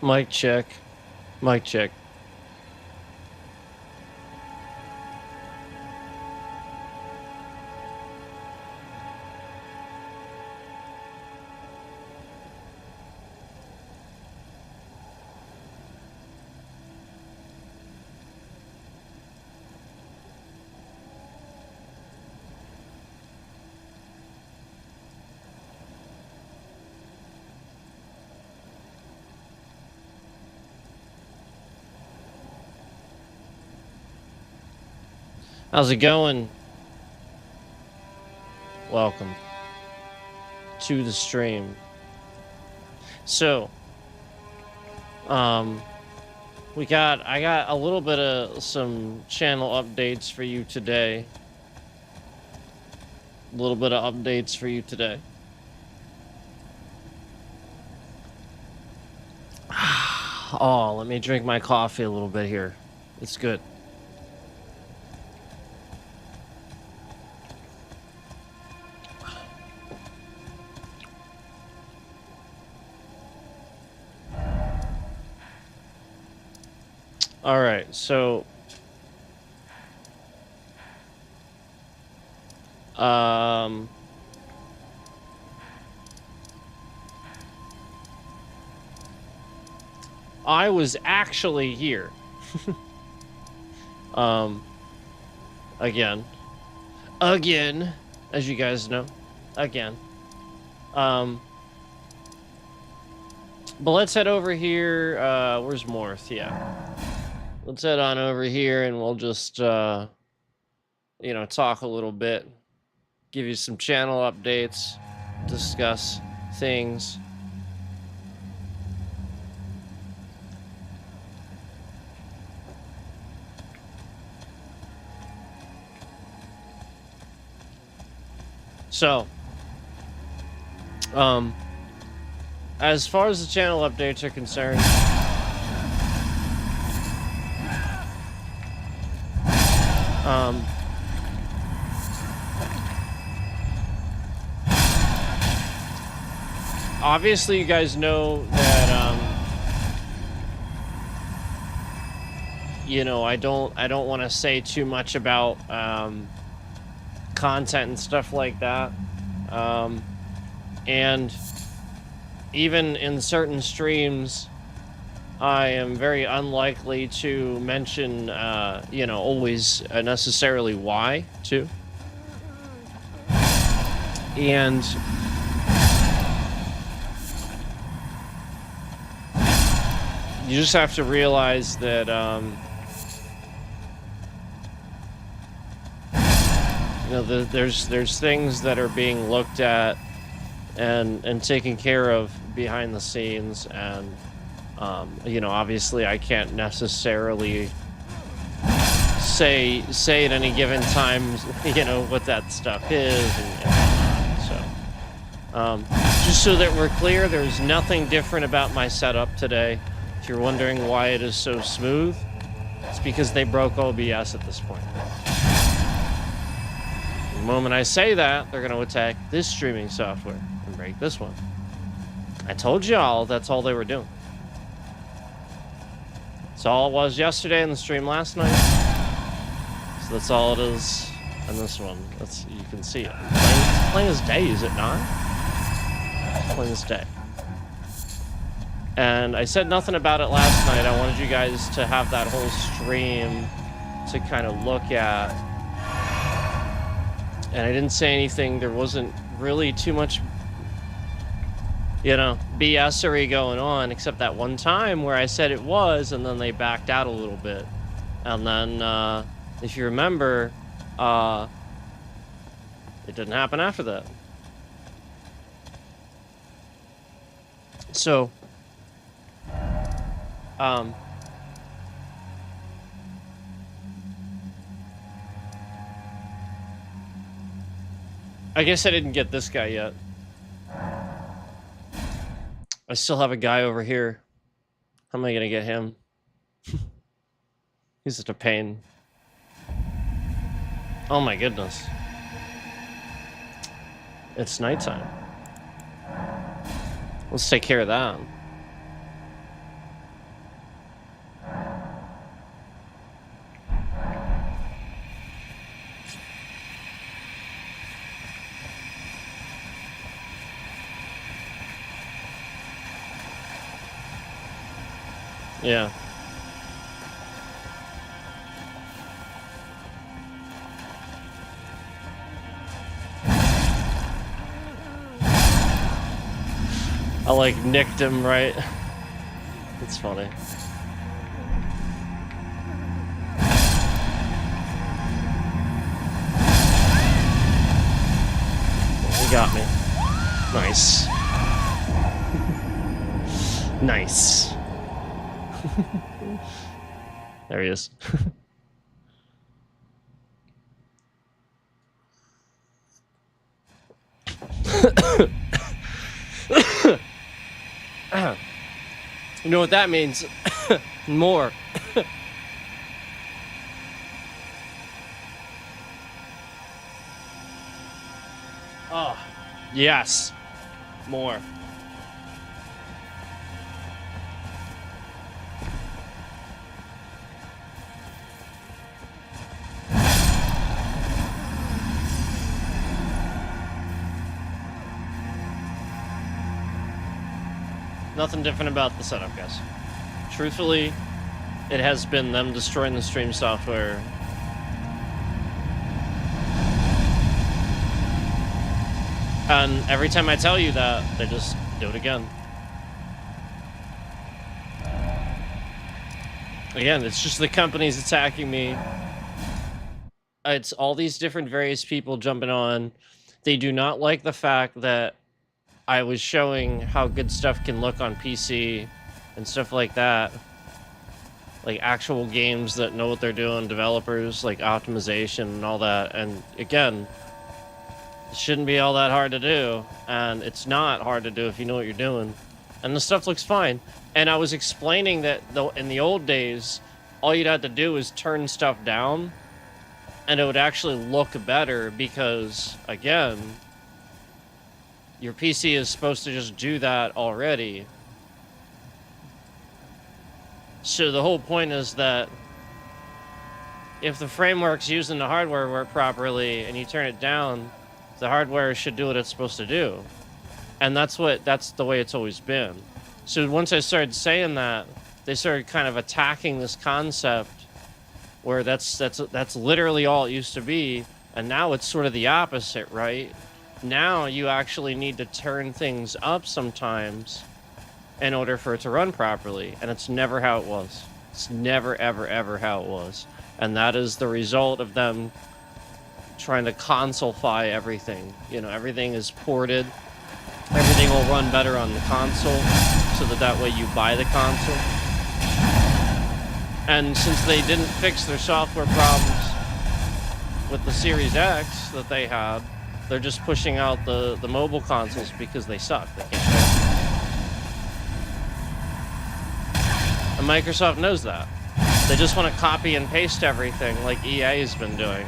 Mic check. Mic check. How's it going? Welcome to the stream. So, I got a little bit of some channel updates for you today. A little bit of updates for you today. Oh, let me drink my coffee a little bit here. It's good. All right, so I was actually here. Again, as you guys know, again. But let's head over here. Where's Morth? Yeah. Let's head on over here and we'll just, talk a little bit, give you some channel updates, discuss things. So, as far as the channel updates are concerned, obviously you guys know that, I don't want to say too much about, content and stuff like that. And even in certain streams, I am very unlikely to mention, always necessarily why, too. And you just have to realize that, there's things that are being looked at and taken care of behind the scenes, and obviously I can't necessarily say at any given time what that stuff is, and just so that we're clear, there's nothing different about my setup today. If you're wondering why it is so smooth, it's because they broke OBS at this point. The moment I say that, they're going to attack this streaming software and break this one. I told y'all that's all they were doing. That's all it was yesterday in the stream last night. So that's all it is on this one. You can see it. It's plain as day, is it not? It's plain as day. And I said nothing about it last night. I wanted you guys to have that whole stream to kind of look at. And I didn't say anything. There wasn't really too much, BS-ery going on, except that one time where I said it was, and then they backed out a little bit. And then, if you remember, it didn't happen after that. So, I guess I didn't get this guy yet. I still have a guy over here. How am I gonna get him? He's such a pain. Oh my goodness. It's nighttime. Let's take care of that. Yeah. I like nicked him, right? It's funny. He got me. Nice. Nice. There he is. You know what that means? More. Oh, yes. More. Nothing different about the setup, guys. Truthfully, it has been them destroying the stream software. And every time I tell you that, they just do it again. Again, it's just the companies attacking me. It's all these different various people jumping on. They do not like the fact that I was showing how good stuff can look on PC and stuff like that. Like actual games that know what they're doing, developers, like optimization and all that. And again, it shouldn't be all that hard to do. And it's not hard to do if you know what you're doing. And the stuff looks fine. And I was explaining that in the old days, all you'd have to do is turn stuff down and it would actually look better because, again, your PC is supposed to just do that already. So the whole point is that if the framework's using the hardware work properly and you turn it down, the hardware should do what it's supposed to do. And that's the way it's always been. So once I started saying that, they started kind of attacking this concept where that's literally all it used to be, and now it's sort of the opposite, right? Now you actually need to turn things up sometimes in order for it to run properly, and it's never how it was. It's never, ever, ever how it was. And that is the result of them trying to consolefy everything. You know, everything is ported. Everything will run better on the console, so that way you buy the console. And since they didn't fix their software problems with the Series X that they had, they're just pushing out the mobile consoles because they suck. They can't do it. And Microsoft knows that. They just want to copy and paste everything like EA has been doing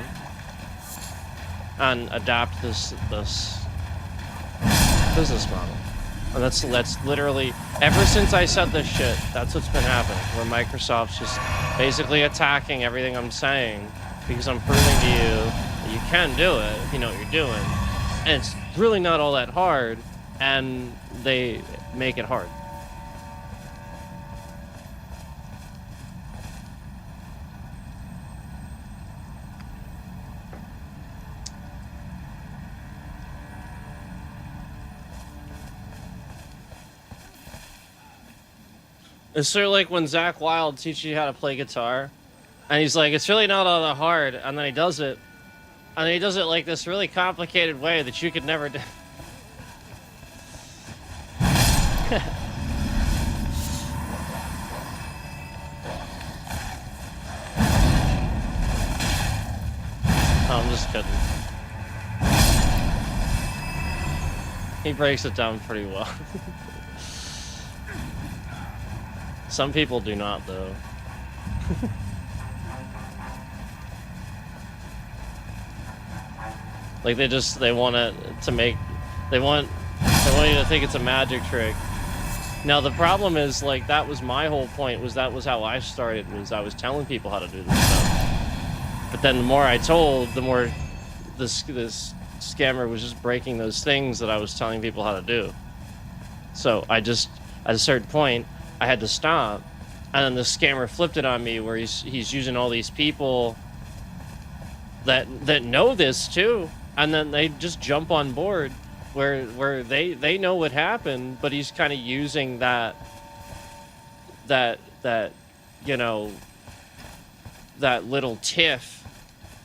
and adapt this business model. And that's literally, ever since I said this shit, that's what's been happening, where Microsoft's just basically attacking everything I'm saying because I'm proving to you that you can do it if you know what you're doing. And it's really not all that hard, and they make it hard. It's sort of like when Zach Wilde teaches you how to play guitar, and he's like, it's really not all that hard, and then he does it, and he does it like this really complicated way that you could never do. Oh, I'm just kidding. He breaks it down pretty well. Some people do not, though. Like they want you to think it's a magic trick. Now the problem is, like, that was my whole point, that was how I started, was I was telling people how to do this stuff. But then the more I told, the more this scammer was just breaking those things that I was telling people how to do. So at a certain point, I had to stop And then the scammer flipped it on me where he's using all these people that know this too, and then they just jump on board where they know what happened, but he's kind of using that you know, that little tiff,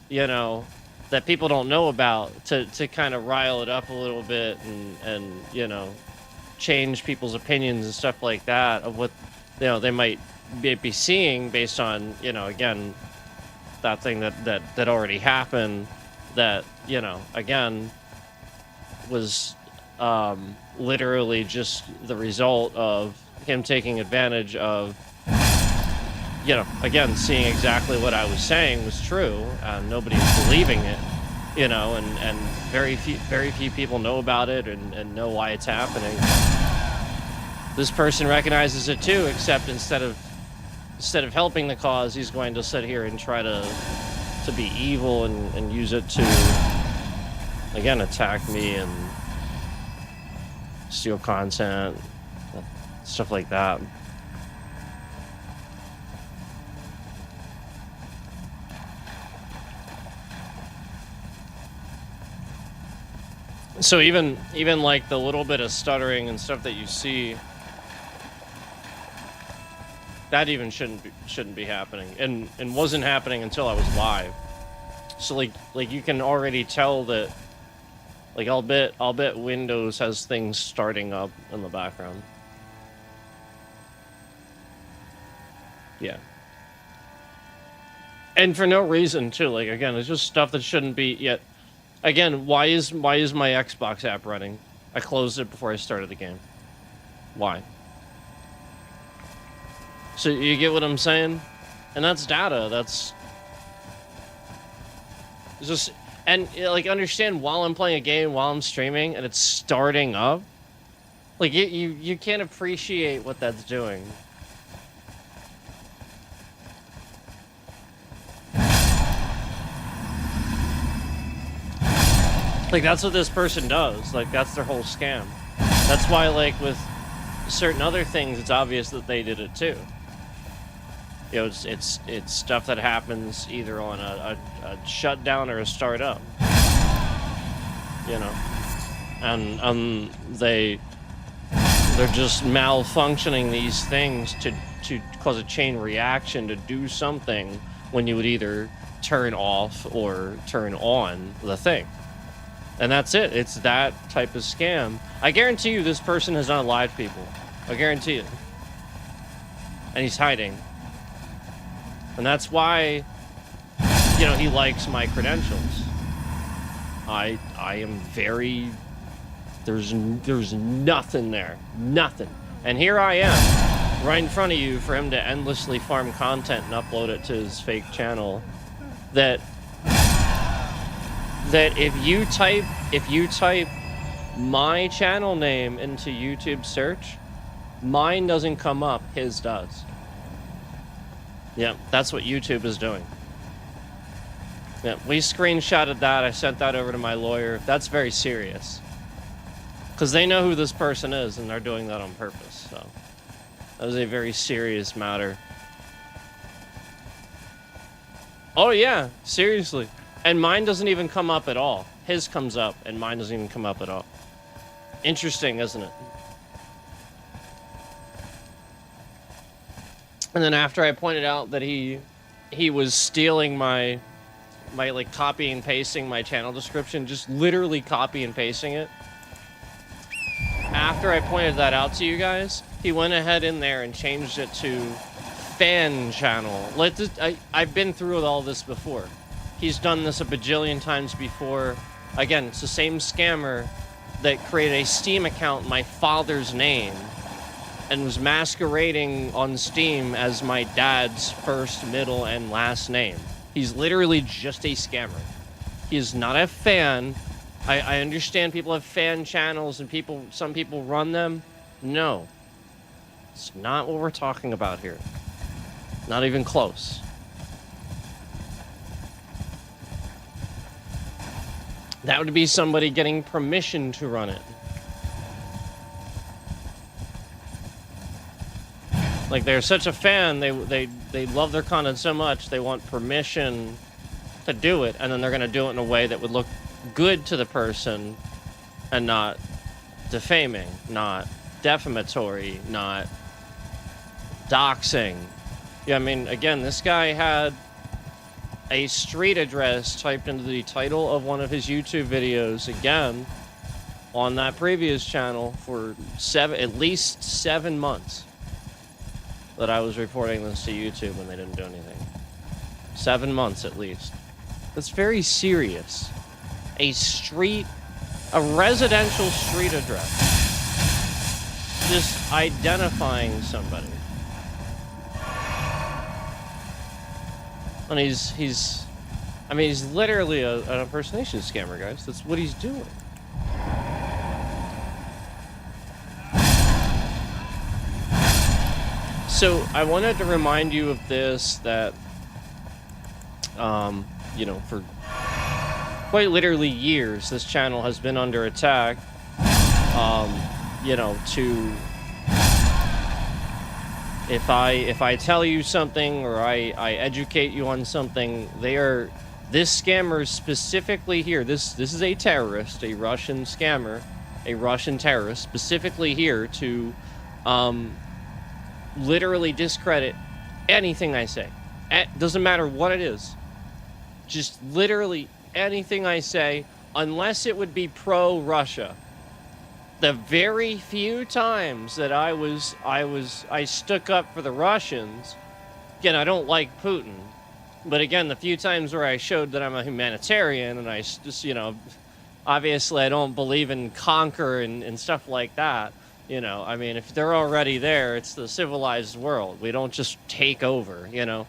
you know, that people don't know about to kind of rile it up a little bit and you know, change people's opinions and stuff like that of what, you know, they might be seeing based on, you know, again, that thing that already happened, that, you know, again, was literally just the result of him taking advantage of, you know, again, seeing exactly what I was saying was true, and nobody's believing it, you know, and very few people know about it and know why it's happening. This person recognizes it too, except instead of helping the cause, he's going to sit here and try to be evil and use it to, again, attack me and steal content, stuff like that. So even like the little bit of stuttering and stuff that you see, that even shouldn't be happening, and wasn't happening until I was live. So like you can already tell that, like, I'll bet Windows has things starting up in the background. Yeah. And for no reason too. Like, again, it's just stuff that shouldn't be yet. Again, why is my Xbox app running? I closed it before I started the game. Why? So you get what I'm saying? And that's data. That's just, and like, understand, while I'm playing a game, while I'm streaming, and it's starting up, like, you can't appreciate what that's doing. Like, that's what this person does. Like, that's their whole scam. That's why, like, with certain other things, it's obvious that they did it too. You know, it's stuff that happens either on a shutdown or a startup. You know, and they're just malfunctioning these things to cause a chain reaction to do something when you would either turn off or turn on the thing. And that's it. It's that type of scam. I guarantee you this person has not lied to people. I guarantee it. And he's hiding. And that's why, you know, he likes my credentials. I am very... There's nothing there. Nothing. And here I am, right in front of you, for him to endlessly farm content and upload it to his fake channel. That if you type my channel name into YouTube search, mine doesn't come up, his does. Yeah, that's what YouTube is doing. Yeah, we screenshotted that. I sent that over to my lawyer. That's very serious. Because they know who this person is, and they're doing that on purpose. So that was a very serious matter. Oh yeah, seriously. And mine doesn't even come up at all. His comes up, and mine doesn't even come up at all. Interesting, isn't it? And then after I pointed out that he was stealing my like, copy and pasting my channel description, just literally copy and pasting it. After I pointed that out to you guys, he went ahead in there and changed it to fan channel. I've been through all this before. He's done this a bajillion times before. Again, it's the same scammer that created a Steam account in my father's name and was masquerading on Steam as my dad's first, middle, and last name. He's literally just a scammer. He is not a fan. I understand people have fan channels and some people run them. No. It's not what we're talking about here. Not even close. That would be somebody getting permission to run it. Like, they're such a fan, they love their content so much, they want permission to do it, and then they're gonna do it in a way that would look good to the person and not defaming, not defamatory, not doxing. Yeah, I mean, again, this guy had a street address typed into the title of one of his YouTube videos, again, on that previous channel for at least 7 months that I was reporting this to YouTube and they didn't do anything. 7 months at least. That's very serious. A residential street address. Just identifying somebody. And he's literally an impersonation scammer, guys. That's what he's doing. So I wanted to remind you of this, that, you know, for quite literally years, this channel has been under attack, you know, if I tell you something or I educate you on something, this scammer specifically here, this is a terrorist, a Russian scammer, a Russian terrorist, specifically here to, literally discredit anything I say. Doesn't matter what it is. Just literally anything I say, unless it would be pro-Russia. The very few times that I stuck up for the Russians, again, I don't like Putin, but again, the few times where I showed that I'm a humanitarian and I just, you know, obviously I don't believe in conquer and stuff like that. You know, I mean, if they're already there, it's the civilized world. We don't just take over, you know.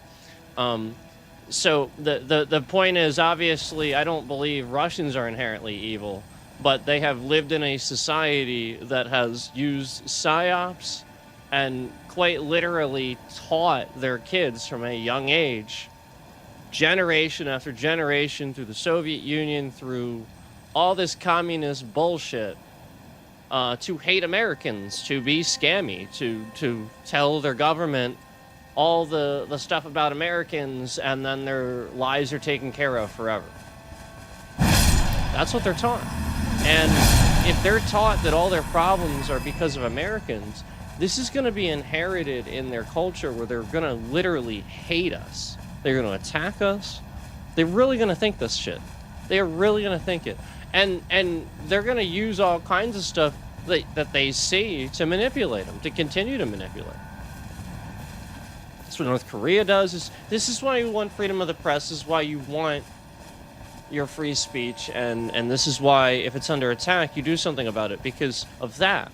So the point is, obviously, I don't believe Russians are inherently evil, but they have lived in a society that has used psyops and quite literally taught their kids from a young age, generation after generation, through the Soviet Union, through all this communist bullshit, to hate Americans, to be scammy, to tell their government all the stuff about Americans, and then their lives are taken care of forever. That's what they're taught. And if they're taught that all their problems are because of Americans, this is going to be inherited in their culture, where they're going to literally hate us. They're going to attack us. They're really going to think this shit. They're really going to think it. And they're going to use all kinds of stuff that they see to manipulate them, to continue to manipulate. That's what North Korea does. This is why you want freedom of the press. This is why you want your free speech. And this is why, if it's under attack, you do something about it, because of that.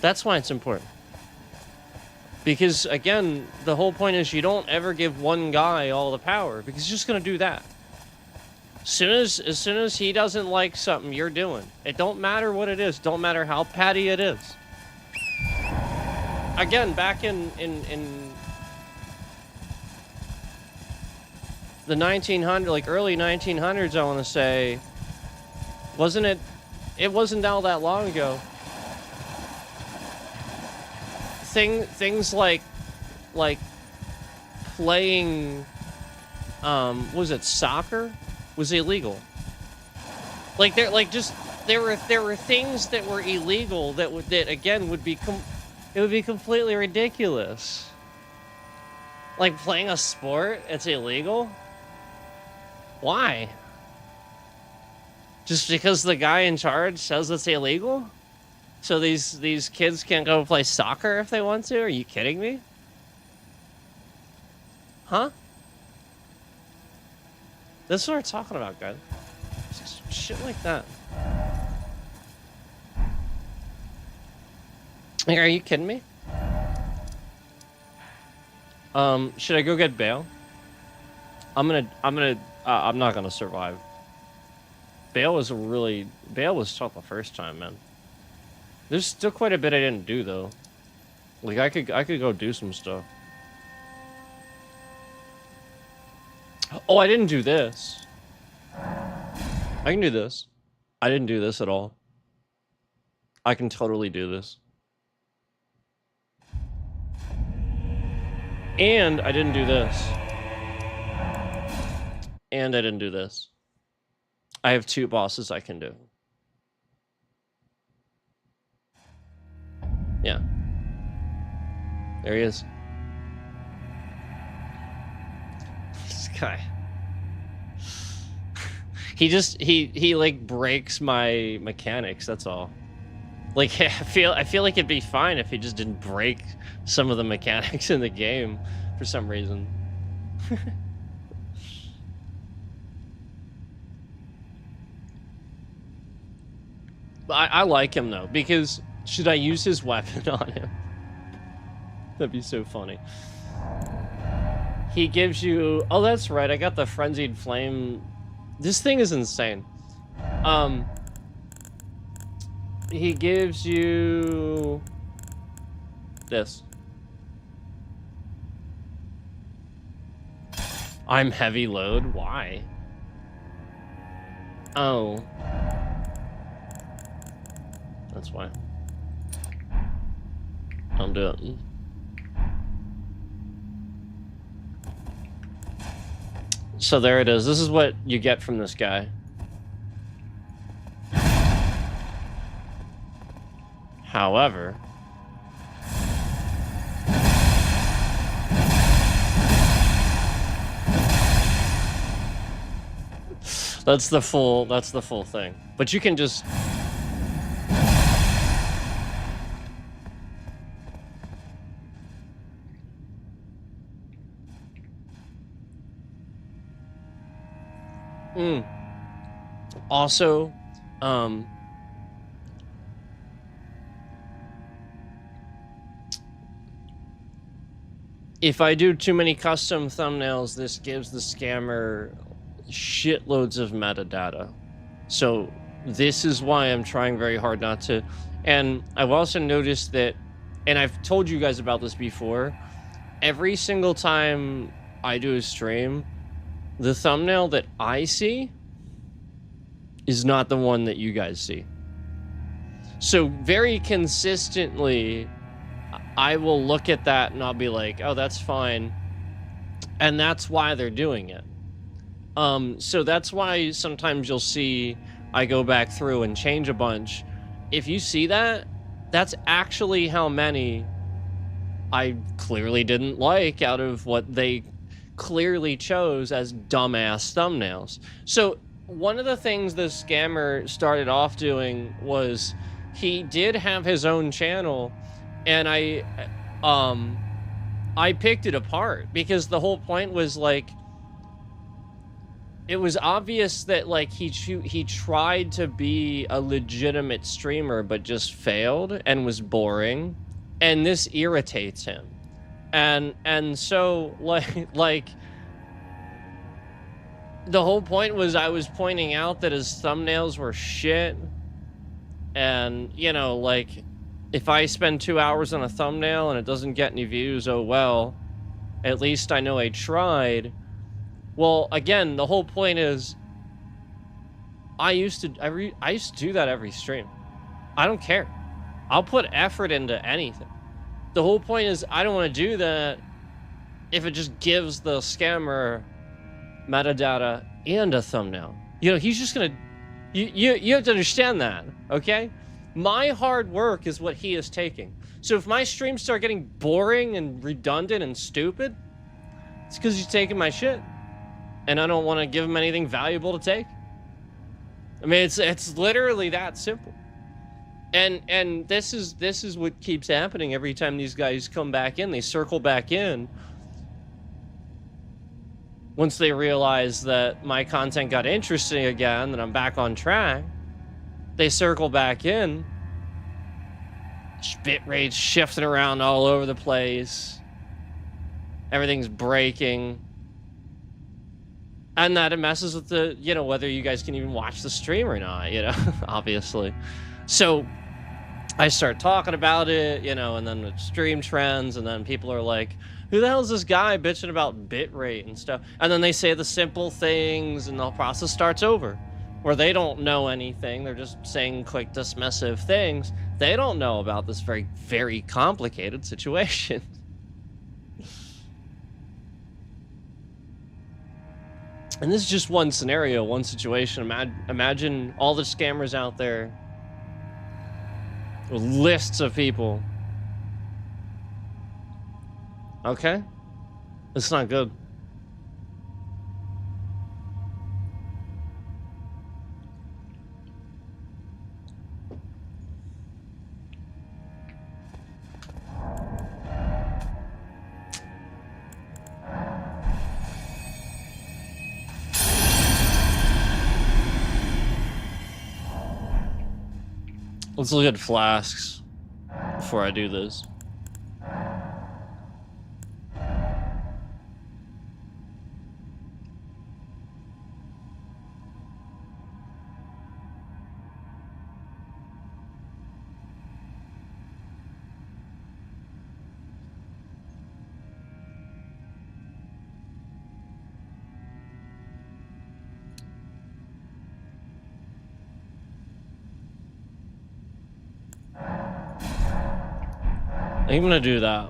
That's why it's important. Because, again, the whole point is you don't ever give one guy all the power, because he's just going to do that. As soon as he doesn't like something you're doing, it don't matter what it is, don't matter how petty it is. Again, back in the 1900s, like early 1900s, I want to say, it wasn't all that long ago. Things like playing, was it soccer? Was illegal. Like there were things that were illegal that again would be completely ridiculous. Like playing a sport, it's illegal. Why? Just because the guy in charge says it's illegal? So these kids can't go play soccer if they want to? Are you kidding me? Huh? This is what we're talking about, guys. Shit like that. Like, are you kidding me? Should I go get bail? I'm not gonna survive. Bail was tough the first time, man. There's still quite a bit I didn't do, though. Like, I could go do some stuff. Oh, I didn't do this. I can do this. I didn't do this at all. I can totally do this. And I didn't do this. And I didn't do this. I have 2 bosses I can do. Yeah. There he is. This guy. He like breaks my mechanics, that's all. Like I feel like it'd be fine if he just didn't break some of the mechanics in the game for some reason. I like him though, because should I use his weapon on him? That'd be so funny. He gives you... Oh, that's right. I got the Frenzied Flame. This thing is insane. He gives you... this. I'm heavy load? Why? Oh. That's why. I'm doing... So there it is. This is what you get from this guy. However... That's the full thing. But you can just... Also, if I do too many custom thumbnails, this gives the scammer shitloads of metadata. So this is why I'm trying very hard not to. And I've also noticed that, and I've told you guys about this before, every single time I do a stream, the thumbnail that I see is not the one that you guys see. So very consistently, I will look at that and I'll be like, oh, that's fine. And that's why they're doing it. So that's why sometimes you'll see I go back through and change a bunch. If you see that, that's actually how many I clearly didn't like out of what they clearly chose as dumbass thumbnails. So one of the things the scammer started off doing was he did have his own channel, and I picked it apart because the whole point was like, it was obvious that like he tried to be a legitimate streamer but just failed and was boring, and this irritates him. And so like the whole point was I was pointing out that his thumbnails were shit, and you know, like if I spend 2 hours on a thumbnail and it doesn't get any views, oh well, at least I know I tried. Well, again, the whole point is I used to do that every stream. I don't care. I'll put effort into anything. The whole point is I don't want to do that if it just gives the scammer metadata and a thumbnail. You know, he's just gonna... You have to understand that, okay? My hard work is what he is taking. So if my streams start getting boring and redundant and stupid, it's because he's taking my shit. And I don't want to give him anything valuable to take. I mean, it's literally that simple. And this is what keeps happening every time these guys come back in. They circle back in. Once they realize that my content got interesting again, that I'm back on track, they circle back in. Bit rate's shifting around all over the place. Everything's breaking. And that it messes with the, you know, whether you guys can even watch the stream or not, you know, obviously. So I start talking about it, you know, and then the stream trends, and then people are like, who the hell is this guy bitching about bitrate and stuff? And then they say the simple things, and the process starts over, where they don't know anything. They're just saying quick, dismissive things. They don't know about this very, very complicated situation. And this is just one scenario, one situation. Imagine all the scammers out there with lists of people. Okay? It's not good. Let's look at flasks before I do this. I'm gonna do that.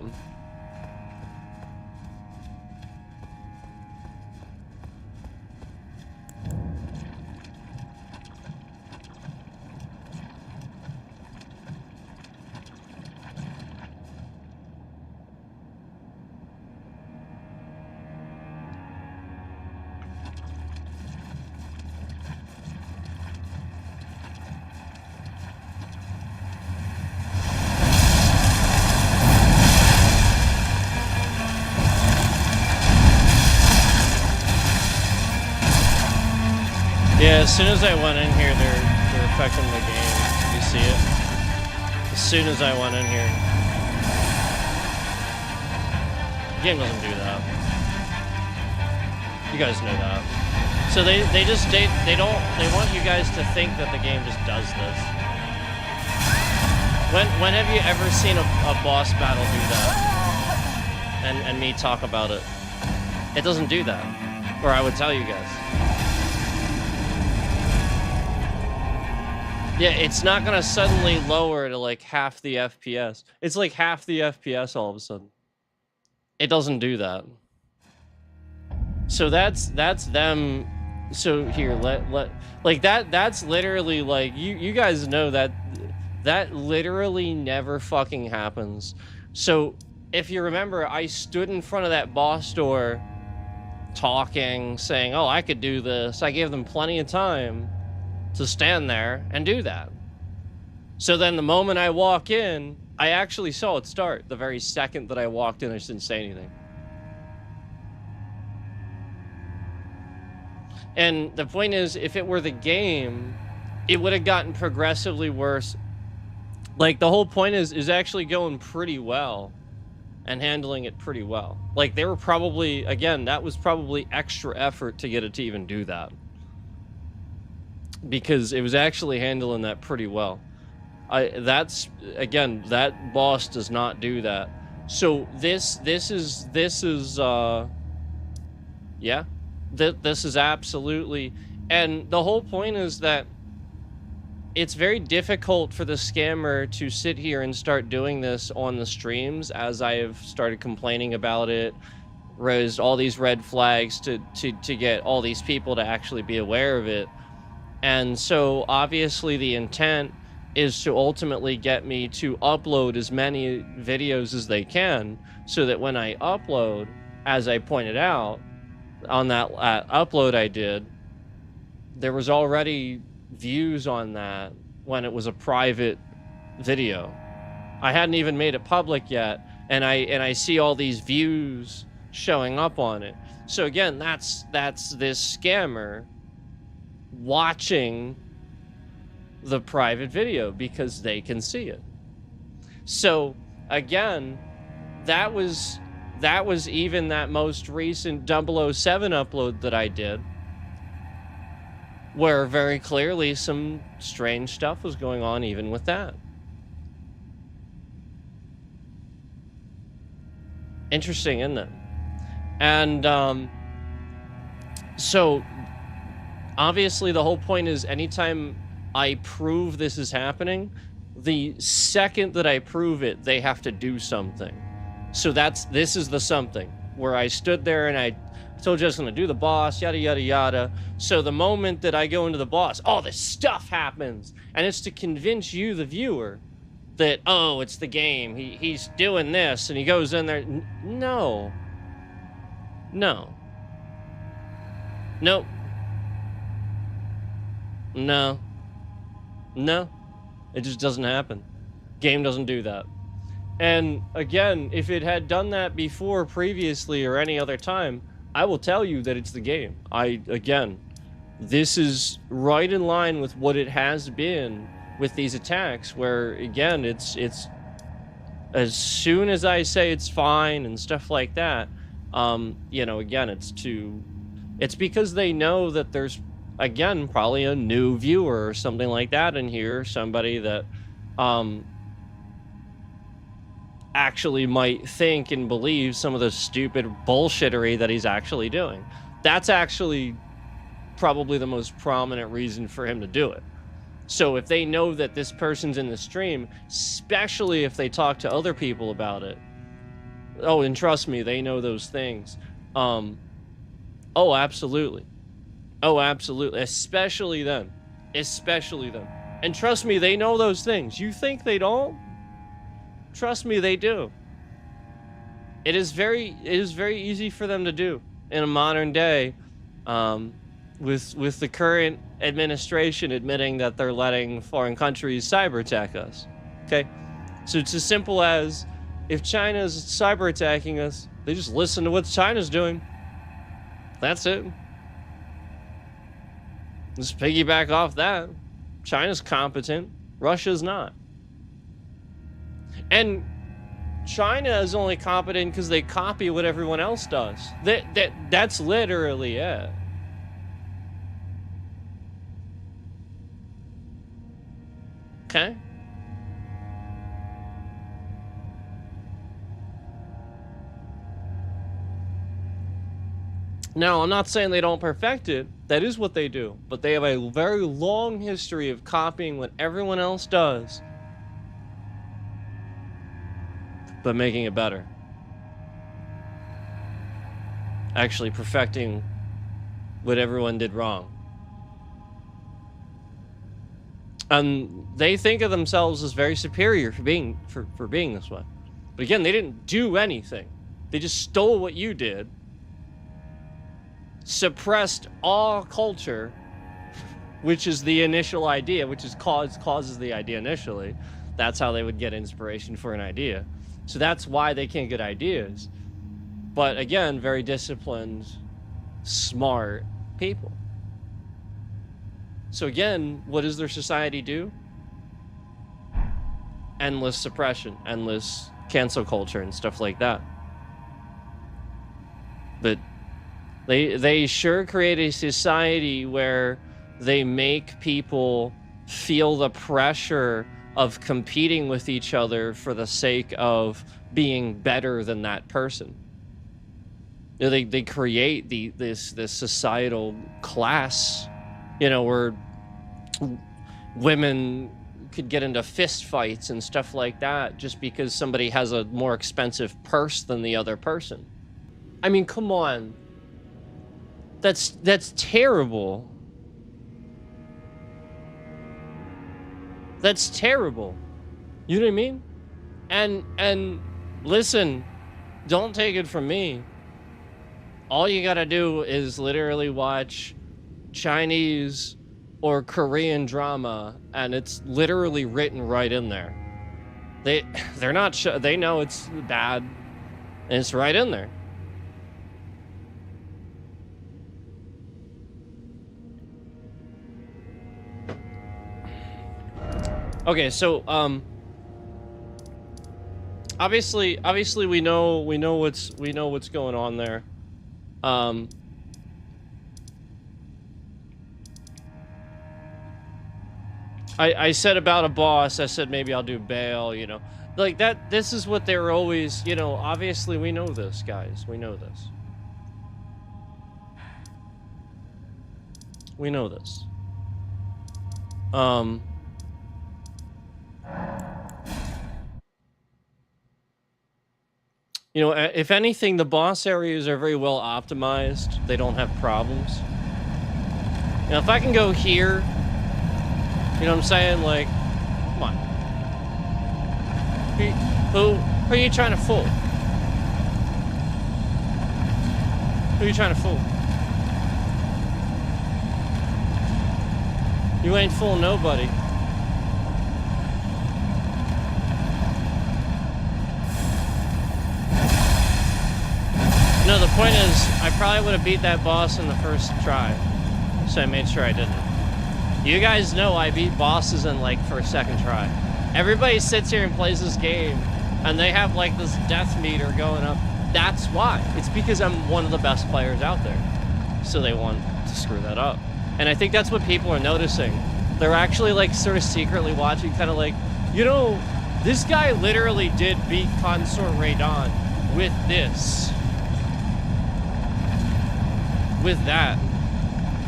Yeah, as soon as I went in here, they're affecting the game. You see it? As soon as I went in here. The game doesn't do that. You guys know that. So they want you guys to think that the game just does this. When have you ever seen a boss battle do that? And me talk about it? It doesn't do that. Or I would tell you guys. Yeah, it's not gonna suddenly lower to like half the FPS. It's like half the FPS all of a sudden. It doesn't do that. So that's them. So here, like that's literally like you guys know that literally never fucking happens. So if you remember, I stood in front of that boss door talking, saying, "Oh, I could do this." I gave them plenty of time to stand there and do that. So then the moment I walk in, I actually saw it start. The very second that I walked in, I just didn't say anything. And the point is, if it were the game, it would have gotten progressively worse. Like, the whole point is actually going pretty well and handling it pretty well. Like, they were probably, again, that was probably extra effort to get it to even do that. Because it was actually handling that pretty well. That's again, that boss does not do that. So this is yeah, this is absolutely, and the whole point is that it's very difficult for the scammer to sit here and start doing this on the streams, as I have started complaining about it, raised all these red flags to get all these people to actually be aware of it. And so obviously the intent is to ultimately get me to upload as many videos as they can, so that when I upload, as I pointed out on that upload I did, there was already views on that when it was a private video. I hadn't even made it public yet, and I see all these views showing up on it. So again, that's this scammer watching the private video because they can see it. So again, that was even that most recent 007 upload that I did, where very clearly some strange stuff was going on even with that. Interesting, isn't it? And so obviously the whole point is, anytime I prove this is happening, the second that I prove it, they have to do something. So this is the something. where I stood there and I told you I was going to do the boss, yada, yada, yada. So the moment that I go into the boss, all this stuff happens. And it's to convince you, the viewer, that, oh, it's the game. He's doing this and he goes in there. No. No. Nope. No. No. It just doesn't happen. Game doesn't do that. And again, if it had done that before, previously, or any other time, I will tell you that it's the game. Again, this is right in line with what it has been with these attacks, where, again, it's as soon as I say it's fine and stuff like that, you know, again, it's because they know that there's, again, probably a new viewer or something like that in here, somebody that, actually might think and believe some of the stupid bullshittery that he's actually doing. That's actually probably the most prominent reason for him to do it. So if they know that this person's in the stream, especially if they talk to other people about it, oh, and trust me, they know those things. Oh, absolutely. Oh, absolutely. Especially then. Especially then. And trust me, they know those things. You think they don't? Trust me, they do. It is very easy for them to do in a modern day, with the current administration admitting that they're letting foreign countries cyber attack us. Okay, so it's as simple as, if China's cyber attacking us, they just listen to what China's doing. That's it. Just piggyback off that. China's competent. Russia's not. And China is only competent because they copy what everyone else does. That's literally it. Okay? Now, I'm not saying they don't perfect it. That is what they do. But they have a very long history of copying what everyone else does, but making it better. Actually perfecting what everyone did wrong. And they think of themselves as very superior for being this way. But again, they didn't do anything. They just stole what you did, suppressed all culture, which is the initial idea, which is causes the idea initially. That's how they would get inspiration for an idea. So that's why they can't get ideas. But again, very disciplined, smart people. So again, what does their society do? Endless suppression, endless cancel culture and stuff like that. But they sure create a society where they make people feel the pressure of competing with each other for the sake of being better than that person. You know, they create this societal class, you know, where women could get into fist fights and stuff like that just because somebody has a more expensive purse than the other person. I mean, come on. That's terrible. That's terrible. You know what I mean? And listen, don't take it from me. All you gotta do is literally watch Chinese or Korean drama, and it's literally written right in there. They're not they know it's bad, and it's right in there. Okay, so obviously we know what's going on there. I said about a boss, I said maybe I'll do bail, you know. Like that, this is what they're always, you know, obviously we know this, guys. We know this. We know this. You know, if anything, the boss areas are very well optimized. They don't have problems. Now, if I can go here, you know what I'm saying? Like, come on. Who are you trying to fool? Who are you trying to fool? You ain't fooling nobody. No, the point is, I probably would have beat that boss in the first try. So I made sure I didn't. You guys know I beat bosses in, like, for a second try. Everybody sits here and plays this game, and they have, like, this death meter going up. That's why. It's because I'm one of the best players out there. So they want to screw that up. And I think that's what people are noticing. They're actually, like, sort of secretly watching, kind of like, you know, this guy literally did beat Consort Radon with this. With that.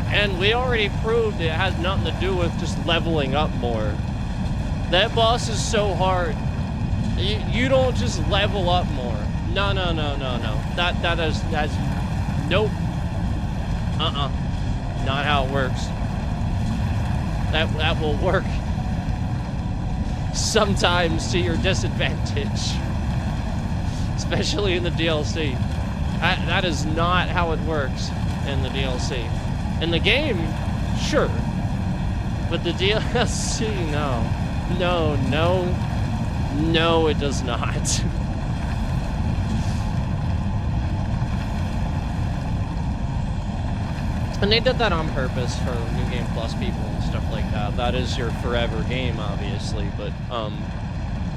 And we already proved it has nothing to do with just leveling up more. That boss is so hard. You don't just level up more. No. That's nope. Not how it works. That will work sometimes to your disadvantage. Especially in the DLC. That is not how it works in the DLC. In the game, sure. But the DLC, no. No, it does not. And they did that on purpose for New Game Plus people and stuff like that. That is your forever game, obviously, but,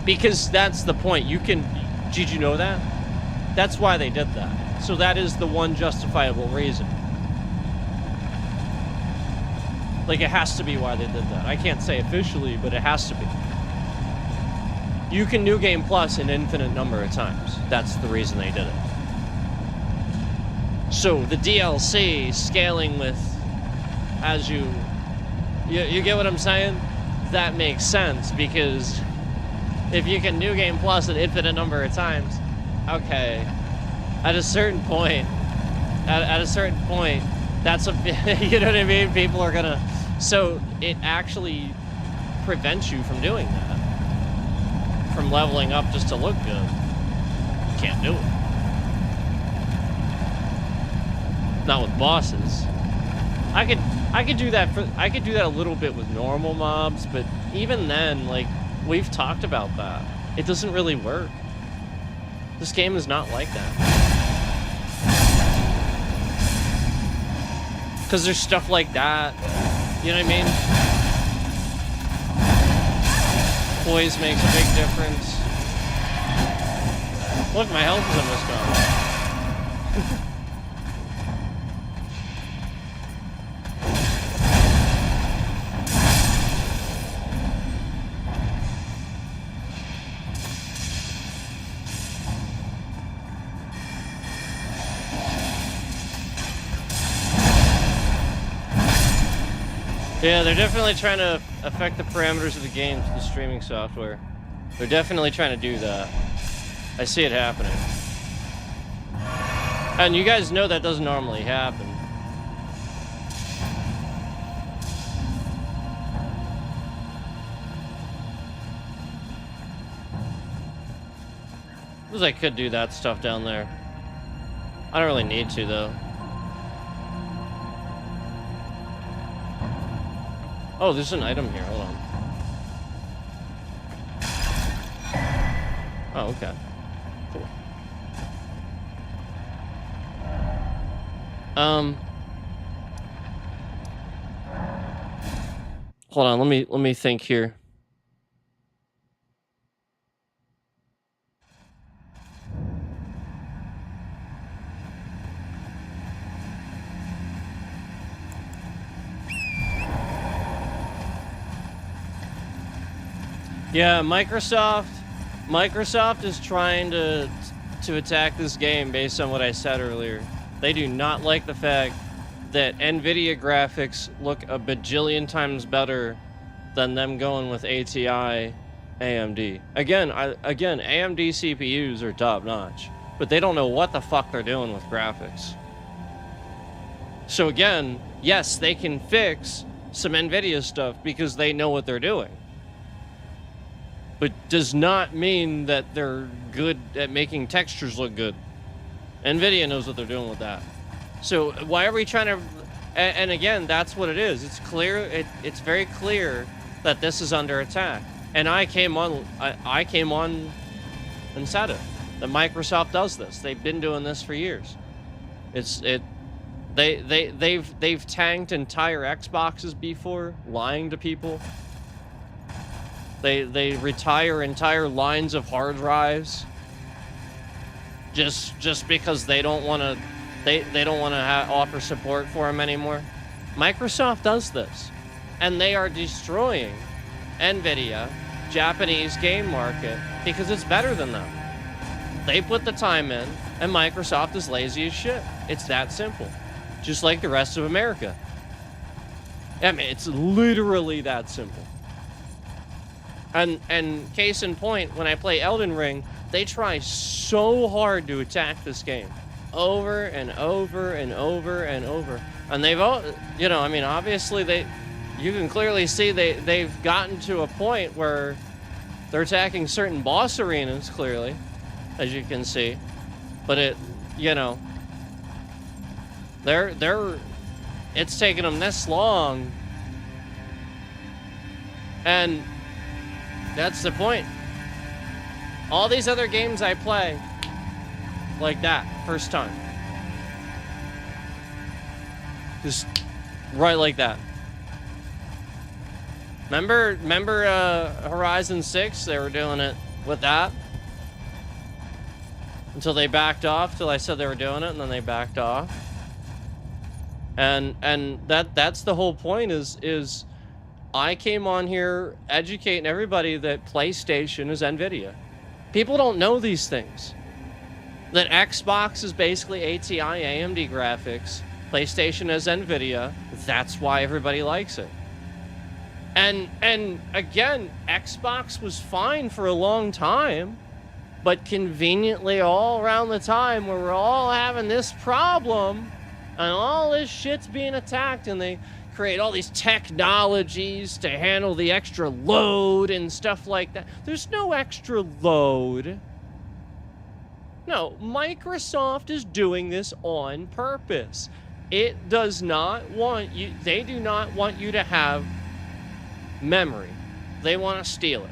because that's the point. Did you know that? That's why they did that. So that is the one justifiable reason. Like, it has to be why they did that. I can't say officially, but it has to be. You can New Game Plus an infinite number of times. That's the reason they did it. So the DLC scaling with as you get what I'm saying? That makes sense, because if you can New Game Plus an infinite number of times, okay, at a certain point, that's a, you know what I mean? People are gonna, so it actually prevents you from doing that, from leveling up just to look good. You can't do it. Not with bosses. I could do that a little bit with normal mobs, but even then, like, we've talked about that. It doesn't really work. This game is not like that. Because there's stuff like that. You know what I mean? Poise makes a big difference. Look, my health is almost gone. Yeah, they're definitely trying to affect the parameters of the game to the streaming software. They're definitely trying to do that. I see it happening. And you guys know that doesn't normally happen. Because I could do that stuff down there. I don't really need to, though. Oh, there's an item here. Hold on. Oh, okay. Cool. Hold on. Let me think here. Yeah, Microsoft is trying to attack this game based on what I said earlier. They do not like the fact that NVIDIA graphics look a bajillion times better than them going with ATI AMD. Again, AMD CPUs are top notch. but they don't know what the fuck they're doing with graphics. So again, yes, they can fix some NVIDIA stuff because they know what they're doing. But does not mean that they're good at making textures look good. NVIDIA knows what they're doing with that. So why are we trying to... And again, that's what it is. It's clear. It's very clear that this is under attack. And I came on and said it. That Microsoft does this. They've been doing this for years. They've tanked entire Xboxes before, lying to people. They retire entire lines of hard drives just because they don't want to offer support for them anymore. Microsoft does this, and they are destroying NVIDIA, Japanese game market, because it's better than them. They put the time in, and Microsoft is lazy as shit. It's that simple. Just like the rest of America. I mean, it's literally that simple. And case in point, when I play Elden Ring, they try so hard to attack this game. Over and over and over and over. And they've all, you know, I mean, obviously you can clearly see they've gotten to a point where they're attacking certain boss arenas, clearly, as you can see. But it, you know, it's taken them this long. And that's the point. All these other games I play, like that, first time. Just right like that. Remember Horizon 6? They were doing it with that. Until they backed off, till I said they were doing it, and then they backed off. And that's the whole point is I came on here educating everybody that PlayStation is NVIDIA. People don't know these things. That Xbox is basically ATI AMD graphics. PlayStation is NVIDIA. That's why everybody likes it. And again, Xbox was fine for a long time, but conveniently all around the time where we're all having this problem and all this shit's being attacked, and they create all these technologies to handle the extra load and stuff like that. There's no extra load. No, Microsoft is doing this on purpose. It does not want you, they do not want you to have memory. They want to steal it.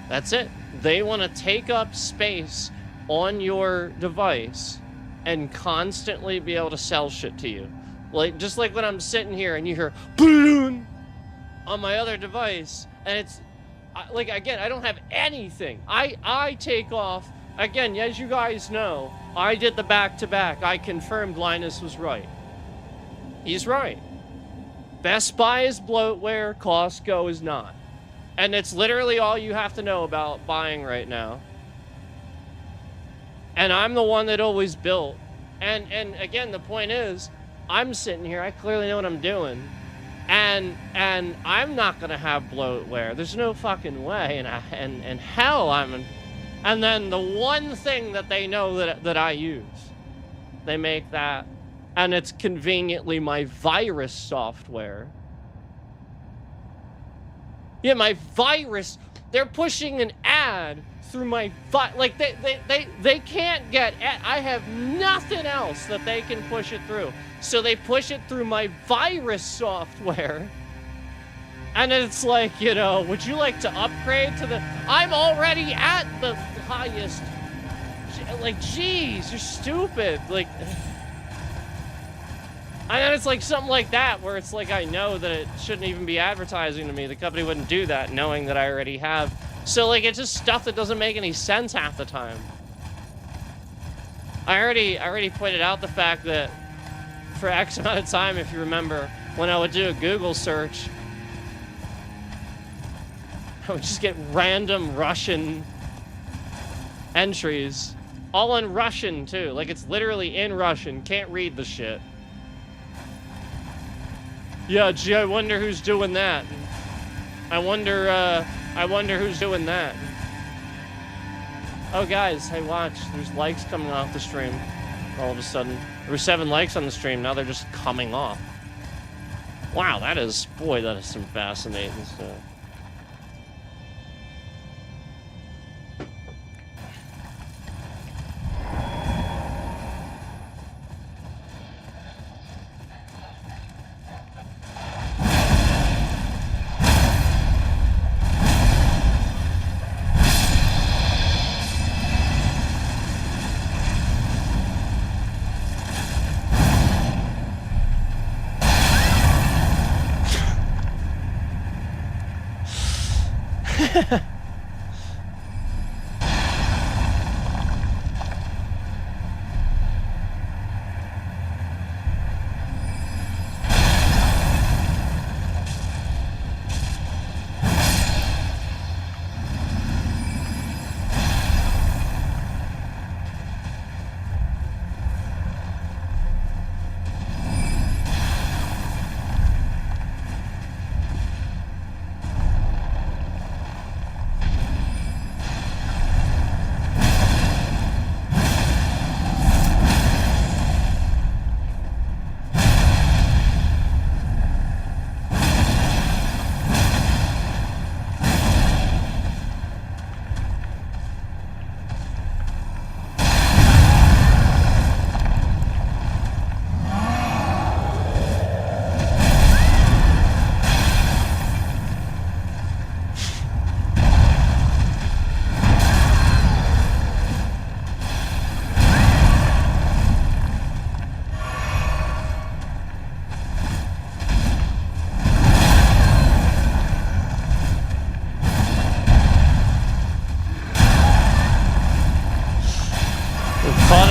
That's it. They want to take up space on your device and constantly be able to sell shit to you. Like, just like when I'm sitting here and you hear boom on my other device, and it's like, again, I don't have anything. I take off, again, as you guys know, I did the back-to-back. I confirmed Linus was right. He's right. Best Buy is bloatware, Costco is not. And it's literally all you have to know about buying right now. And I'm the one that always built. And again, the point is, I'm sitting here, I clearly know what I'm doing. And I'm not gonna have bloatware. There's no fucking way. And hell, and then the one thing that they know that I use, they make that, and it's conveniently my virus software. Yeah, my virus. They're pushing an ad through my like they can't get. I have nothing else that they can push it through. So they push it through my virus software. And it's like, you know, would you like to upgrade to the... I'm already at the highest. Like, geez, you're stupid. Like... And then it's like something like that, where it's like, I know that it shouldn't even be advertising to me. The company wouldn't do that, knowing that I already have. So, like, it's just stuff that doesn't make any sense half the time. I already pointed out the fact that for X amount of time, if you remember, when I would do a Google search, I would just get random Russian entries. All in Russian, too. Like, it's literally in Russian. Can't read the shit. Yeah, gee, I wonder who's doing that. I wonder I wonder who's doing that. Oh, guys, hey, watch. There's likes coming off the stream. All of a sudden. There were 7 likes on the stream. Now they're just coming off. Wow, that is... Boy, that is some fascinating stuff.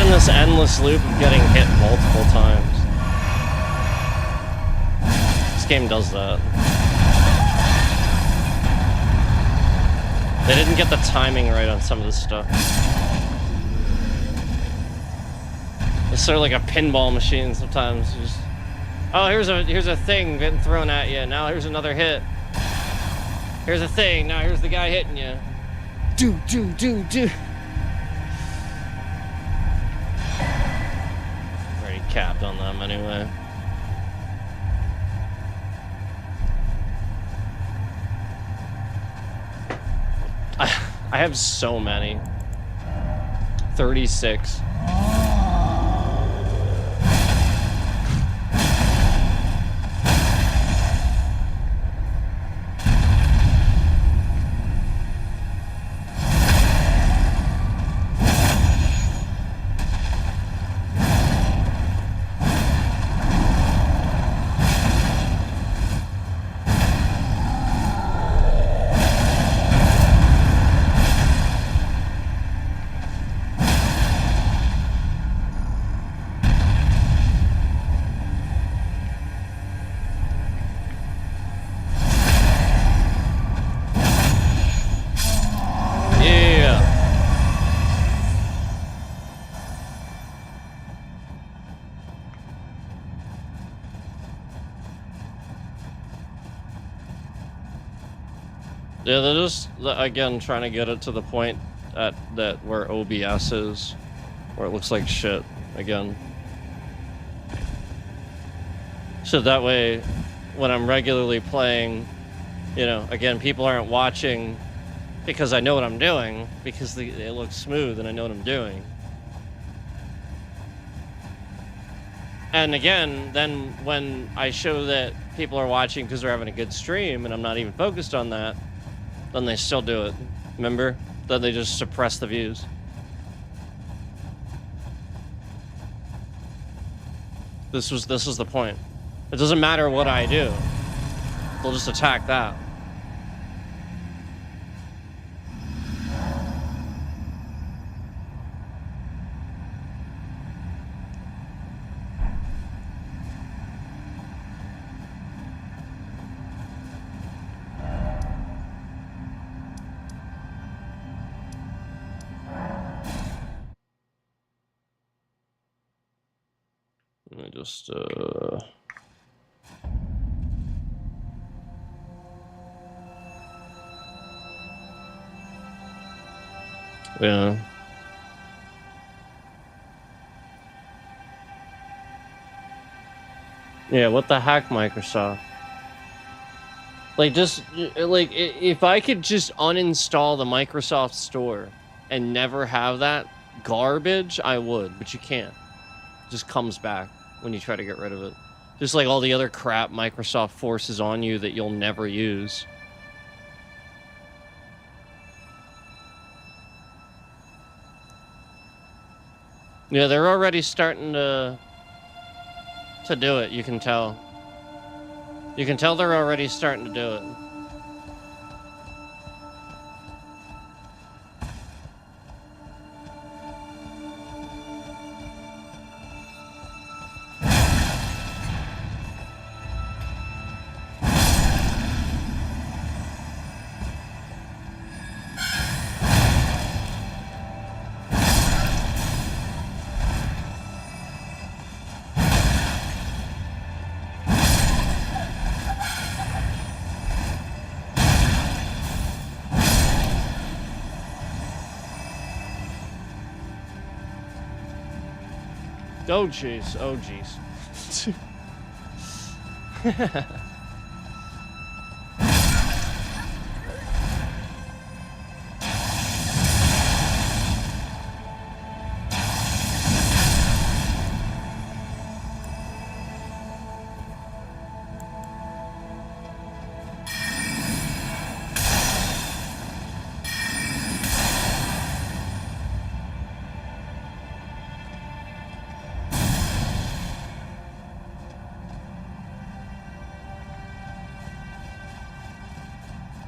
This endless loop of getting hit multiple times. This game does that. They didn't get the timing right on some of this stuff. It's sort of like a pinball machine sometimes. Just, oh, here's a thing getting thrown at you. Now here's another hit. Here's a thing. Now here's the guy hitting you. Do. Capped on them anyway. I have so many. 36. Yeah, they're just, again, trying to get it to the point at that where OBS is, where it looks like shit, again. So that way, when I'm regularly playing, you know, again, people aren't watching because I know what I'm doing, because it looks smooth and I know what I'm doing. And again, then when I show that people are watching because they're having a good stream and I'm not even focused on that, then they still do it. Remember? Then they just suppress the views. This was the point. It doesn't matter what I do. They'll just attack that. Let me just Yeah. Yeah, what the heck, Microsoft? Like, just, like, if I could just uninstall the Microsoft Store and never have that garbage, I would, but you can't. It just comes back when you try to get rid of it. Just like all the other crap Microsoft forces on you that you'll never use. Yeah, they're already starting to do it, you can tell. You can tell they're already starting to do it. Oh, jeez. Oh, jeez.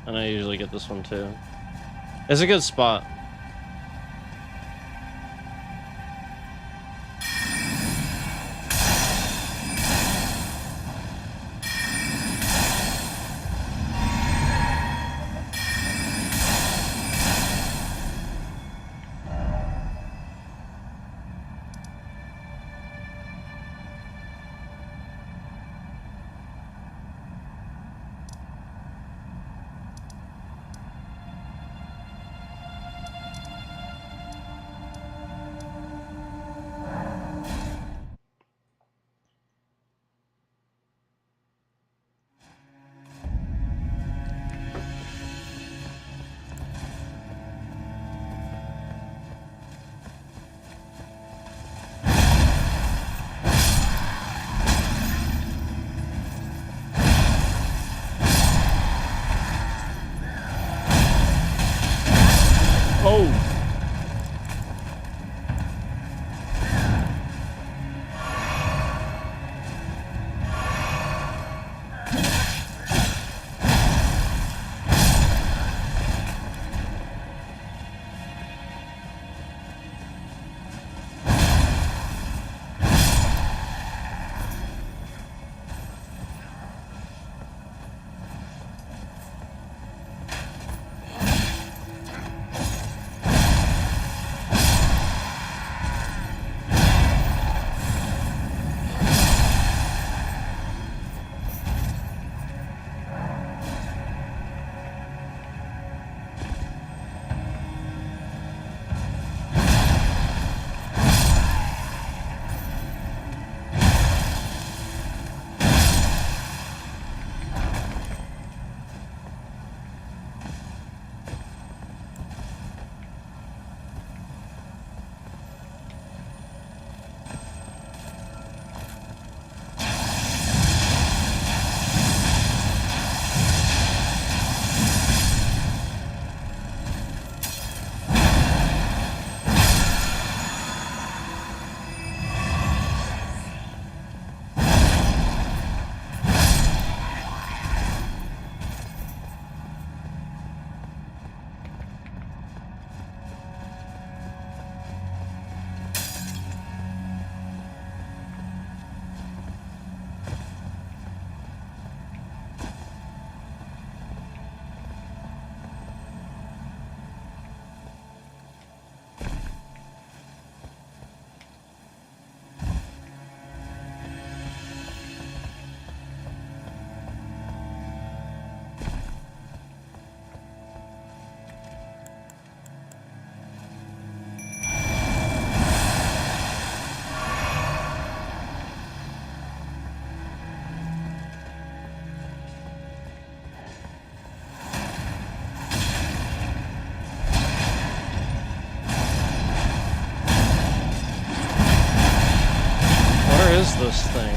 And I usually get this one too. It's a good spot. is this thing?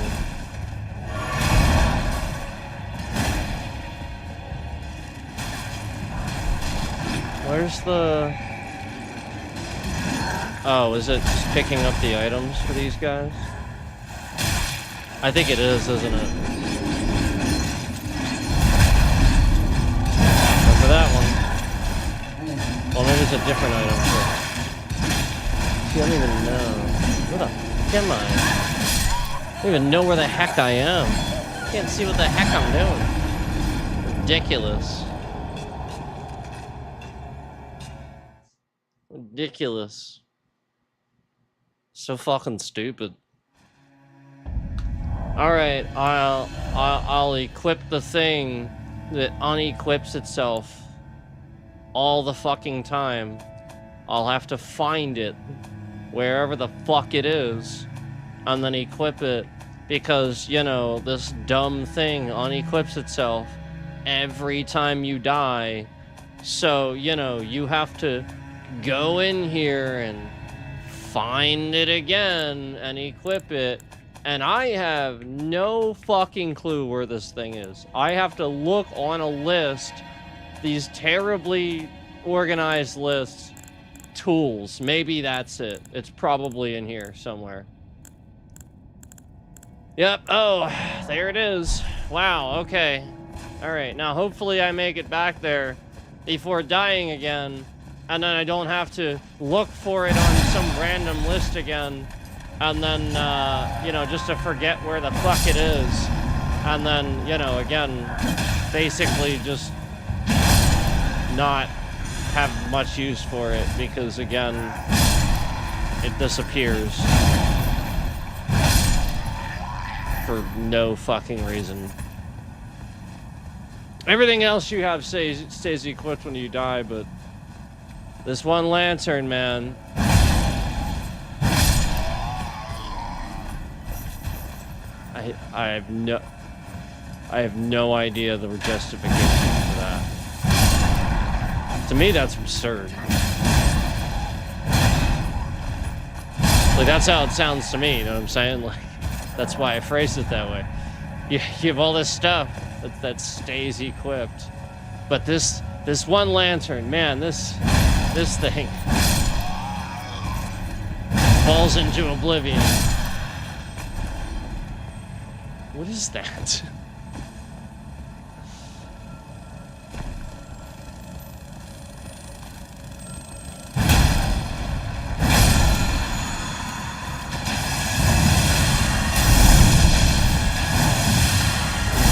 Where's the... Oh, is it just picking up the items for these guys? I think it is, isn't it? But for that one... Well, maybe it's a different item. But... See, I don't even know. Where the fuck am I? I don't even know where the heck I am. I can't see what the heck I'm doing. Ridiculous. Ridiculous. So fucking stupid. Alright, I'll equip the thing that unequips itself all the fucking time. I'll have to find it wherever the fuck it is and then equip it because, you know, this dumb thing unequips itself every time you die. So, you know, you have to go in here and find it again and equip it. And I have no fucking clue where this thing is. I have to look on a list, these terribly organized lists, tools. Maybe that's it. It's probably in here somewhere. Yep. Oh, there it is. Wow. Okay. All right. Now, hopefully I make it back there before dying again. And then I don't have to look for it on some random list again. And then, you know, just to forget where the fuck it is. And then, you know, again, basically just not have much use for it because, again, it disappears. For no fucking reason. Everything else you have stays equipped when you die, but this one lantern, man. I have no idea the justification for that. To me, that's absurd. Like, that's how it sounds to me, you know what I'm saying? Like, that's why I phrased it that way. You have all this stuff that stays equipped. But this one lantern, man, this thing falls into oblivion. What is that?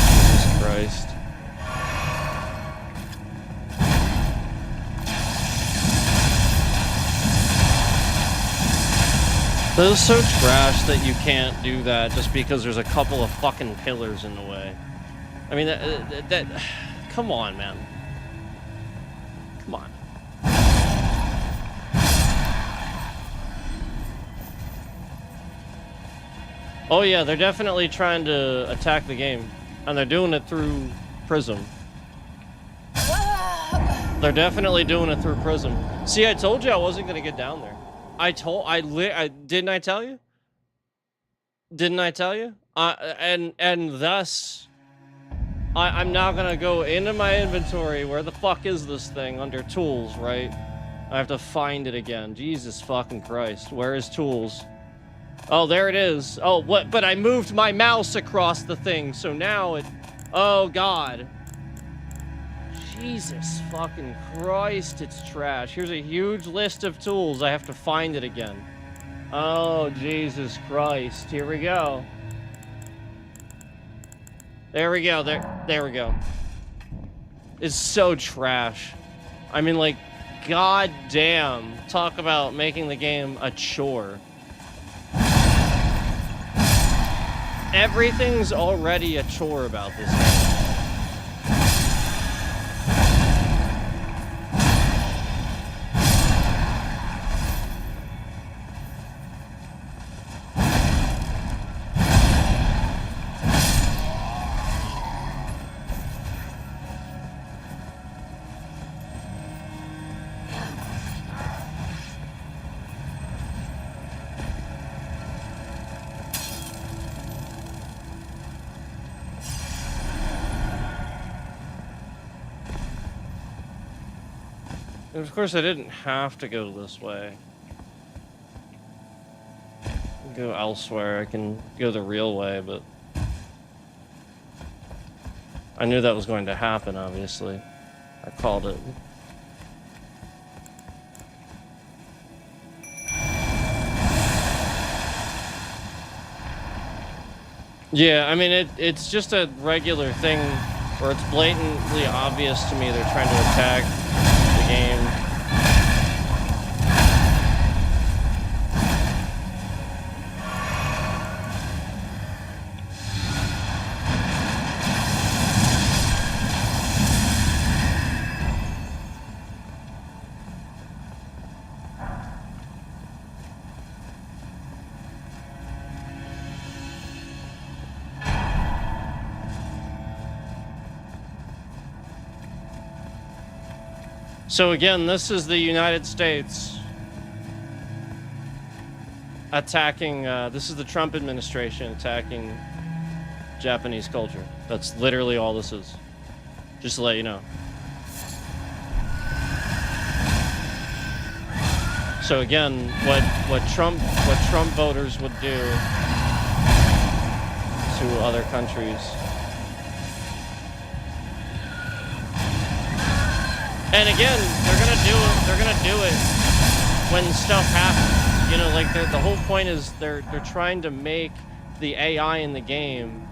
Jesus Christ. That is so trash that you can't do that just because there's a couple of fucking pillars in the way. I mean, that come on, man. Come on. Oh yeah, they're definitely trying to attack the game. And they're doing it through Prism. They're definitely doing it through Prism. See, I told you I wasn't gonna get down there. Didn't I tell you? Didn't I tell you? And thus, I'm now gonna go into my inventory. Where the fuck is this thing? Under tools, right? I have to find it again. Jesus fucking Christ. Where is tools? Oh, there it is. Oh, what? But I moved my mouse across the thing, so now it... Oh, God. Jesus fucking Christ, it's trash. Here's a huge list of tools. I have to find it again. Oh, Jesus Christ. Here we go. There we go. There we go. It's so trash. I mean, like, goddamn. Talk about making the game a chore. Everything's already a chore about this game. And of course, I didn't have to go this way. Go elsewhere. I can go the real way, but I knew that was going to happen, obviously. I called it. Yeah, I mean, it's just a regular thing where it's blatantly obvious to me they're trying to attack the game. So again, this is the United States attacking, this is the Trump administration attacking Japanese culture. That's literally all this is. Just to let you know. So again, what Trump voters would do to other countries. And again, they're gonna do it when stuff happens. You know, like the whole point is they're trying to make the AI in the game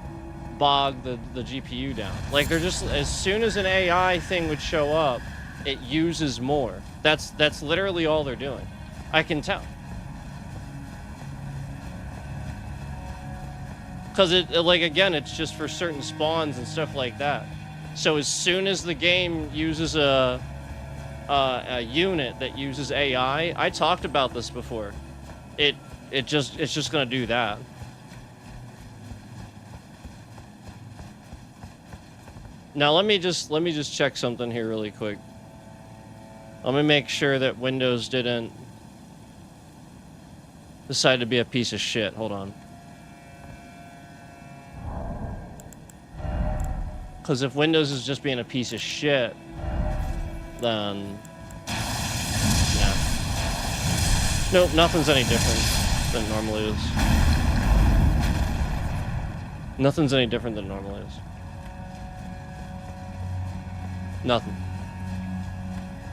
bog the GPU down. Like they're just, as soon as an AI thing would show up, it uses more. That's literally all they're doing. I can tell. Cause like again, it's just for certain spawns and stuff like that. So as soon as the game uses a unit that uses AI, I talked about this before. It's just gonna do that. Now let me just check something here really quick. Let me make sure that Windows didn't decide to be a piece of shit. Hold on. Because if Windows is just being a piece of shit, then yeah. Nope, nothing's any different than it normally is. Nothing's any different than it normally is. Nothing.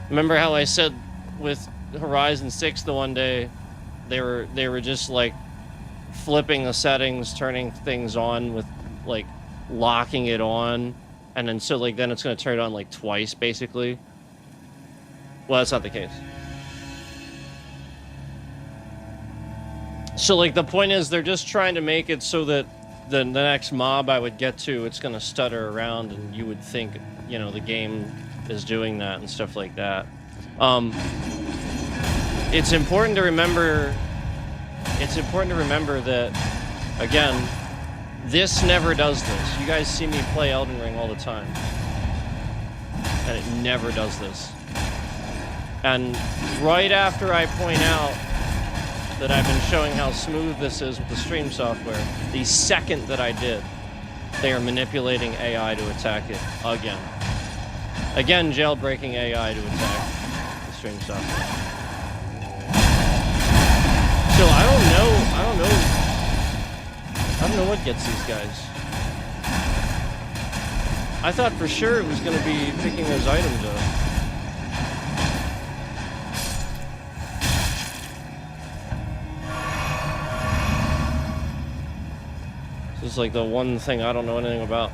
Remember how I said with Horizon 6 the one day, they were just like flipping the settings, turning things on with like locking it on, and then so like then it's going to turn it on like twice basically. Well, that's not the case. So like the point is they're just trying to make it so that the next mob I would get to, it's going to stutter around and you would think, you know, the game is doing that and stuff like that. It's important to remember that, again, this never does this. You guys see me play Elden Ring all the time. And it never does this. And right after I point out that I've been showing how smooth this is with the stream software, the second that I did, they are manipulating AI to attack it again. Again, jailbreaking AI to attack the stream software. So I don't know what gets these guys. I thought for sure it was going to be picking those items up. This is like the one thing I don't know anything about.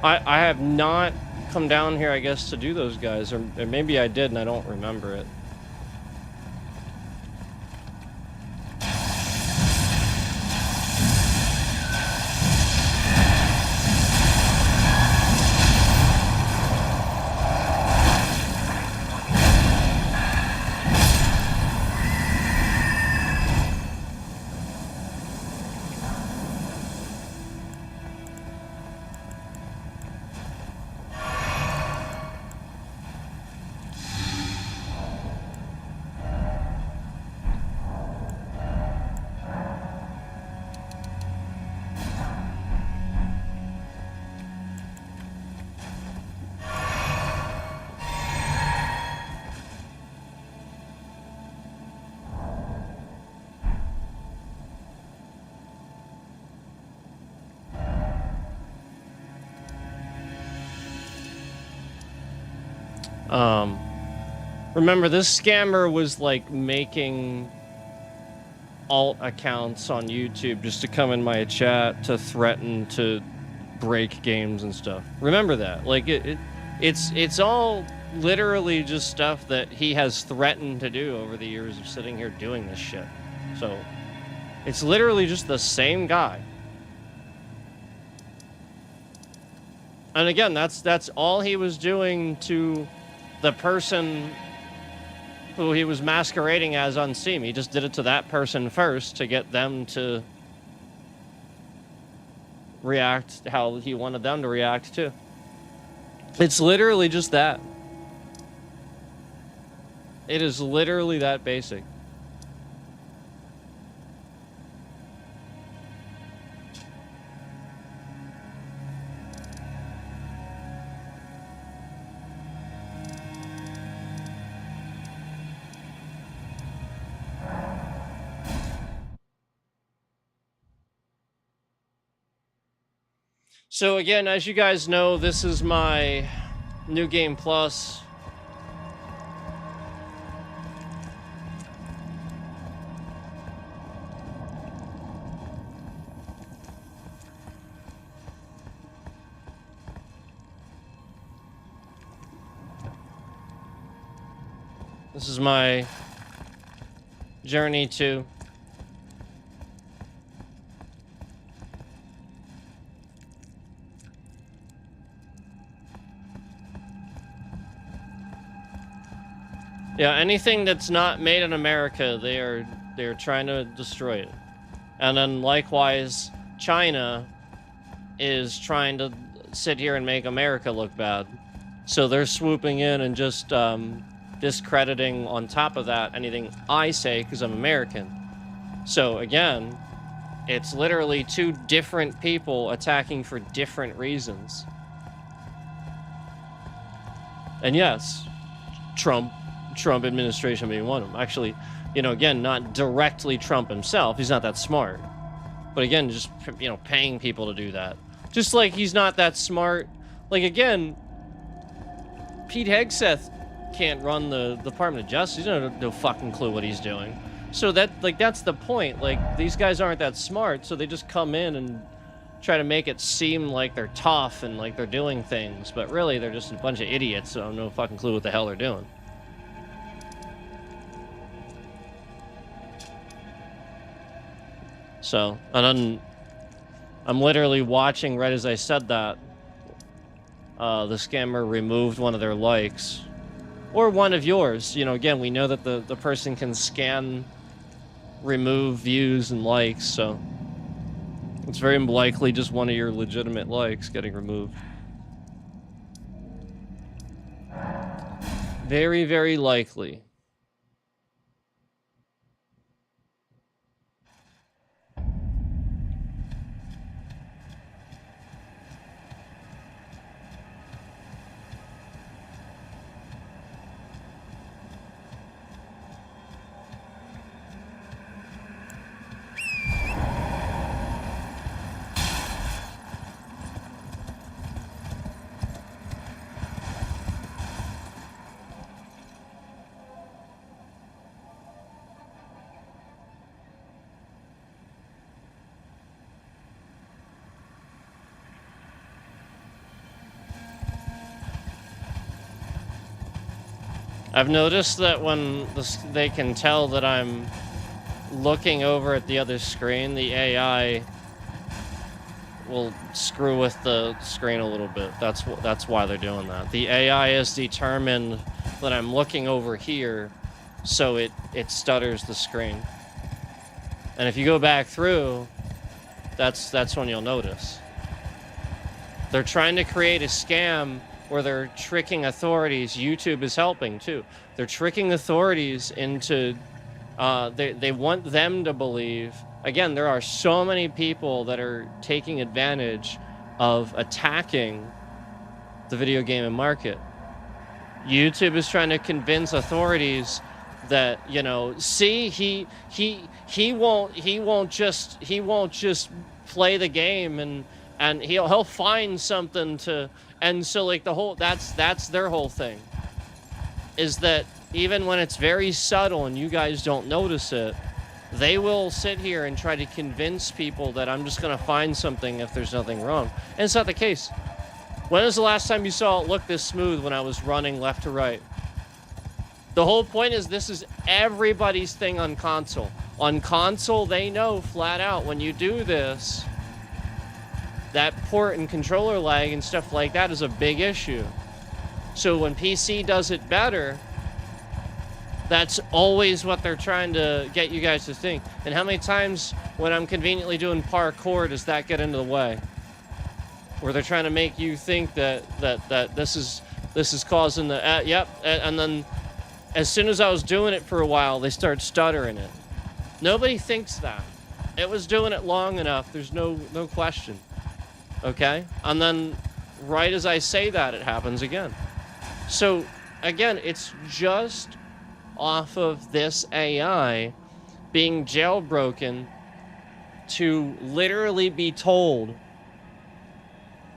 I have not come down here, I guess, to do those guys, or maybe I did and I don't remember it. Remember, this scammer was like making alt accounts on YouTube just to come in my chat to threaten to break games and stuff. Remember that. Like it's all literally just stuff that he has threatened to do over the years of sitting here doing this shit. So it's literally just the same guy. And again, that's all he was doing to the person who he was masquerading as on Steam. He just did it to that person first to get them to react how he wanted them to react too. It's literally just that. It is literally that basic. So again, as you guys know, this is my New Game Plus. This is my journey to anything that's not made in America, they're trying to destroy it. And then likewise, China is trying to sit here and make America look bad. So they're swooping in and just discrediting on top of that anything I say because I'm American. So again, it's literally two different people attacking for different reasons. And yes, Trump administration being one of them. Actually, again, not directly Trump himself. He's not that smart. But again, just, paying people to do that. Just like he's not that smart. Like, again, Pete Hegseth can't run the Department of Justice. He doesn't have no fucking clue what he's doing. So that's the point. Like, these guys aren't that smart, so they just come in and try to make it seem like they're tough and like they're doing things. But really, they're just a bunch of idiots, so I have no fucking clue what the hell they're doing. So, and then I'm literally watching right as I said that. The scammer removed one of their likes. Or one of yours. Again, we know that the person can scan, remove views and likes, so it's very likely just one of your legitimate likes getting removed. Very, very likely. I've noticed that when they can tell that I'm looking over at the other screen, the AI will screw with the screen a little bit. That's why they're doing that. The AI is determined that I'm looking over here, so it stutters the screen. And if you go back through, that's when you'll notice. They're trying to create a scam where they're tricking authorities. YouTube is helping too. They're tricking authorities into, they want them to believe. Again, there are so many people that are taking advantage of attacking the video gaming market. YouTube is trying to convince authorities that, see, he won't just play the game and he'll find something to. And so, like, that's their whole thing. is that even when it's very subtle and you guys don't notice it, they will sit here and try to convince people that I'm just going to find something if there's nothing wrong. And it's not the case. When was the last time you saw it look this smooth when I was running left to right? The whole point is this is everybody's thing on console. On console, they know flat out when you do this, that port and controller lag and stuff like that is a big issue. So when PC does it better, that's always what they're trying to get you guys to think. And how many times when I'm conveniently doing parkour does that get into the way? Where they're trying to make you think that this is causing the and then as soon as I was doing it for a while, they start stuttering it. Nobody thinks that. It was doing it long enough. There's no question. Okay? And then right as I say that, it happens again. So again, it's just off of this AI being jailbroken to literally be told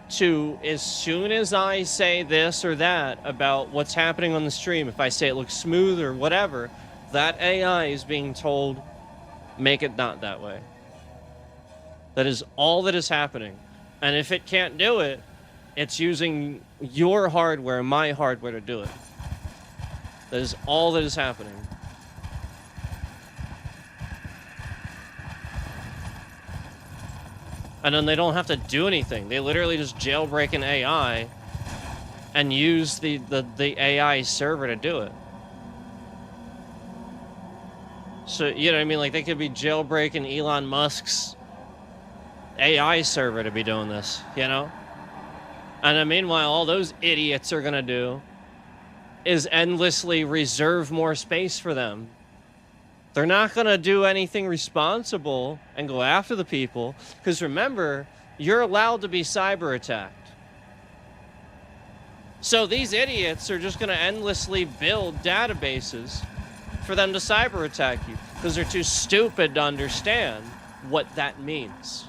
to, as soon as I say this or that about what's happening on the stream, if I say it looks smooth or whatever, that AI is being told, make it not that way. That is all that is happening. And if it can't do it, it's using your hardware, my hardware to do it. That is all that is happening. And then they don't have to do anything. They literally just jailbreak an AI and use the AI server to do it. So, you know what I mean? Like, they could be jailbreaking Elon Musk's AI server to be doing this, you know? And then meanwhile, all those idiots are gonna do is endlessly reserve more space for them. They're not gonna do anything responsible and go after the people, because remember, you're allowed to be cyber attacked. So these idiots are just gonna endlessly build databases for them to cyber attack you, because they're too stupid to understand what that means.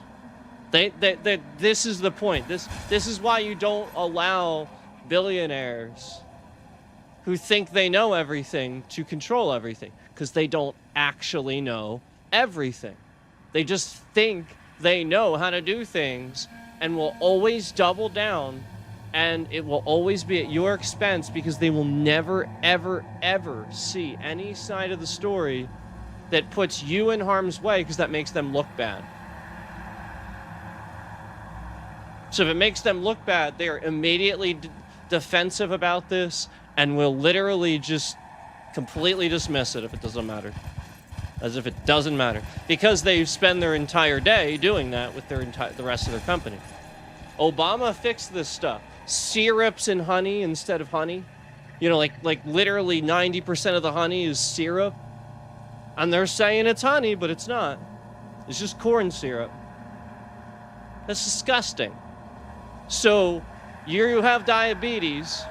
This is the point. This is why you don't allow billionaires who think they know everything to control everything, because they don't actually know everything. They just think they know how to do things and will always double down, and it will always be at your expense, because they will never, ever, ever see any side of the story that puts you in harm's way, because that makes them look bad. So if it makes them look bad, they are immediately defensive about this and will literally just completely dismiss it if it doesn't matter. As if it doesn't matter. Because they spend their entire day doing that with the rest of their company. Obama fixed this stuff. Syrups in honey instead of honey. You know, like literally 90% of the honey is syrup. And they're saying it's honey, but it's not. It's just corn syrup. That's disgusting. So, you have diabetes,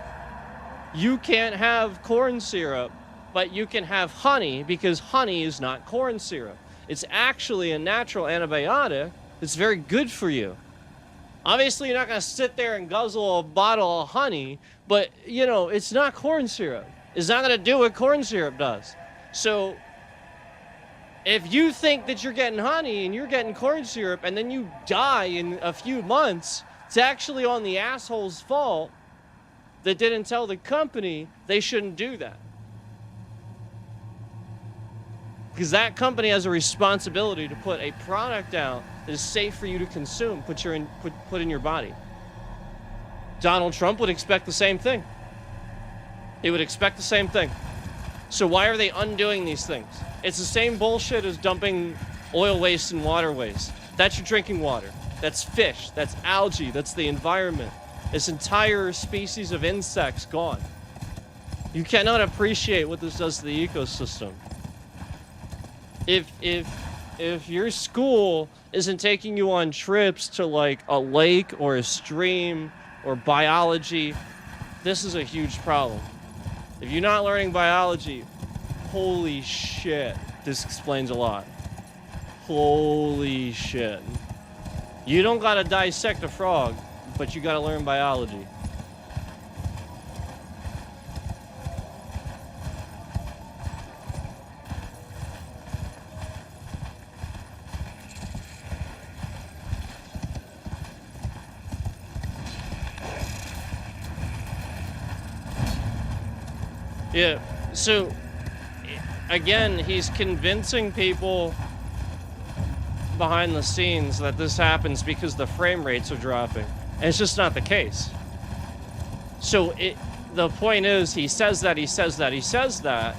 you can't have corn syrup, but you can have honey, because honey is not corn syrup. It's actually a natural antibiotic. It's very good for you. Obviously, you're not going to sit there and guzzle a bottle of honey, but, you know, it's not corn syrup. It's not going to do what corn syrup does. So, if you think that you're getting honey and you're getting corn syrup and then you die in a few months, it's actually on the asshole's fault that didn't tell the company they shouldn't do that. Because that company has a responsibility to put a product out that is safe for you to consume, put in your body. Donald Trump would expect the same thing. He would expect the same thing. So why are they undoing these things? It's the same bullshit as dumping oil waste and water waste. That's your drinking water. That's fish. That's algae. That's the environment. This entire species of insects gone. You cannot appreciate what this does to the ecosystem. If your school isn't taking you on trips to like a lake or a stream or biology, this is a huge problem. If you're not learning biology, holy shit, this explains a lot. Holy shit. You don't gotta dissect a frog, but you gotta learn biology. Yeah. So, again, he's convincing people behind the scenes that this happens because the frame rates are dropping. And it's just not the case. So the point is, he says that,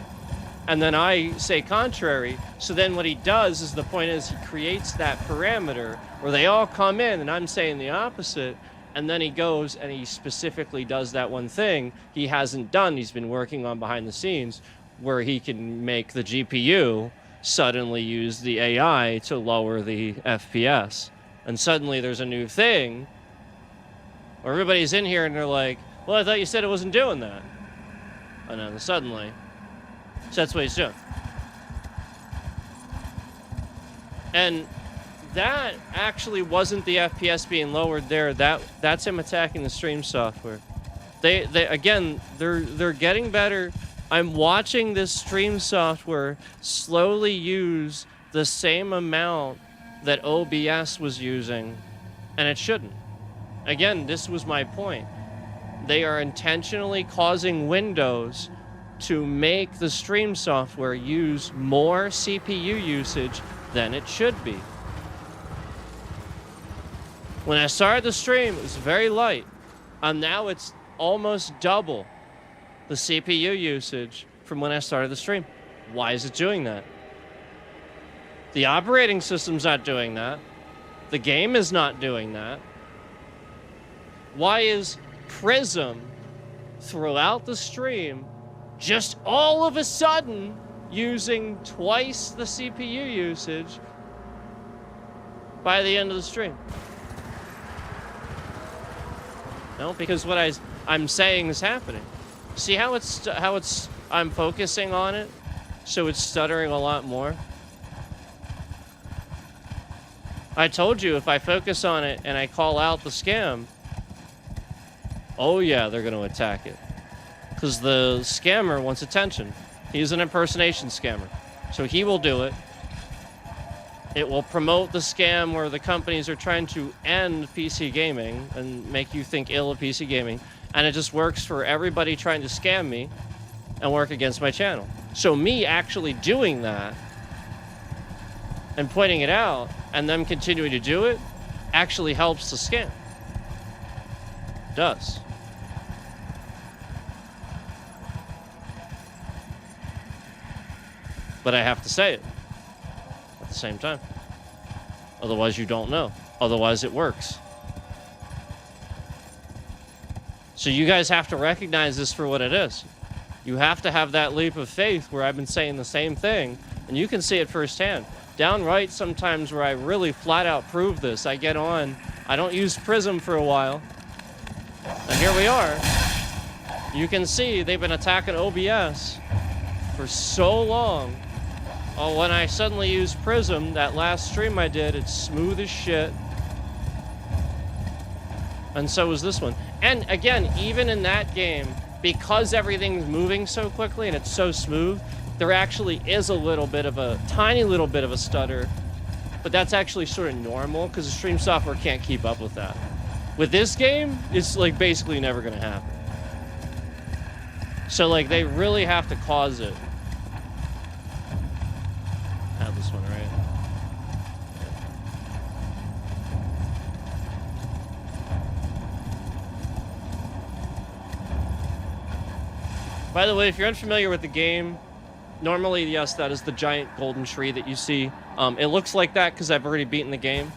and then I say contrary. So then what he does is, the point is, he creates that parameter where they all come in and I'm saying the opposite. And then he goes and he specifically does that one thing he hasn't done. He's been working on behind the scenes, where he can make the GPU suddenly use the AI to lower the FPS. And suddenly there's a new thing where everybody's in here and they're like, well, I thought you said it wasn't doing that. And then suddenly, so that's what he's doing. And that actually wasn't the FPS being lowered there. That's him attacking the stream software. They again, they're getting better. I'm watching this stream software slowly use the same amount that OBS was using, and it shouldn't. Again, this was my point. They are intentionally causing Windows to make the stream software use more CPU usage than it should be. When I started the stream, it was very light, and now it's almost double the CPU usage from when I started the stream. Why is it doing that? The operating system's not doing that. The game is not doing that. Why is Prism throughout the stream just all of a sudden using twice the CPU usage by the end of the stream? No, because what I'm saying is happening. See how I'm focusing on it, so it's stuttering a lot more? I told you, if I focus on it and I call out the scam, oh yeah, they're going to attack it. Because the scammer wants attention. He's an impersonation scammer. So he will do it. It will promote the scam where the companies are trying to end PC gaming and make you think ill of PC gaming. And it just works for everybody trying to scam me and work against my channel. So me actually doing that and pointing it out and them continuing to do it actually helps the scam. It does. But I have to say it at the same time. Otherwise you don't know. Otherwise it works. So you guys have to recognize this for what it is. You have to have that leap of faith where I've been saying the same thing, and you can see it firsthand. Downright sometimes where I really flat out prove this. I get on, I don't use Prism for a while, and here we are. You can see they've been attacking OBS for so long. Oh, when I suddenly use Prism, that last stream I did, it's smooth as shit. And so was this one. And again, even in that game, because everything's moving so quickly and it's so smooth, there actually is a little bit of a, tiny little bit of a stutter. But that's actually sort of normal because the stream software can't keep up with that. With this game, it's like basically never gonna happen. So like they really have to cause it. Have this one, right? By the way, if you're unfamiliar with the game, normally, yes, that is the giant golden tree that you see. It looks like that because I've already beaten the game.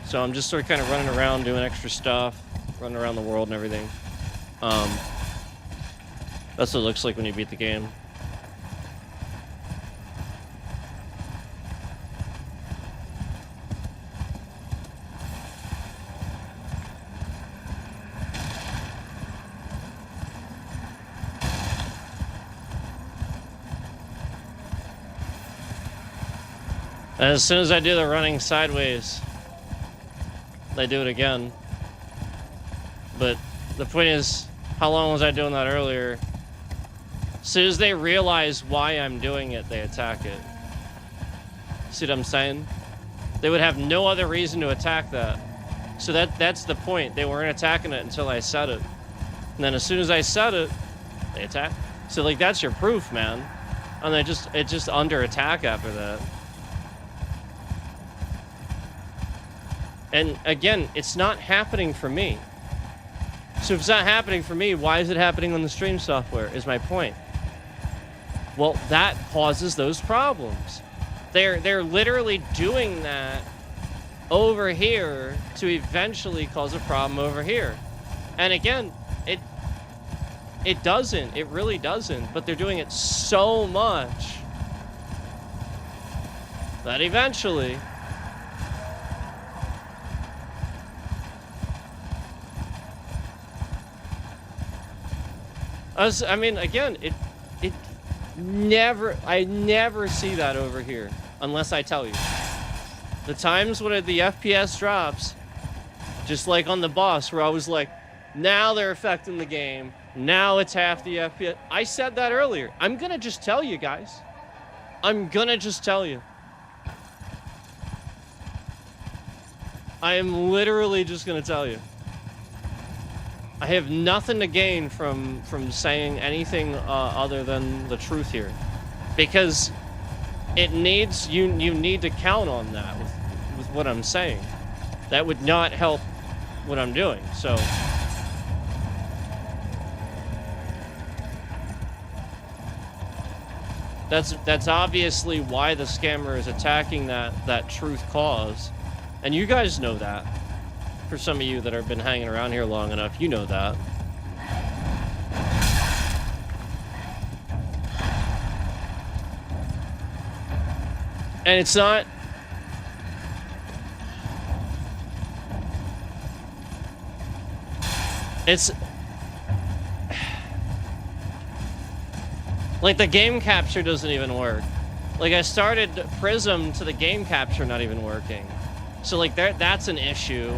So I'm just sort of kind of running around doing extra stuff, running around the world and everything. That's what it looks like when you beat the game. And as soon as I do the running sideways, they do it again. But the point is, how long was I doing that earlier? As soon as they realize why I'm doing it, they attack it. See what I'm saying? They would have no other reason to attack that. So that's the point. They weren't attacking it until I said it. And then as soon as I said it, they attack. So like that's your proof, man. And it's just under attack after that. And again, it's not happening for me. So if it's not happening for me, why is it happening on the stream software, is my point. Well, that causes those problems. They're literally doing that over here to eventually cause a problem over here. And again, it doesn't. It really doesn't. But they're doing it so much that eventually... I mean, again, I never see that over here unless I tell you. The times when the FPS drops, just like on the boss, where I was like, now they're affecting the game. Now it's half the FPS. I said that earlier. I'm gonna just tell you guys. I'm gonna just tell you. I am literally just gonna tell you. I have nothing to gain from saying anything other than the truth here, because it needs you need to count on that with what I'm saying. That would not help what I'm doing. So that's obviously why the scammer is attacking that truth cause, and you guys know that. For some of you that have been hanging around here long enough, you know that. And it's not... It's... Like, the game capture doesn't even work. Like, I started Prism to the game capture not even working. So, like, that's an issue.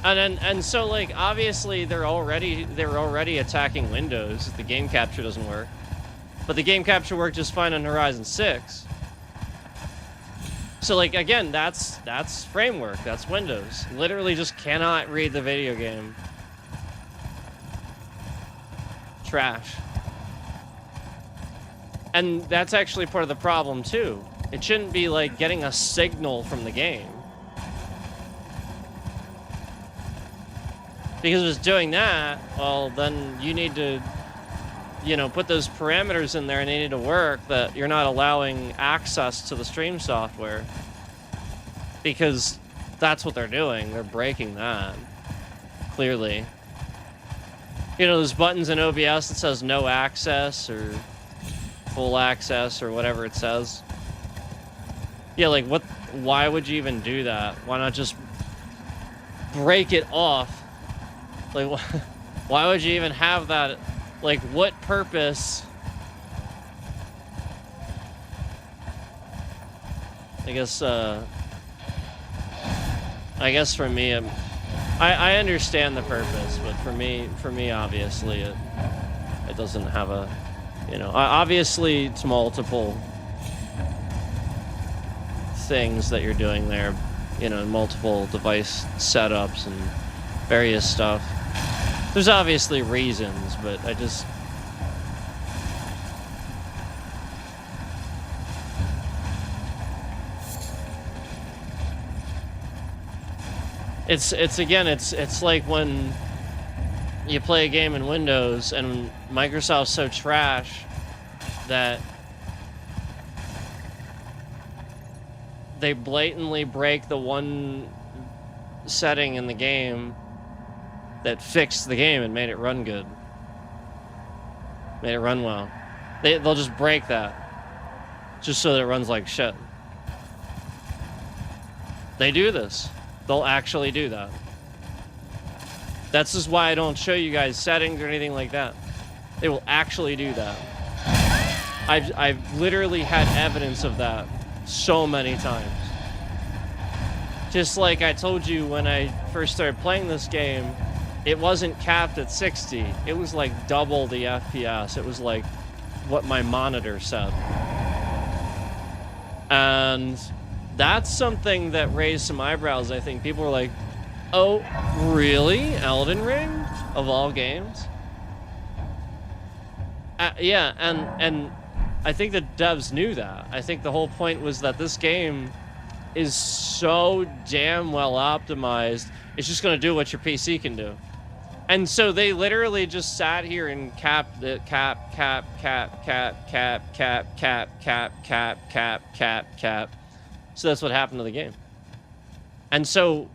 And so like obviously they're already attacking Windows if the game capture doesn't work. But the game capture worked just fine on Horizon 6. So like again, that's framework, that's Windows. Literally just cannot read the video game. Trash. And that's actually part of the problem too. It shouldn't be like getting a signal from the game. Because if it's doing that, well, then you need to, you know, put those parameters in there and they need to work that you're not allowing access to the stream software. Because that's what they're doing. They're breaking that. Clearly. You know, those buttons in OBS that says no access or full access or whatever it says. Yeah, like what, why would you even do that? Why not just break it off? Like, why would you even have that? Like, what purpose? I guess for me, I understand the purpose, but for me, obviously, it doesn't have a, you know, obviously it's multiple things that you're doing there, you know, multiple device setups and various stuff. There's obviously reasons, but I just... It's like when you play a game in Windows and Microsoft's so trash that they blatantly break the one setting in the game that fixed the game and made it run good. Made it run well. They'll just break that just so that it runs like shit. They do this. They'll actually do that. That's just why I don't show you guys settings or anything like that. They will actually do that. I've literally had evidence of that so many times. Just like I told you when I first started playing this game, it wasn't capped at 60. It was like double the FPS. It was like what my monitor said. And that's something that raised some eyebrows, I think. People were like, oh, really? Elden Ring? Of all games? Yeah, and I think the devs knew that. I think the whole point was that this game is so damn well optimized. It's just gonna do what your PC can do. And so they literally just sat here and capped the cap. So that's what happened to the game. And so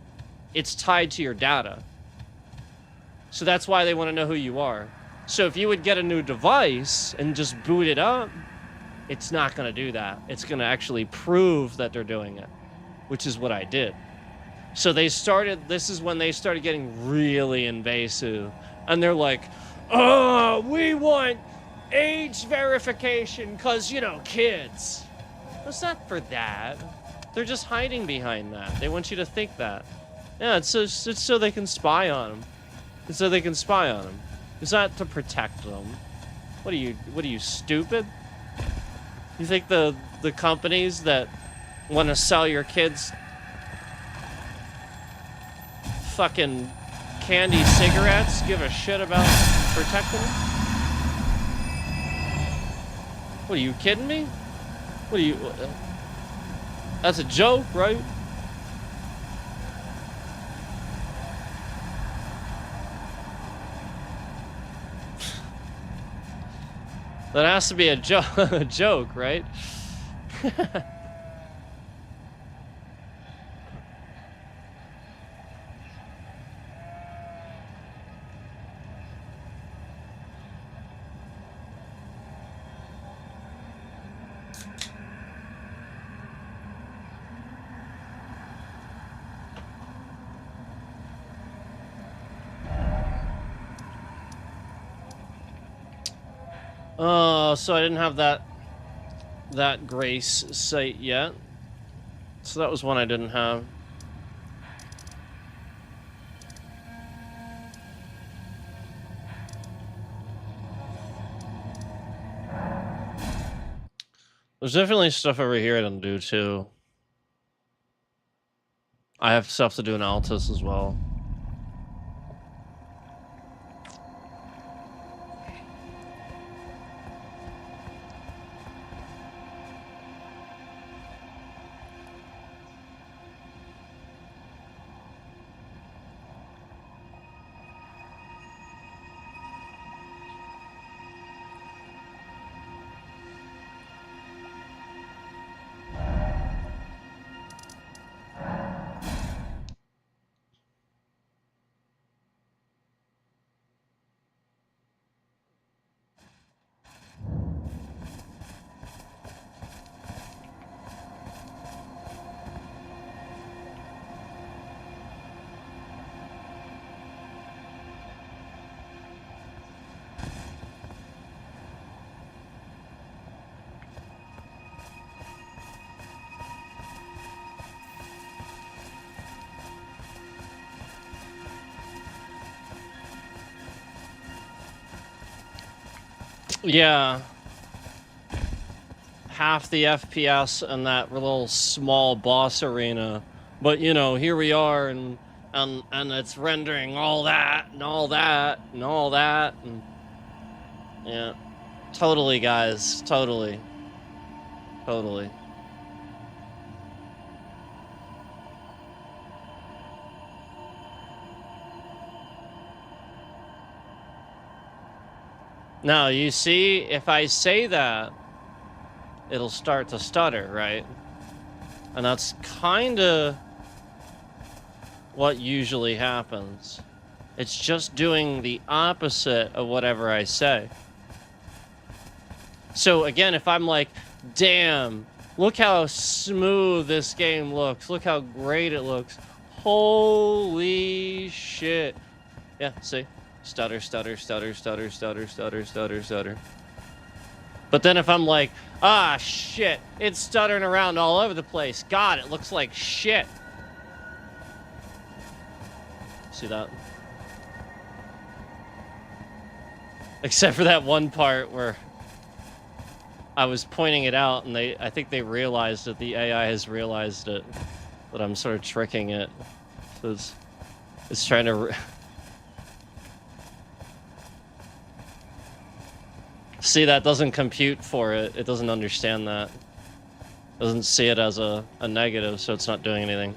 it's tied to your data. So that's why they want to know who you are. So if you would get a new device and just boot it up, it's not going to do that. It's going to actually prove that they're doing it, which is what I did. So this is when they started getting really invasive. And they're like, oh, we want age verification because, you know, kids. It's not for that. They're just hiding behind that. They want you to think that. Yeah, it's so they can spy on them. It's so they can spy on them. It's not to protect them. What are you, stupid? You think the companies that want to sell your kids fucking candy cigarettes give a shit about protecting them? What, are you kidding me? What are you... That's a joke, right? That has to be a joke, right? So I didn't have that Grace site yet. So that was one I didn't have. There's definitely stuff over here I didn't do too. I have stuff to do in Altus as well. Yeah. Half the FPS in that little small boss arena. But, you know, here we are, and it's rendering all that, and all that, and all that, and... Yeah. Totally, guys. Totally. Totally. Now, you see, if I say that, it'll start to stutter, right? And that's kind of what usually happens. It's just doing the opposite of whatever I say. So again, if I'm like, damn, look how smooth this game looks. Look how great it looks. Holy shit. Yeah, see? Stutter, stutter, stutter, stutter, stutter, stutter, stutter, stutter. But then if I'm like, ah, shit, it's stuttering around all over the place. God, it looks like shit. See that? Except for that one part where I was pointing it out, and I think they realized it. The AI has realized it, that I'm sort of tricking it. So it's trying to... See, that doesn't compute for it. It doesn't understand that. Doesn't see it as a negative, so it's not doing anything.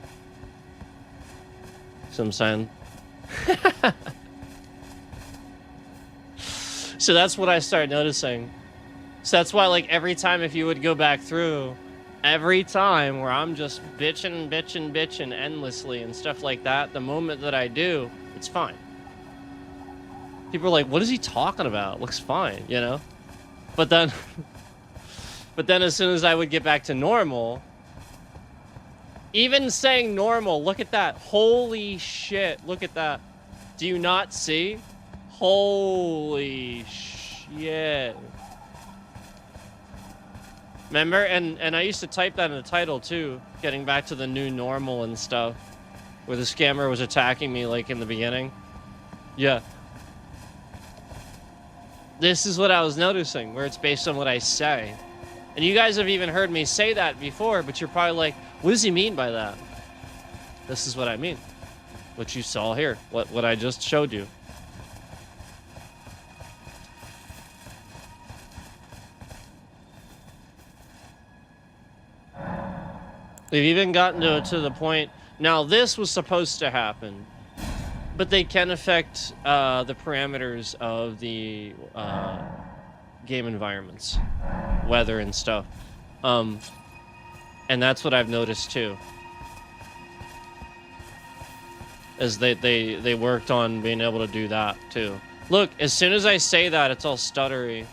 See what I'm saying? So that's what I started noticing. So that's why, like, every time if you would go back through, every time where I'm just bitching endlessly and stuff like that, the moment that I do, it's fine. People are like, what is he talking about? Looks fine, you know? But then, as soon as I would get back to normal, even saying normal, look at that. Holy shit, look at that. Do you not see? Holy shit. Remember? And I used to type that in the title too, getting back to the new normal and stuff, where the scammer was attacking me like in the beginning. Yeah. This is what I was noticing, where it's based on what I say. And you guys have even heard me say that before, but you're probably like, what does he mean by that? This is what I mean. What you saw here. What I just showed you. They've even gotten to the point... Now, this was supposed to happen, but they can affect the parameters of the game environments, weather and stuff. And that's what I've noticed too. As they worked on being able to do that too. Look, as soon as I say that, it's all stuttery.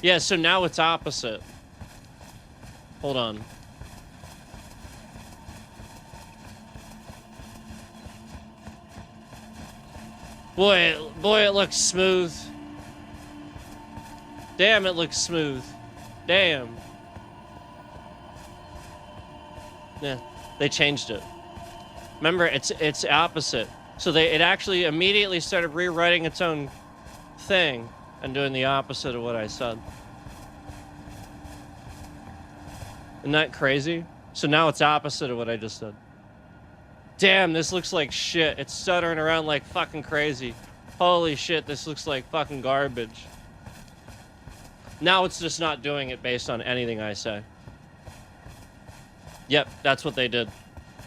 Yeah, so now it's opposite. Hold on. Boy, it looks smooth. Damn, it looks smooth. Damn. Yeah, they changed it. Remember, it's opposite. So it actually immediately started rewriting its own thing and doing the opposite of what I said. Isn't that crazy? So now it's opposite of what I just said. Damn, this looks like shit. It's stuttering around like fucking crazy. Holy shit, this looks like fucking garbage. Now it's just not doing it based on anything I say. Yep, that's what they did.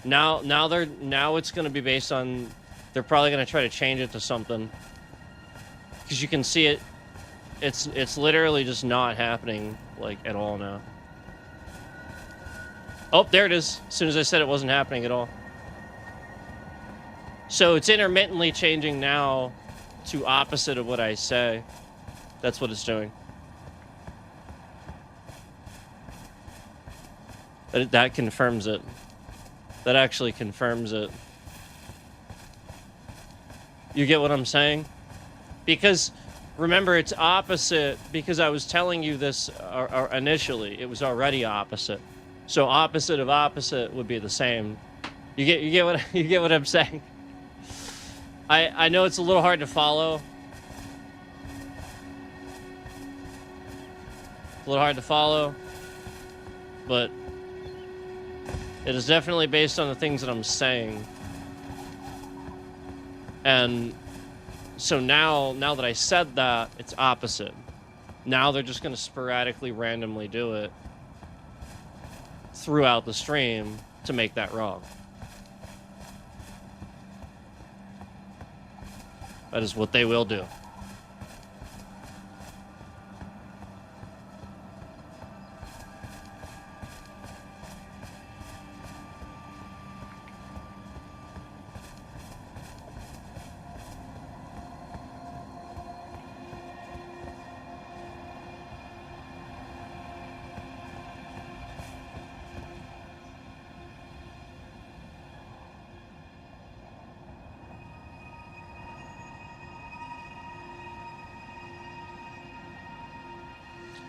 Now it's gonna be based on... They're probably gonna try to change it to something. Because you can see it. It's literally just not happening, like, at all now. Oh, there it is. As soon as I said it wasn't happening at all. So it's intermittently changing now to opposite of what I say. That's what it's doing. That confirms it. That actually confirms it. You get what I'm saying? Because, remember, it's opposite because I was telling you this initially. It was already opposite. So opposite of opposite would be the same. You get what I'm saying? I know it's a little hard to follow. It's a little hard to follow. But it is definitely based on the things that I'm saying. And so now that I said that, it's opposite. Now they're just going to sporadically, randomly do it throughout the stream to make that wrong. That is what they will do.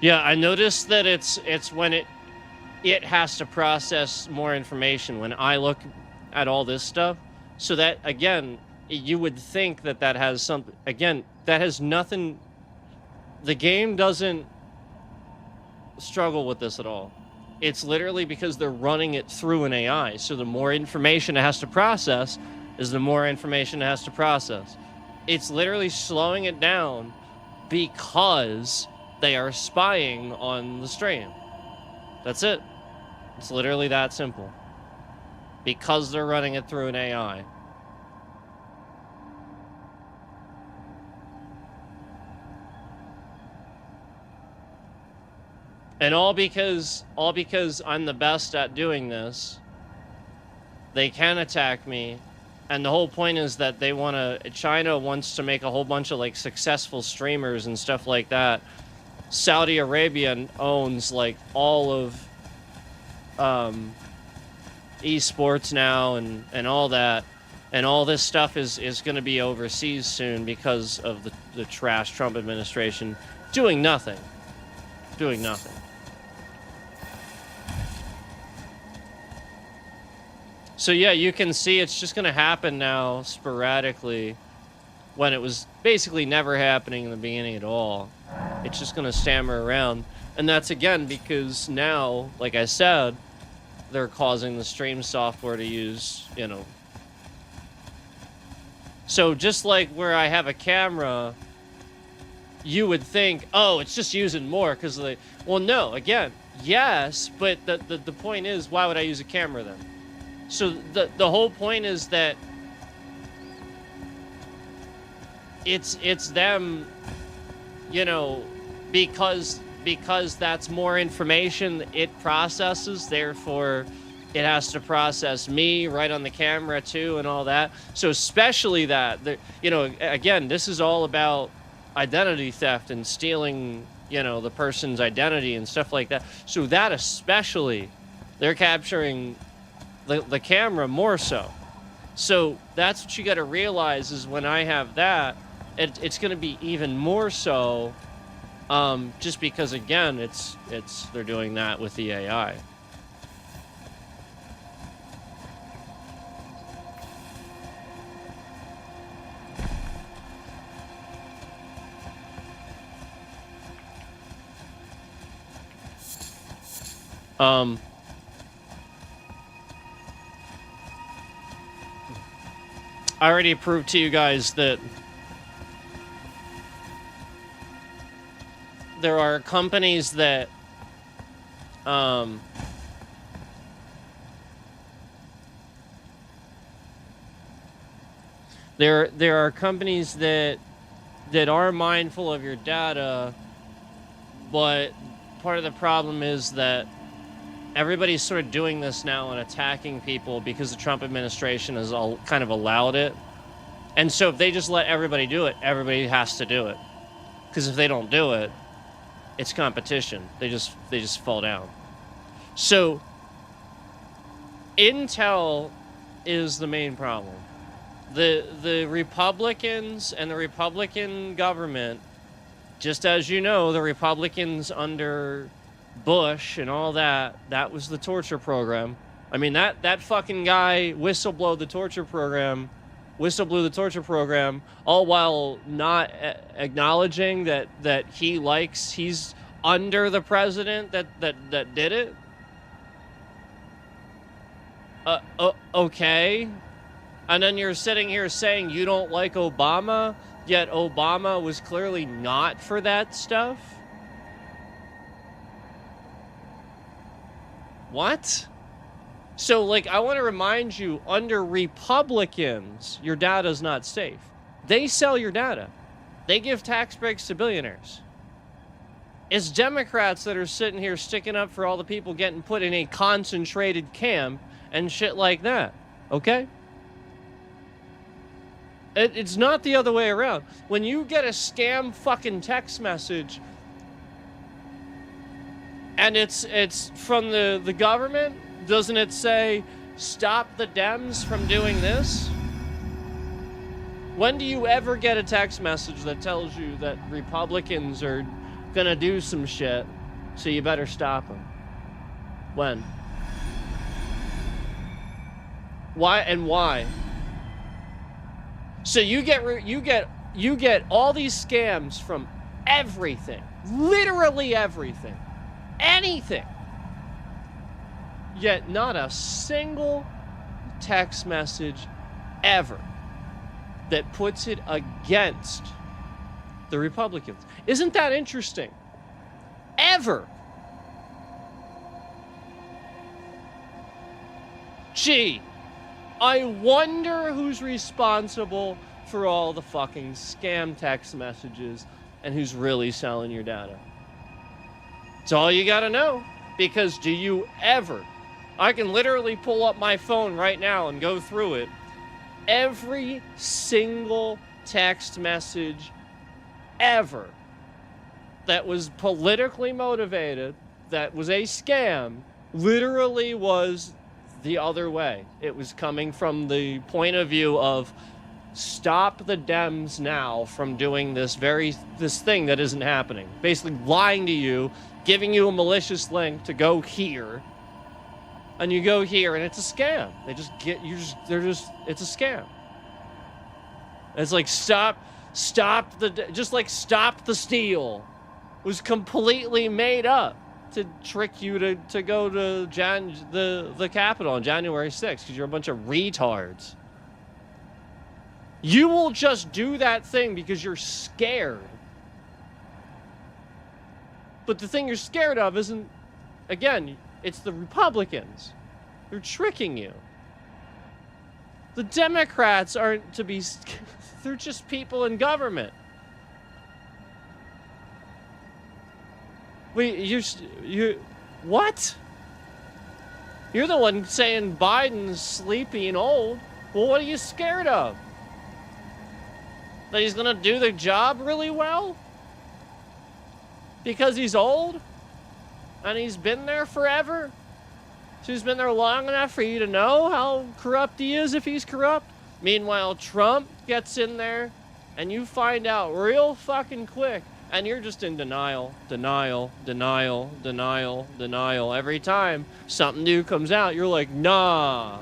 Yeah, I noticed that it's when it has to process more information when I look at all this stuff. So that, again, you would think that has something... Again, that has nothing... The game doesn't struggle with this at all. It's literally because they're running it through an AI. So the more information it has to process is the more information it has to process. It's literally slowing it down because they are spying on the stream. That's it. It's literally that simple. Because they're running it through an AI. And all because I'm the best at doing this. They can attack me. And the whole point is that China wants to make a whole bunch of like successful streamers and stuff like that. Saudi Arabia owns like all of esports now and all that. And all this stuff is going to be overseas soon because of the trash Trump administration doing nothing. Doing nothing. So yeah, you can see it's just going to happen now sporadically when it was basically never happening in the beginning at all. It's just going to stammer around. And that's again because now, like I said, they're causing the stream software to use, you know. So just like where I have a camera, you would think, oh, it's just using more because of the... Well, no, again, yes, but the point is, why would I use a camera then? So the whole point is that it's them, you know, because that's more information it processes, therefore it has to process me right on the camera too and all that. So especially that, you know, again, this is all about identity theft and stealing, you know, the person's identity and stuff like that. So that especially, they're capturing the camera more so. So that's what you got to realize is when I have that, it's going to be even more so, just because again, they're doing that with the AI. I already proved to you guys that there are companies that there are companies that are mindful of your data, but part of the problem is that everybody's sort of doing this now and attacking people because the Trump administration has all kind of allowed it. And so if they just let everybody do it, everybody has to do it. Because if they don't do it, it's competition. They just fall down. So Intel is the main problem. The Republicans and the Republican government, just as you know, the Republicans under Bush and all that was the torture program. I mean, that fucking guy whistleblew the torture program, all while not acknowledging that he's under the president that did it. Okay. And then you're sitting here saying you don't like Obama, yet Obama was clearly not for that stuff. What? So, like, I want to remind you, under Republicans, your data is not safe. They sell your data. They give tax breaks to billionaires. It's Democrats that are sitting here sticking up for all the people getting put in a concentrated camp and shit like that. Okay? It's not the other way around. When you get a scam fucking text message and it's from the government, doesn't it say, stop the Dems from doing this? When do you ever get a text message that tells you that Republicans are gonna do some shit, so you better stop them? When? Why and why? So you get all these scams from everything, literally everything, anything. Yet not a single text message ever that puts it against the Republicans. Isn't that interesting? Ever. Gee, I wonder who's responsible for all the fucking scam text messages and who's really selling your data. It's all you gotta know. Because do you ever, I can literally pull up my phone right now and go through it. Every single text message ever that was politically motivated, that was a scam, literally was the other way. It was coming from the point of view of stop the Dems now from doing this thing that isn't happening. Basically lying to you, giving you a malicious link to go here, and you go here and it's a scam. It's a scam. It's like stop the steal was completely made up to trick you to go to the Capitol on January 6th because you're a bunch of retards. You will just do that thing because you're scared. But the thing you're scared of isn't, again, it's the Republicans. They're tricking you. The Democrats aren't to be, they're just people in government. What? You're the one saying Biden's sleepy and old. Well, what are you scared of? That he's gonna do the job really well? Because he's old? And he's been there forever? So he's been there long enough for you to know how corrupt he is if he's corrupt? Meanwhile, Trump gets in there and you find out real fucking quick and you're just in denial. Every time something new comes out, you're like, nah.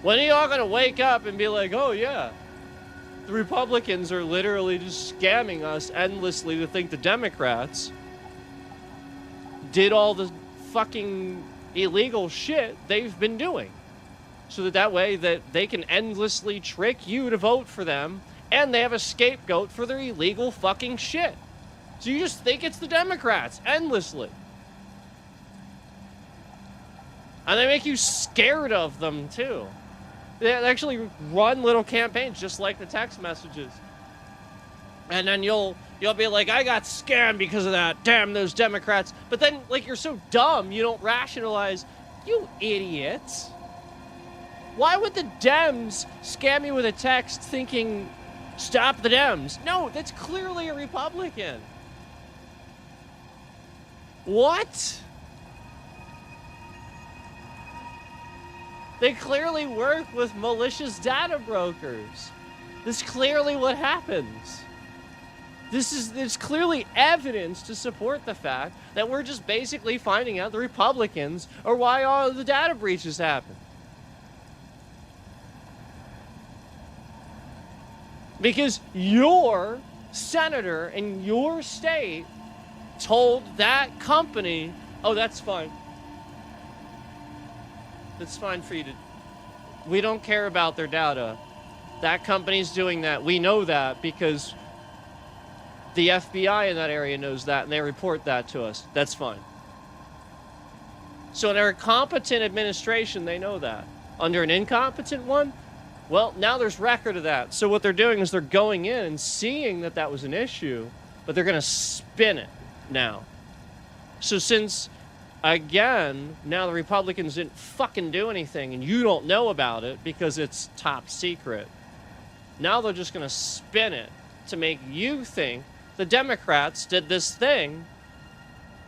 When are y'all gonna wake up and be like, oh yeah, the Republicans are literally just scamming us endlessly to think the Democrats did all the fucking illegal shit they've been doing. So that way that they can endlessly trick you to vote for them and they have a scapegoat for their illegal fucking shit. So you just think it's the Democrats endlessly. And they make you scared of them too. They actually run little campaigns just like the text messages. And then you'll be like, I got scammed because of that. Damn those Democrats. But then, like, you're so dumb, you don't rationalize. You idiots. Why would the Dems scam you with a text thinking, stop the Dems? No, that's clearly a Republican. What? They clearly work with malicious data brokers. This is clearly what happens. There's clearly evidence to support the fact that we're just basically finding out the Republicans are why all the data breaches happen. Because your senator in your state told that company, oh, that's fine. It's fine for you to... We don't care about their data. That company's doing that. We know that because the FBI in that area knows that and they report that to us. That's fine. So in a competent administration, they know that. Under an incompetent one, well, now there's record of that. So what they're doing is they're going in and seeing that that was an issue, but they're going to spin it now. So since... Again, now the Republicans didn't fucking do anything and you don't know about it because it's top secret. Now they're just going to spin it to make you think the Democrats did this thing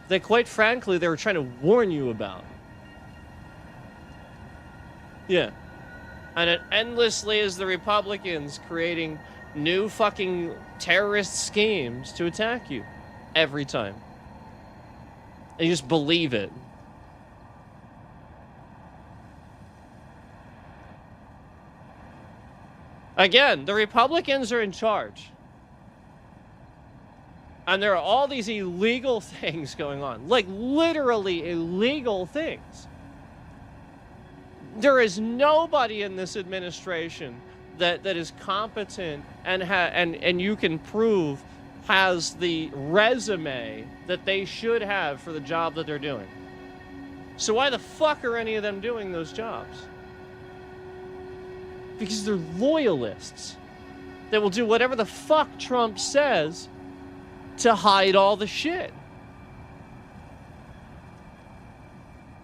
that, quite frankly, they were trying to warn you about. Yeah. And it endlessly is the Republicans creating new fucking terrorist schemes to attack you every time. And you just believe it. Again, the Republicans are in charge. And there are all these illegal things going on, like literally illegal things. There is nobody in this administration that is competent and you can prove has the resume that they should have for the job that they're doing. So why the fuck are any of them doing those jobs? Because they're loyalists that will do whatever the fuck Trump says to hide all the shit.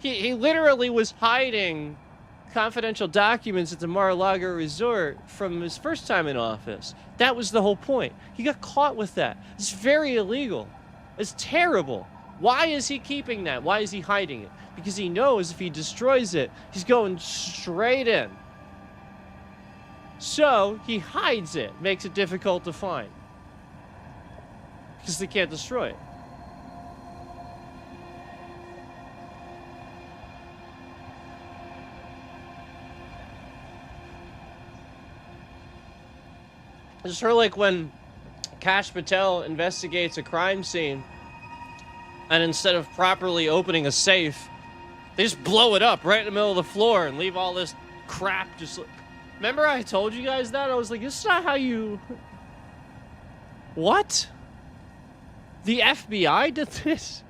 He literally was hiding confidential documents at the Mar-a-Lago resort from his first time in office. That was the whole point. He got caught with that. It's very illegal. It's terrible. Why is he keeping that? Why is he hiding it? Because he knows if he destroys it, he's going straight in. So he hides it, makes it difficult to find. Because they can't destroy it. It's sort of like when Kash Patel investigates a crime scene, and instead of properly opening a safe, they just blow it up right in the middle of the floor and leave all this crap just... Remember I told you guys that? I was like, this is not how you... What? The FBI did this?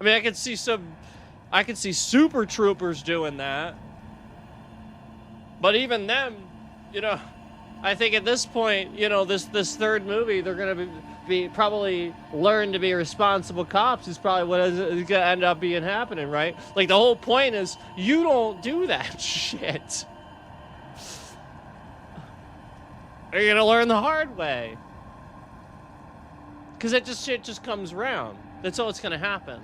I mean, I could see super troopers doing that. But even them, you know, I think at this point, you know, this third movie, they're gonna be probably learn to be responsible cops is probably what is gonna end up being happening, right? Like the whole point is you don't do that shit. You're gonna learn the hard way. Because that shit just comes around. That's all that's gonna happen.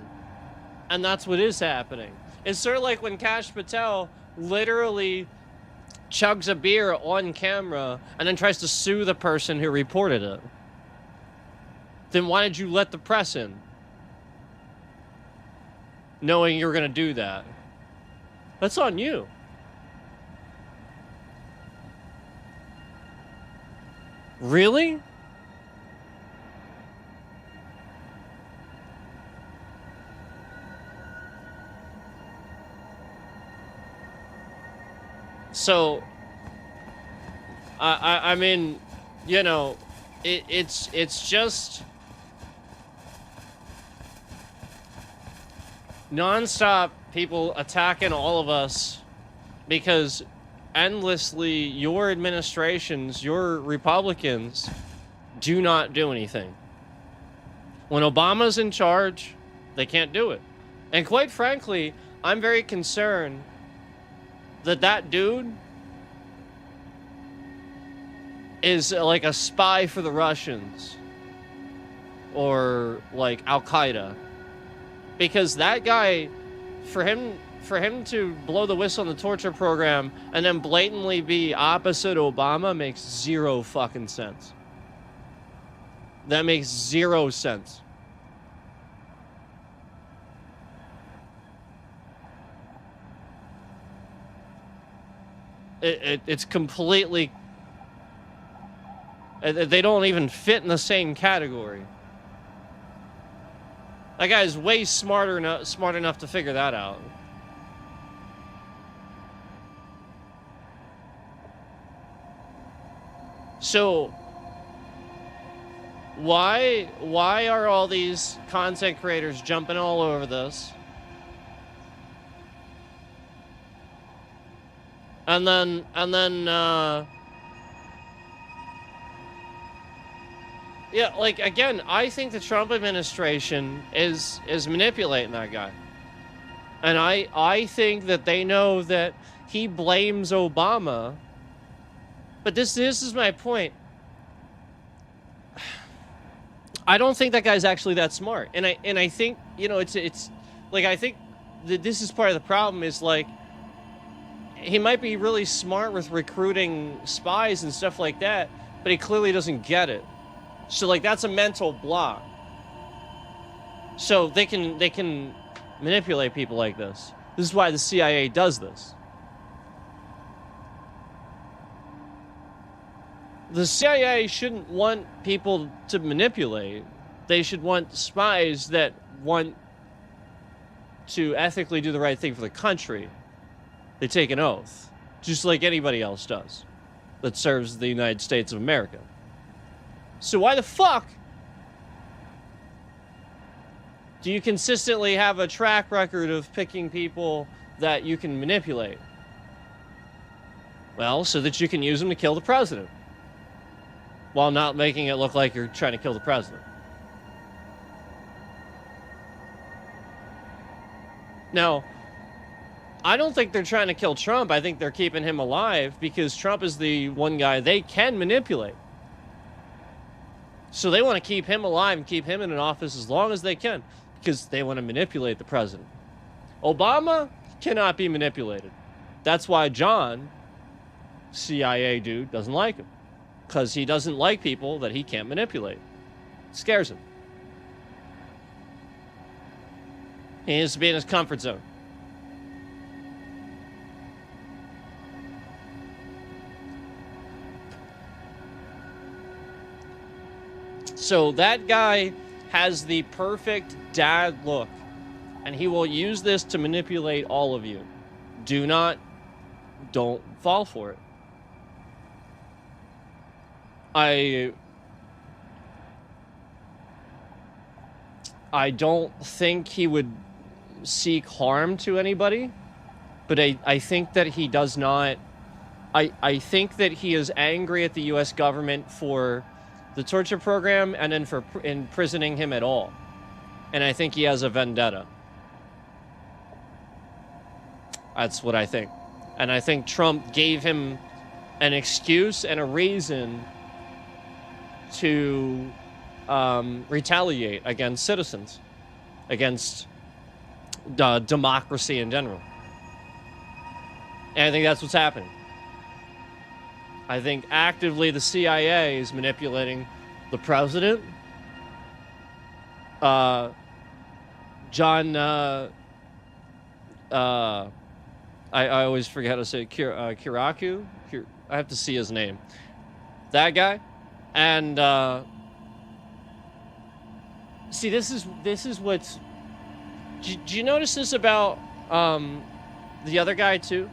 And that's what is happening. It's sort of like when Kash Patel literally chugs a beer on camera and then tries to sue the person who reported it. Then why did you let the press in? Knowing you're gonna do that. That's on you. Really? So, I mean, you know, it's just nonstop people attacking all of us because endlessly your administrations, your Republicans do not do anything. When Obama's in charge, they can't do it. And quite frankly, I'm very concerned that dude is like a spy for the Russians or like Al-Qaeda, because that guy, for him to blow the whistle on the torture program and then blatantly be opposite Obama makes zero fucking sense. That makes zero sense. It's completely... They don't even fit in the same category. That guy's way smart enough to figure that out. So, why are all these content creators jumping all over this? And then, yeah, like, again, I think the Trump administration is manipulating that guy. And I think that they know that he blames Obama. But this is my point. I don't think that guy's actually that smart. And I think, you know, it's like, I think that this is part of the problem is, like, he might be really smart with recruiting spies and stuff like that, but he clearly doesn't get it. So, like, that's a mental block. So they can manipulate people like this. This is why the CIA does this. The CIA shouldn't want people to manipulate. They should want spies that want to ethically do the right thing for the country. They take an oath, just like anybody else does that serves the United States of America. So why the fuck do you consistently have a track record of picking people that you can manipulate? Well, so that you can use them to kill the president, while not making it look like you're trying to kill the president. Now, I don't think they're trying to kill Trump. I think they're keeping him alive because Trump is the one guy they can manipulate. So they want to keep him alive and keep him in an office as long as they can because they want to manipulate the president. Obama cannot be manipulated. That's why John, CIA dude, doesn't like him. Because he doesn't like people that he can't manipulate. It scares him. He needs to be in his comfort zone. So that guy has the perfect dad look, and he will use this to manipulate all of you. Don't fall for it. I don't think he would seek harm to anybody, but I think that he does not. I think that he is angry at the U.S. government for the torture program and then for imprisoning him at all. And I think he has a vendetta. That's what I think. And I think Trump gave him an excuse and a reason to retaliate against citizens, against democracy in general. And I think that's what's happening. I think actively the CIA is manipulating the president, John, I always forget how to say Kiraku. I have to see his name. That guy, and see, this is what's. Do you notice this about the other guy too?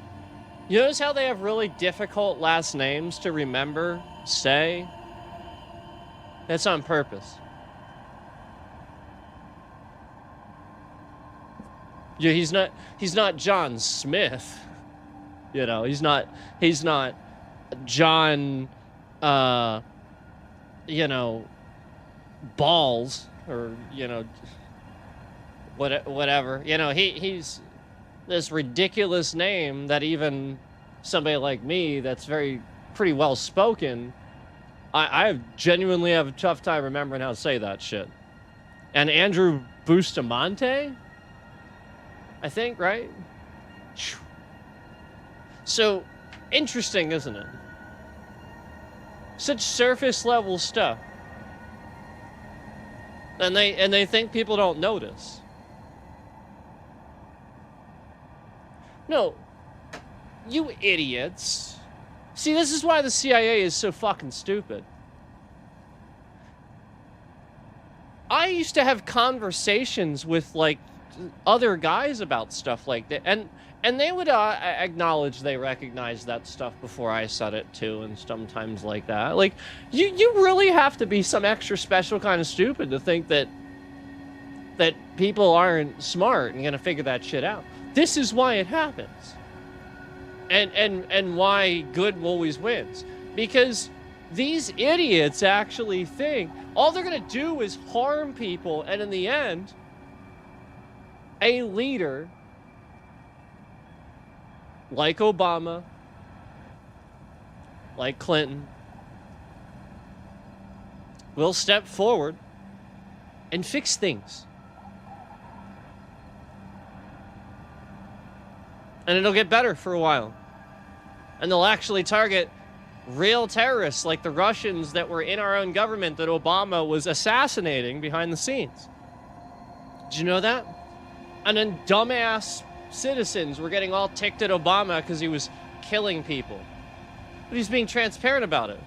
You notice how they have really difficult last names to remember, say? That's on purpose. Yeah, he's not John Smith. You know, he's not John Balls, or whatever. He's this ridiculous name that even somebody like me that's pretty well spoken, I genuinely have a tough time remembering how to say that shit. And Andrew Bustamante, I think, right? So interesting, isn't it? Such surface level stuff. And they think people don't notice. No, you idiots. See, this is why the CIA is so fucking stupid. I used to have conversations with, like, other guys about stuff like that, and they would acknowledge they recognize that stuff before I said it too, and sometimes like that. Like, you really have to be some extra special kind of stupid to think that people aren't smart and gonna figure that shit out. This is why it happens. And why good always wins. Because these idiots actually think all they're going to do is harm people, and in the end, a leader like Obama, like Clinton, will step forward and fix things. And it'll get better for a while. And they'll actually target real terrorists like the Russians that were in our own government that Obama was assassinating behind the scenes. Did you know that? And then dumbass citizens were getting all ticked at Obama because he was killing people. But he's being transparent about it.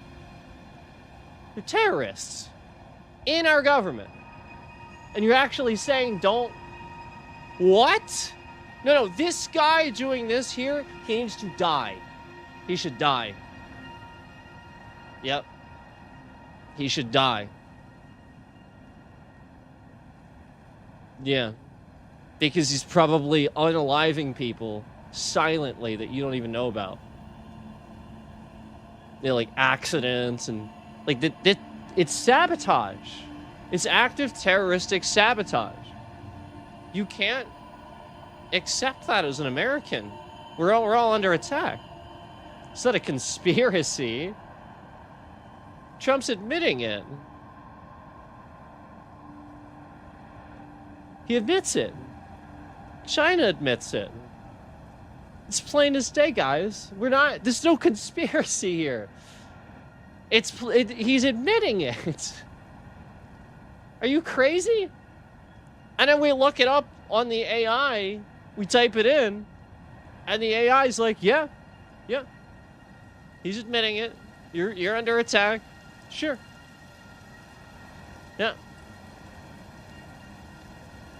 They're terrorists in our government. And you're actually saying don't... What? No, this guy doing this here, he needs to die. He should die. Yep. He should die. Yeah. Because he's probably unaliving people silently that you don't even know about. You know, like accidents and... Like, it's sabotage. It's active terroristic sabotage. You can't accept that as an American. We're all under attack. It's not a conspiracy. Trump's admitting it. He admits it. China admits it. It's plain as day, guys. There's no conspiracy here. He's admitting it. Are you crazy? And then we look it up on the AI, we type it in, and the AI's like, yeah. He's admitting it. You're under attack. Sure. Yeah.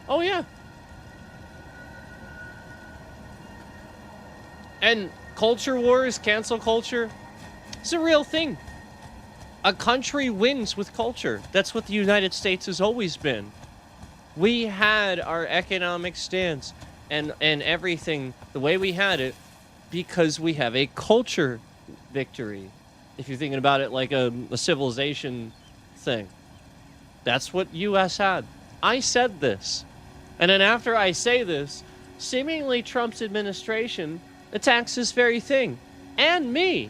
Oh, yeah. And culture wars, cancel culture, it's a real thing. A country wins with culture. That's what the United States has always been. We had our economic stance and everything the way we had it because we have a culture victory. If you're thinking about it like a civilization thing. That's what U.S. had. I said this. And then after I say this, seemingly Trump's administration attacks this very thing. And me.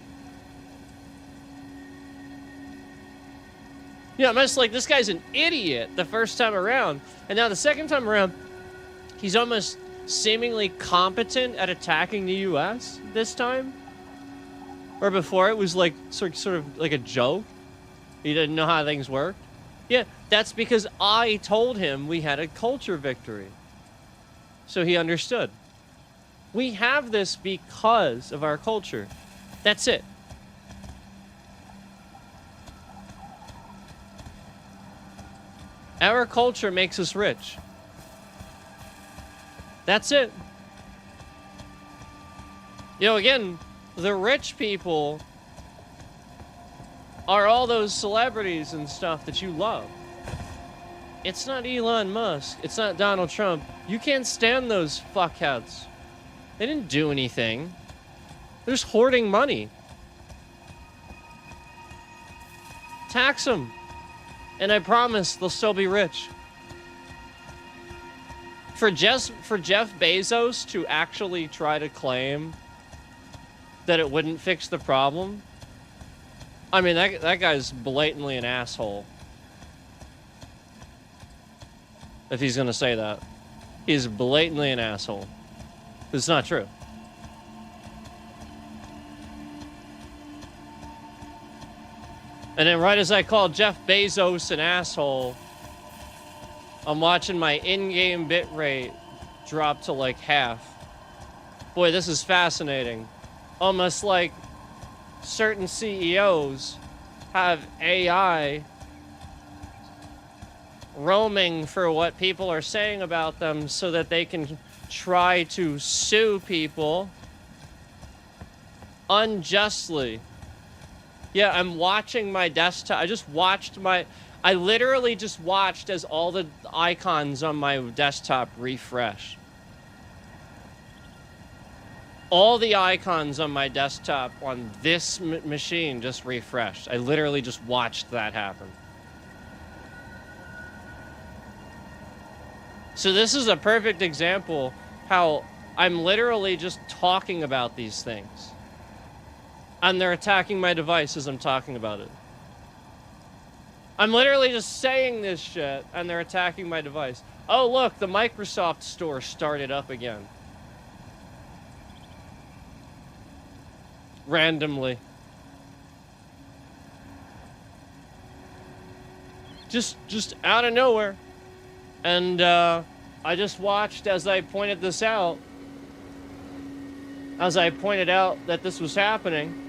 You know, I'm just like, this guy's an idiot the first time around. And now the second time around, he's almost seemingly competent at attacking the U.S. this time. Or before it was like sort of like a joke. He didn't know how things worked. Yeah, that's because I told him we had a culture victory. So he understood. We have this because of our culture. That's it. Our culture makes us rich. That's it. You know, again, the rich people are all those celebrities and stuff that you love. It's not Elon Musk. It's not Donald Trump. You can't stand those fuckheads. They didn't do anything. They're just hoarding money. Tax them. And I promise they'll still be rich. For Jeff Bezos to actually try to claim that it wouldn't fix the problem, I mean, that guy's blatantly an asshole. If he's gonna say that. He's blatantly an asshole. It's not true. And then right as I call Jeff Bezos an asshole, I'm watching my in-game bitrate drop to like half. Boy, this is fascinating. Almost like certain CEOs have AI roaming for what people are saying about them so that they can try to sue people unjustly. Yeah, I'm watching my desktop. I literally just watched as all the icons on my desktop refresh. All the icons on my desktop on this machine just refreshed. I literally just watched that happen. So this is a perfect example how I'm literally just talking about these things. And they're attacking my device as I'm talking about it. I'm literally just saying this shit, and they're attacking my device. Oh, look, the Microsoft store started up again. Randomly. Just out of nowhere. And, I just watched as I pointed this out. As I pointed out that this was happening.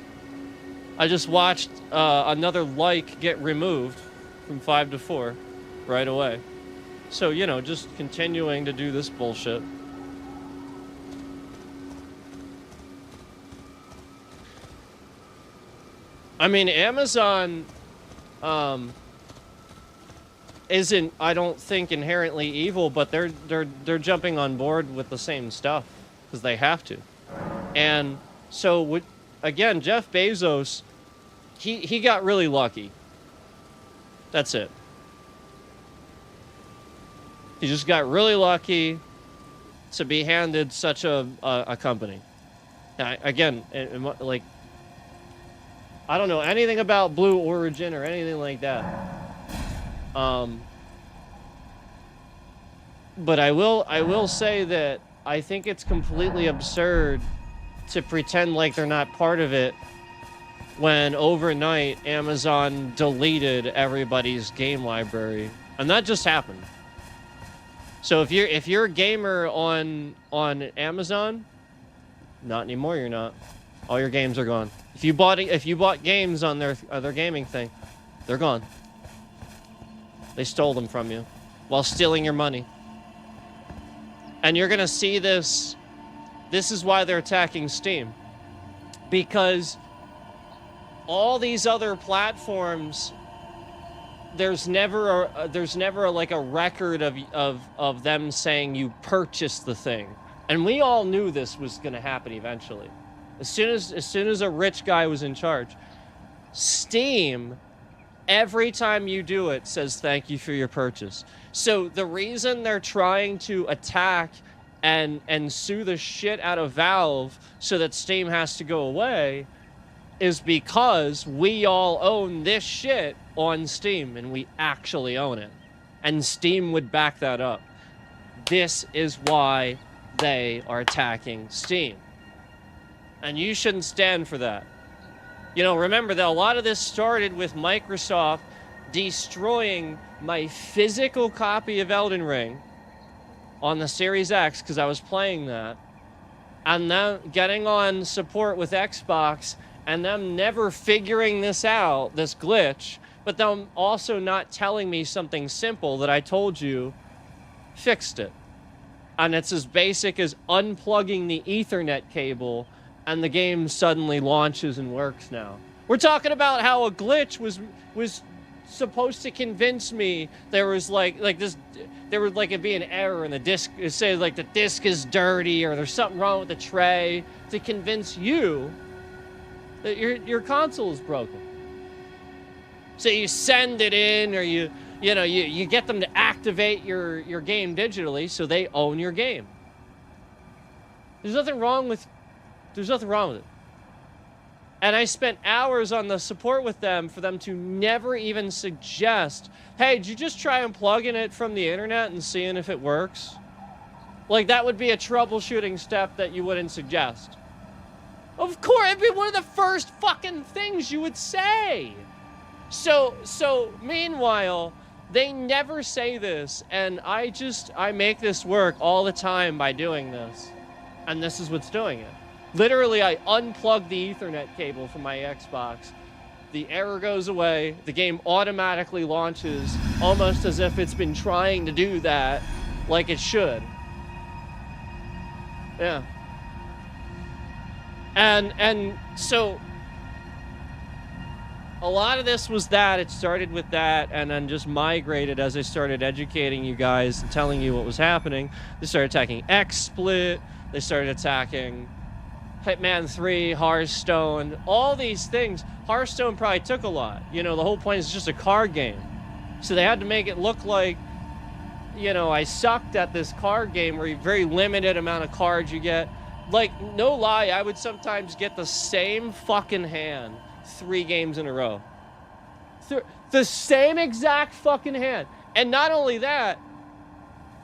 I just watched another like get removed from 5 to 4 right away. So, you know, just continuing to do this bullshit. I mean, Amazon isn't, I don't think, inherently evil, but they're jumping on board with the same stuff because they have to. And so, again, Jeff Bezos, he got really lucky. That's it. He just got really lucky to be handed such a company. Now, again, like, I don't know anything about Blue Origin or anything like that. But I will say that I think it's completely absurd to pretend like they're not part of it when overnight Amazon deleted everybody's game library, and that just happened. So if you're a gamer on Amazon, not anymore. You're not. All your games are gone. If you bought games on their gaming thing, they're gone. They stole them from you while stealing your money. And you're gonna see this. This is why they're attacking Steam, because all these other platforms, there's never like a record of them saying you purchased the thing. And we all knew this was going to happen eventually. As soon as a rich guy was in charge, Steam, every time you do it, says thank you for your purchase. So the reason they're trying to attack and sue the shit out of Valve so that Steam has to go away is because we all own this shit on Steam, and we actually own it. And Steam would back that up. This is why they are attacking Steam. And you shouldn't stand for that. You know, remember that a lot of this started with Microsoft destroying my physical copy of Elden Ring on the Series X because I was playing that, and then getting on support with Xbox and them never figuring this out, this glitch, but them also not telling me something simple that I told you fixed it. And it's as basic as unplugging the Ethernet cable and the game suddenly launches and works now. We're talking about how a glitch was supposed to convince me there was like this, there would like it be an error in the disk. It says like the disk is dirty or there's something wrong with the tray to convince you that your console is broken. So you send it in, or you get them to activate your game digitally so they own your game. There's nothing wrong with it. And I spent hours on the support with them for them to never even suggest, hey, did you just try unplugging it from the internet and seeing if it works? Like, that would be a troubleshooting step that you wouldn't suggest. Of course, it'd be one of the first fucking things you would say. So meanwhile, they never say this, and I make this work all the time by doing this. And this is what's doing it. Literally, I unplug the Ethernet cable from my Xbox. The error goes away. The game automatically launches, almost as if it's been trying to do that, like it should. Yeah. And so a lot of this was that. It started with that and then just migrated as I started educating you guys and telling you what was happening. They started attacking XSplit. They started attacking Hitman 3, Hearthstone, all these things. Hearthstone probably took a lot. You know, the whole point is just a card game. So they had to make it look like, you know, I sucked at this card game where you very limited amount of cards you get. Like, no lie, I would sometimes get the same fucking hand 3 games in a row. The same exact fucking hand. And not only that,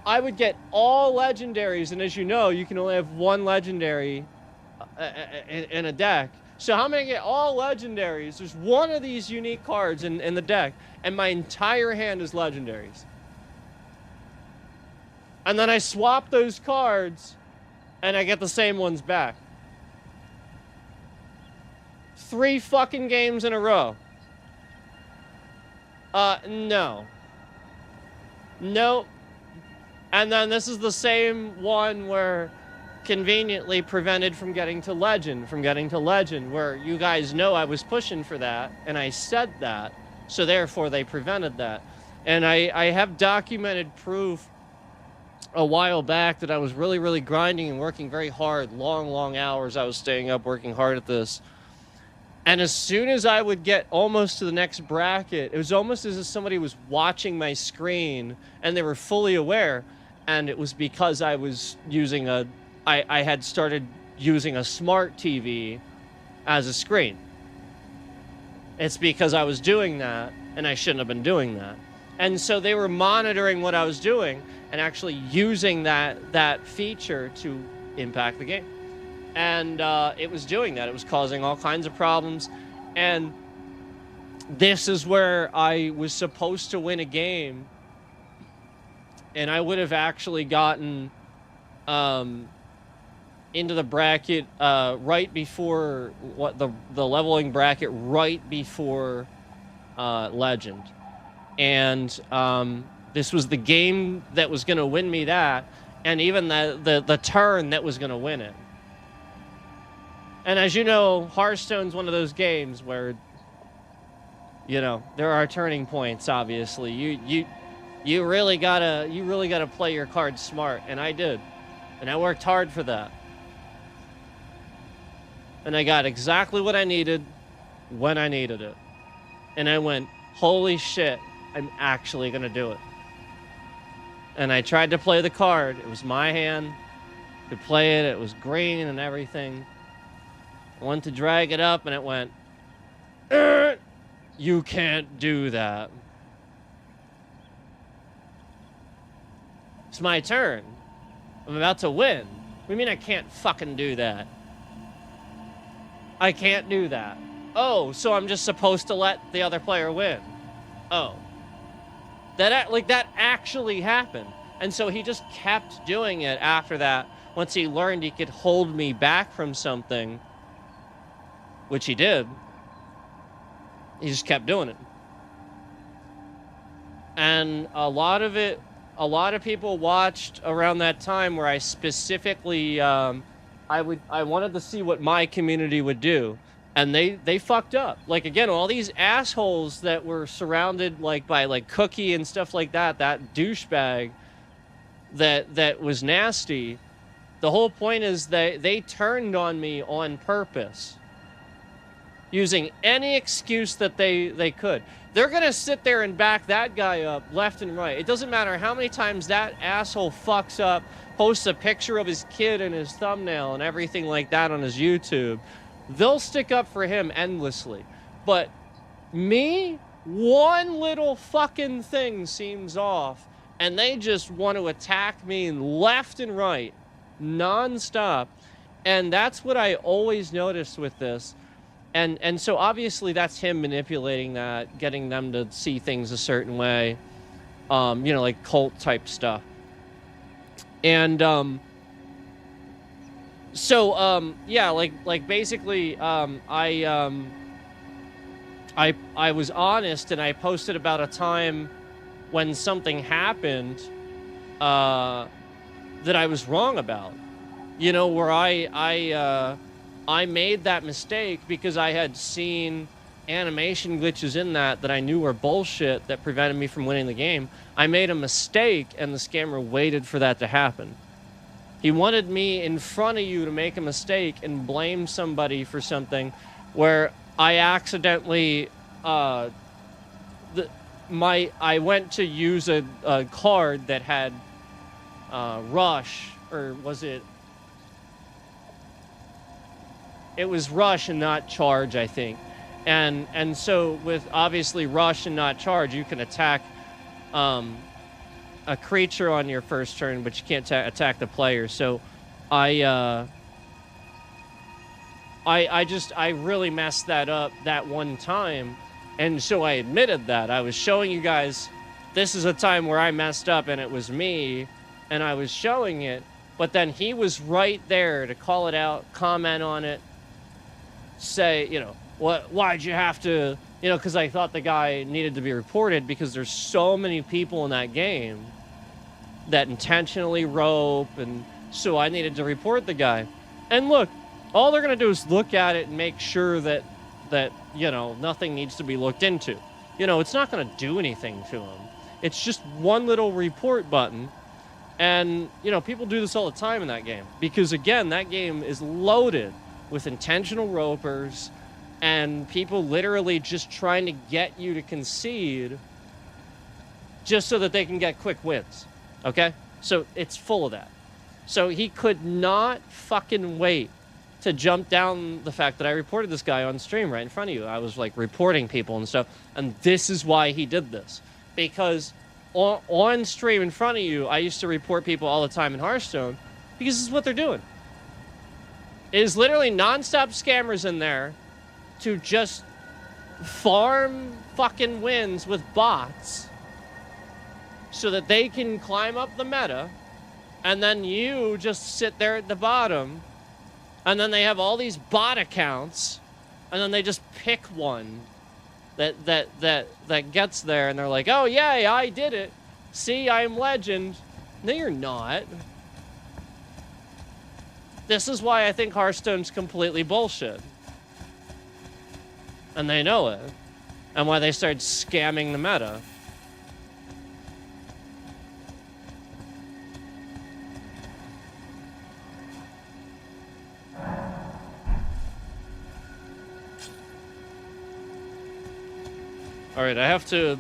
I would get all legendaries, and as you know, you can only have one legendary in a deck. So how am I gonna get all legendaries? There's one of these unique cards in the deck, and my entire hand is legendaries. And then I swap those cards, and I get the same ones back. 3 fucking games in a row. No. And then this is the same one where conveniently prevented from getting to legend, where you guys know I was pushing for that, and I said that, so therefore they prevented that. And I have documented proof a while back that I was really, really grinding and working very hard, long hours. I was staying up working hard at this. And as soon as I would get almost to the next bracket, it was almost as if somebody was watching my screen and they were fully aware. And it was because I was using I had started using a smart TV as a screen. It's because I was doing that and I shouldn't have been doing that. And so they were monitoring what I was doing and actually using that feature to impact the game. And it was doing that. It was causing all kinds of problems. And this is where I was supposed to win a game. And I would have actually gotten into the bracket right before the leveling bracket right before Legend. And this was the game that was going to win me that. And even the turn that was going to win it. And as you know, Hearthstone's one of those games where, you know, there are turning points. Obviously, you really gotta play your cards smart, and I did, and I worked hard for that, and I got exactly what I needed when I needed it, and I went, holy shit, I'm actually gonna do it. And I tried to play the card. It was my hand to play it. It was green and everything. I went to drag it up and it went, you can't do that. It's my turn. I'm about to win. What do you mean I can't fucking do that? I can't do that. Oh, so I'm just supposed to let the other player win. Oh. That actually happened. And so he just kept doing it after that. Once he learned he could hold me back from something, which he did, he just kept doing it. And a lot of people watched around that time where I specifically, I wanted to see what my community would do. And they fucked up. Like, again, all these assholes that were surrounded by Cookie and stuff like that douchebag that was nasty. The whole point is they turned on me on purpose, using any excuse that they could. They're gonna sit there and back that guy up left and right. It doesn't matter how many times that asshole fucks up, posts a picture of his kid and his thumbnail and everything like that on his YouTube. They'll stick up for him endlessly. But me, one little fucking thing seems off, and they just want to attack me left and right, non-stop. And that's what I always noticed with this. And so obviously that's him manipulating that, getting them to see things a certain way, you know, like cult type stuff. And yeah, like basically I was honest, and I posted about a time when something happened that I was wrong about, you know, where I made that mistake because I had seen animation glitches in that I knew were bullshit that prevented me from winning the game. I made a mistake, and the scammer waited for that to happen. He wanted me in front of you to make a mistake and blame somebody for something where I accidentally, I went to use a card that had Rush, or was it? It was Rush and not Charge, I think. And so with obviously Rush and not Charge, you can attack a creature on your first turn, but you can't attack the player. So I really messed that up that one time. And so I admitted that. I was showing you guys, this is a time where I messed up and it was me, and I was showing it. But then he was right there to call it out, comment on it, say, you know, why'd you have to, you know, because I thought the guy needed to be reported because there's so many people in that game that intentionally rope, and so I needed to report the guy. And look, all they're going to do is look at it and make sure that, you know, nothing needs to be looked into. You know, it's not going to do anything to them. It's just one little report button. And, you know, people do this all the time in that game. Because, again, that game is loaded with intentional ropers and people literally just trying to get you to concede just so that they can get quick wins. Okay? So it's full of that. So he could not fucking wait to jump down the fact that I reported this guy on stream right in front of you. I was, like, reporting people and stuff. And this is why he did this. Because on stream in front of you, I used to report people all the time in Hearthstone because this is what they're doing. It is literally nonstop scammers in there to just farm fucking wins with bots so that they can climb up the meta, and then you just sit there at the bottom, and then they have all these bot accounts, and then they just pick one that gets there, and they're like, oh yeah, I did it. See, I'm legend. No, you're not. This is why I think Hearthstone's completely bullshit. And they know it. And why they started scamming the meta. Alright, I have to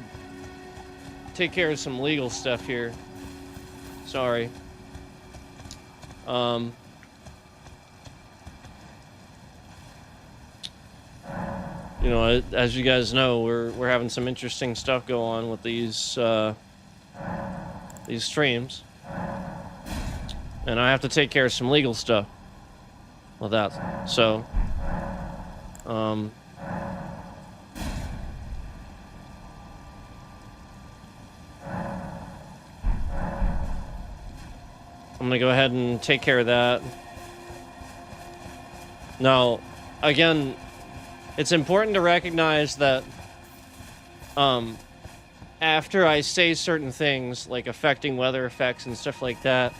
take care of some legal stuff here. Sorry. You know, as you guys know, we're having some interesting stuff go on with these streams, and I have to take care of some legal stuff with that. So, I'm gonna go ahead and take care of that. Now, again, it's important to recognize that after I say certain things, like affecting weather effects and stuff like that,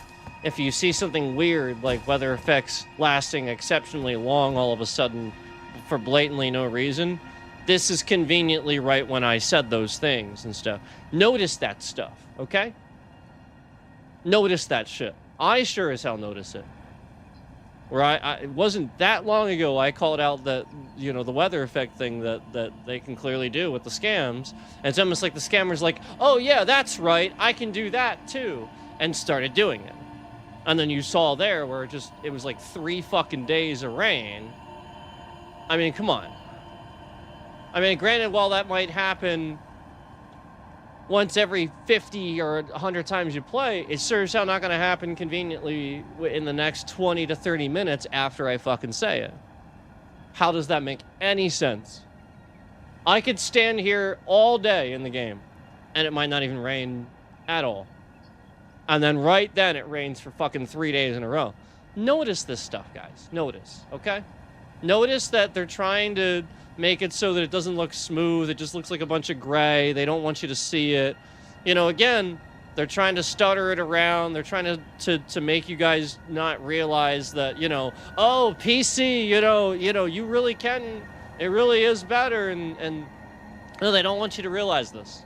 if you see something weird, like weather effects lasting exceptionally long all of a sudden for blatantly no reason, this is conveniently right when I said those things and stuff. Notice that stuff, okay? Notice that shit. I sure as hell notice it. Where it wasn't that long ago I called out that, you know, the weather effect thing that they can clearly do with the scams. And it's almost like the scammer's like, oh yeah, that's right, I can do that too. And started doing it. And then you saw there where it was like 3 fucking days of rain. I mean, come on. I mean, granted, while that might happen once every 50 or 100 times you play, it's sure as hell not going to happen conveniently in the next 20 to 30 minutes after I fucking say it. How does that make any sense? I could stand here all day in the game, and it might not even rain at all. And then right then it rains for fucking 3 days in a row. Notice this stuff, guys. Notice, okay? Notice that they're trying to make it so that it doesn't look smooth. It just looks like a bunch of gray. They don't want you to see it. You know, again, they're trying to stutter it around. They're trying to make you guys not realize that, you know, oh, PC, you know, you really can. It really is better. And no, they don't want you to realize this.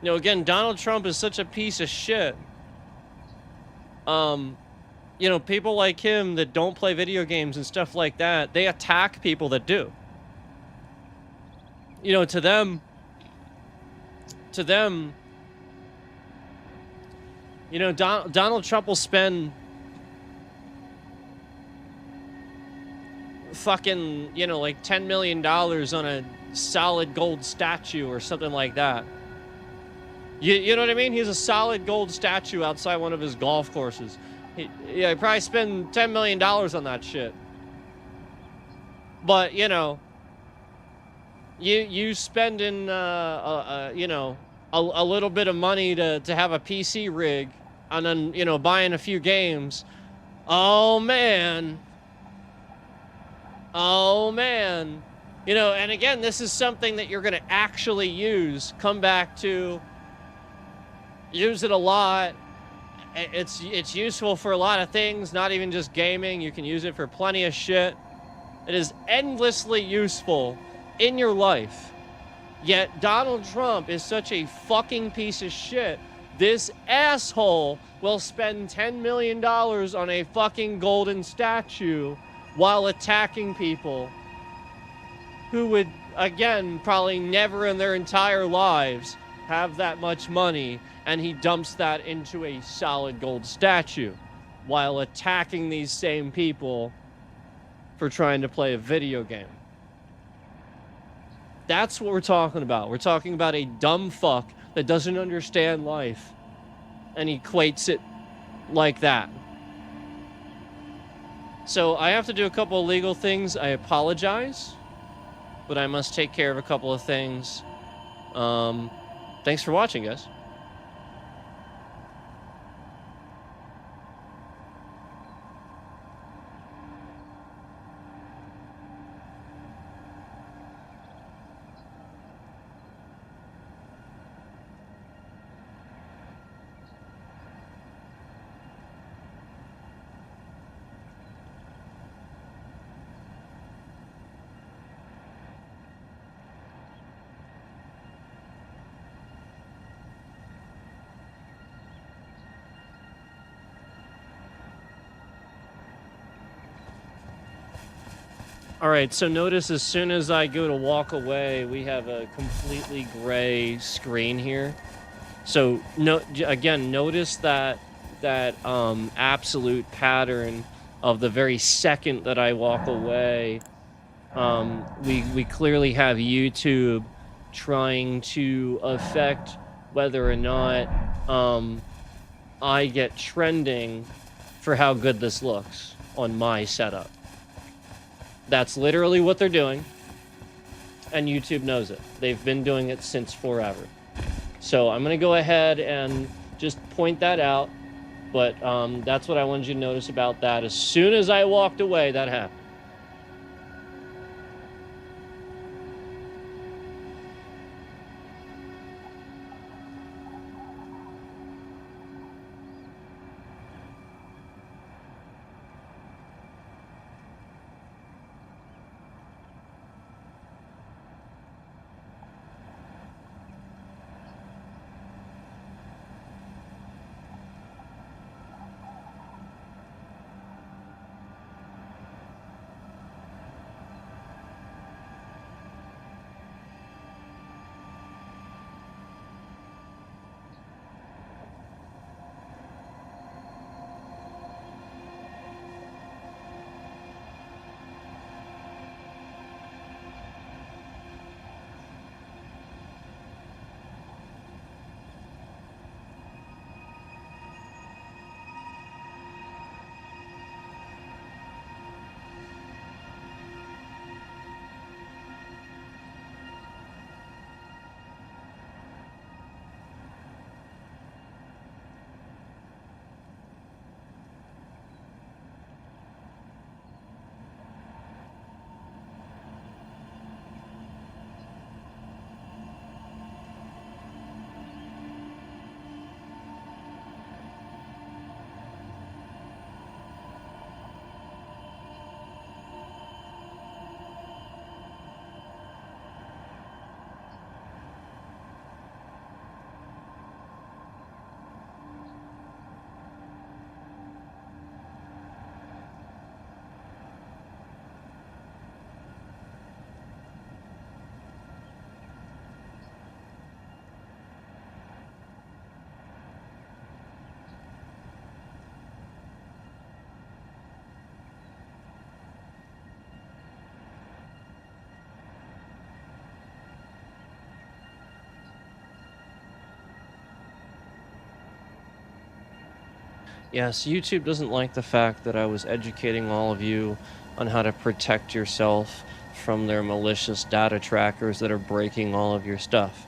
You know, again, Donald Trump is such a piece of shit. You know, people like him that don't play video games and stuff like that, they attack people that do. You know, to them, you know, Donald Trump will spend fucking, you know, like $10 million on a solid gold statue or something like that. You know what I mean? He's a solid gold statue outside one of his golf courses. He probably spend $10 million on that shit. But, you know, you spending, you know, a little bit of money to have a PC rig and then, you know, buying a few games. Oh, man. Oh, man. You know, and again, this is something that you're going to actually use. Come back to use it a lot. It's useful for a lot of things, not even just gaming. You can use it for plenty of shit. It is endlessly useful in your life. Yet Donald Trump is such a fucking piece of shit. This asshole will spend $10 million on a fucking golden statue while attacking people who would, again, probably never in their entire lives have that much money, and he dumps that into a solid gold statue while attacking these same people for trying to play a video game. That's what we're talking about. We're talking about a dumb fuck that doesn't understand life and equates it like that. So I have to do a couple of legal things. I apologize, but I must take care of a couple of things. Thanks for watching, guys. All right, so notice as soon as I go to walk away, we have a completely gray screen here. So again, notice that absolute pattern of the very second that I walk away. We clearly have YouTube trying to affect whether or not I get trending for how good this looks on my setup. That's literally what they're doing, and YouTube knows it. They've been doing it since forever. So I'm going to go ahead and just point that out, but that's what I wanted you to notice about that. As soon as I walked away, that happened. Yes, YouTube doesn't like the fact that I was educating all of you on how to protect yourself from their malicious data trackers that are breaking all of your stuff.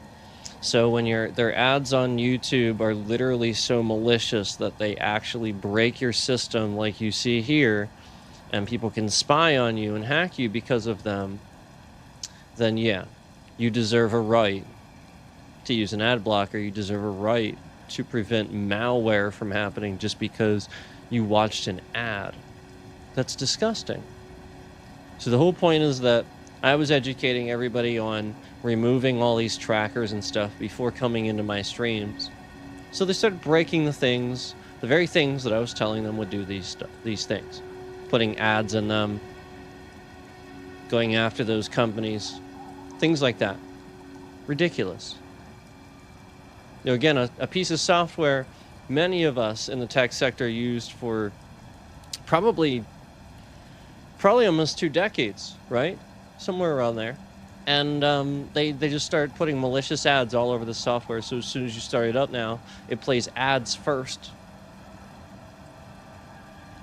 So when their ads on YouTube are literally so malicious that they actually break your system like you see here, and people can spy on you and hack you because of them, then yeah, you deserve a right to use an ad blocker. You deserve a right to prevent malware from happening just because you watched an ad. That's disgusting. So the whole point is that I was educating everybody on removing all these trackers and stuff before coming into my streams. So they started breaking the very things that I was telling them would do these things, putting ads in them, going after those companies, things like that. Ridiculous. You know, again, a piece of software many of us in the tech sector used for probably almost 2 decades, right? Somewhere around there. And they just started putting malicious ads all over the software. So as soon as you start it up now, it plays ads first.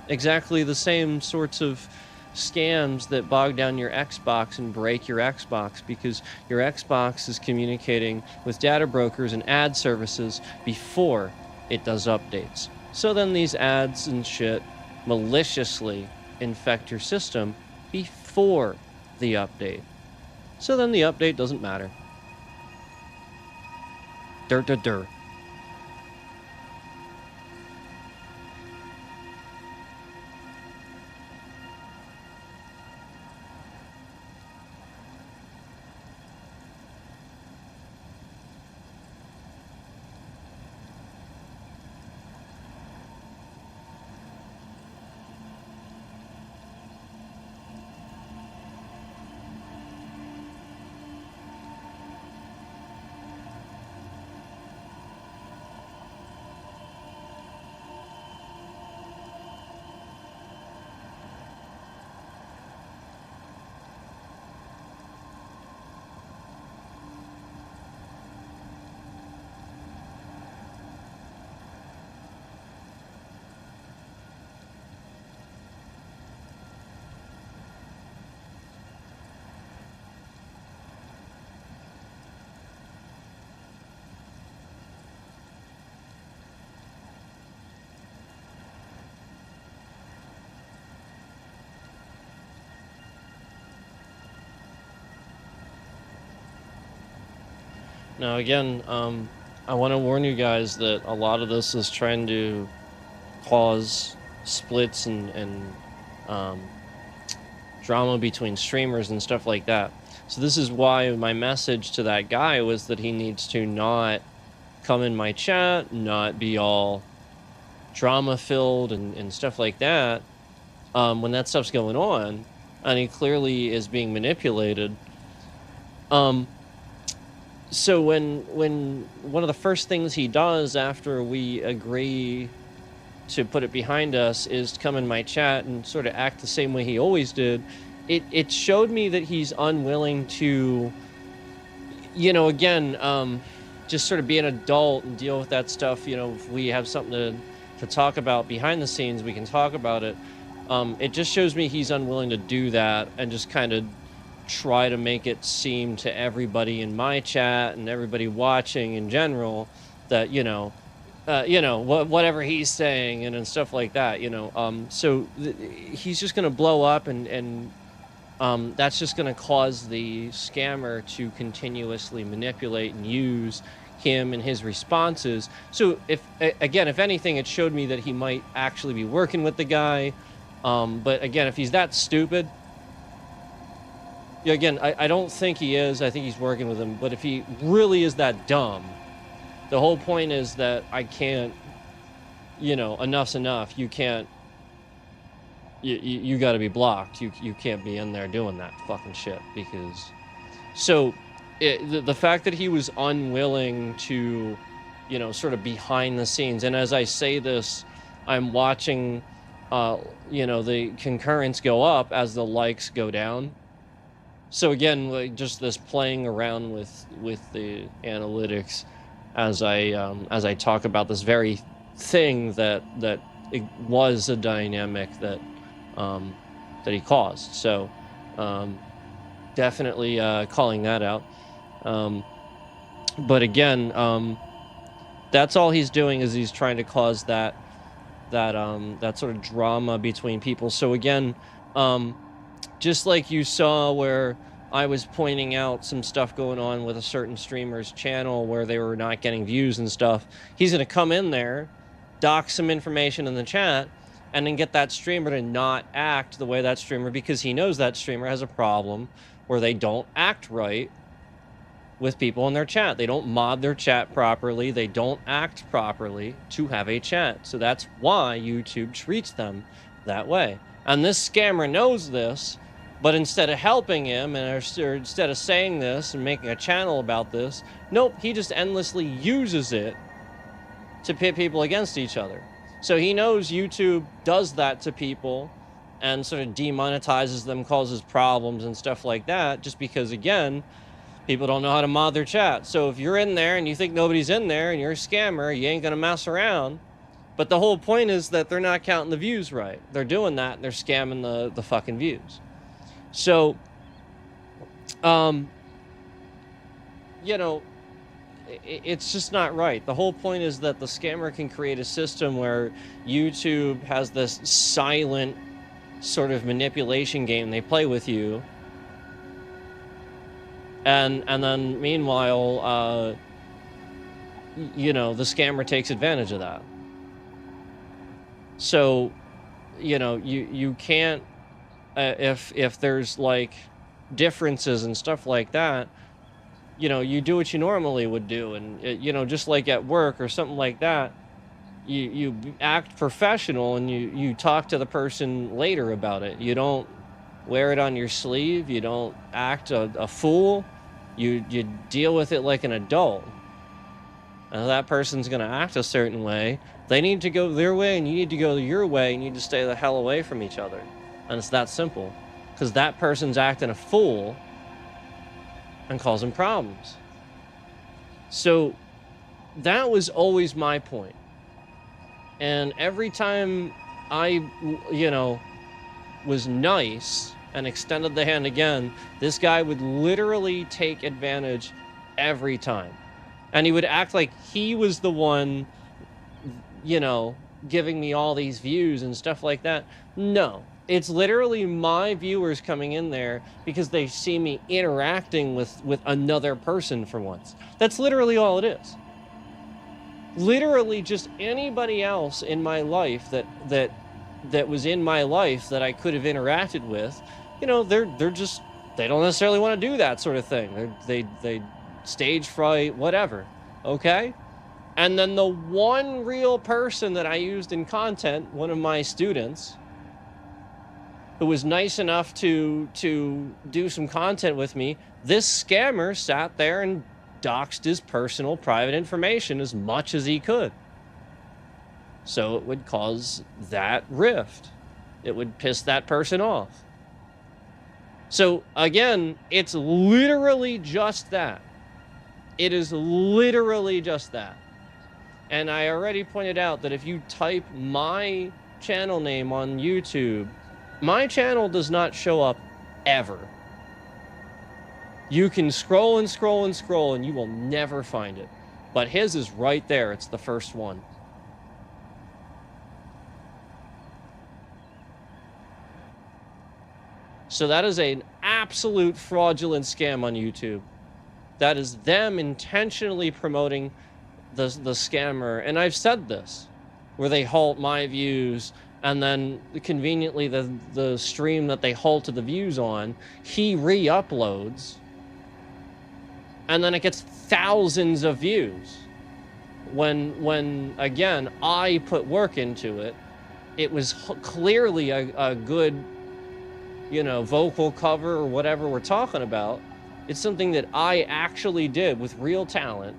Exactly the same sorts of scams that bog down your Xbox and break your Xbox, because your Xbox is communicating with data brokers and ad services before it does updates. So then these ads and shit maliciously infect your system before the update. So then the update doesn't matter. Dur. Now, again, I want to warn you guys that a lot of this is trying to cause splits and um, drama between streamers and stuff like that. So this is why my message to that guy was that he needs to not come in my chat, not be all drama-filled and stuff like that when that stuff's going on, and he clearly is being manipulated. So when one of the first things he does after we agree to put it behind us is to come in my chat and sort of act the same way he always did, it showed me that he's unwilling to, you know, again, just sort of be an adult and deal with that stuff. You know, if we have something to talk about behind the scenes, we can talk about it. It just shows me he's unwilling to do that and just kind of try to make it seem to everybody in my chat and everybody watching in general that, whatever he's saying and stuff like that, so he's just going to blow up and that's just going to cause the scammer to continuously manipulate and use him and his responses. So if anything, it showed me that he might actually be working with the guy. But again, if he's that stupid, again, I don't think he is. I think he's working with him. But if he really is that dumb, the whole point is that I can't, enough's enough. You can't, you got to be blocked. You can't be in there doing that fucking shit because, so the fact that he was unwilling to, sort of behind the scenes. And as I say this, I'm watching, the concurrence go up as the likes go down. So again, like just this playing around with the analytics as I talk about this very thing that it was a dynamic that he caused. So definitely calling that out. But again, that's all he's doing is he's trying to cause that sort of drama between people. So again, just like you saw where I was pointing out some stuff going on with a certain streamer's channel where they were not getting views and stuff. He's going to come in there, dock some information in the chat, and then get that streamer to not act the way that streamer, because he knows that streamer has a problem where they don't act right with people in their chat. They don't mod their chat properly. They don't act properly to have a chat. So that's why YouTube treats them that way. And this scammer knows this, but instead of helping him, or instead of saying this and making a channel about this, nope, he just endlessly uses it to pit people against each other. So he knows YouTube does that to people and sort of demonetizes them, causes problems and stuff like that, just because, again, people don't know how to mod their chat. So if you're in there and you think nobody's in there and you're a scammer, you ain't gonna mess around. But the whole point is that they're not counting the views right. They're doing that and they're scamming the fucking views. So, you know, it's just not right. The whole point is that the scammer can create a system where YouTube has this silent sort of manipulation game they play with you. And then meanwhile, you know, the scammer takes advantage of that. So, you know, you can't, if there's like differences and stuff like that, you know, you do what you normally would do. And, you know, just like at work or something like that, you act professional and you talk to the person later about it. You don't wear it on your sleeve. You don't act a fool. You deal with it like an adult. And that person's going to act a certain way. They need to go their way and you need to go your way. You need to stay the hell away from each other. And it's that simple. Because that person's acting a fool and causing problems. So that was always my point. And every time I, you know, was nice and extended the hand again, this guy would literally take advantage every time. And he would act like he was the one, you know, giving me all these views and stuff like that. No, it's literally my viewers coming in there because they see me interacting with another person for once. That's literally all it is. Literally just anybody else in my life that was in my life that I could have interacted with, you know, they're just, they don't necessarily want to do that sort of thing. They stage fright, whatever. Okay? And then the one real person that I used in content, one of my students, who was nice enough to do some content with me, this scammer sat there and doxed his personal private information as much as he could. So it would cause that rift. It would piss that person off. So again, it's literally just that. It is literally just that. And I already pointed out that if you type my channel name on YouTube, my channel does not show up ever. You can scroll and scroll and scroll and you will never find it. But his is right there. It's the first one. So that is an absolute fraudulent scam on YouTube. That is them intentionally promoting the scammer. And I've said this, where they halt my views and then conveniently the stream that they halted the views on, he re-uploads. And then it gets thousands of views. When again, I put work into it, it was clearly a good, you know, vocal cover or whatever we're talking about. It's something that I actually did with real talent,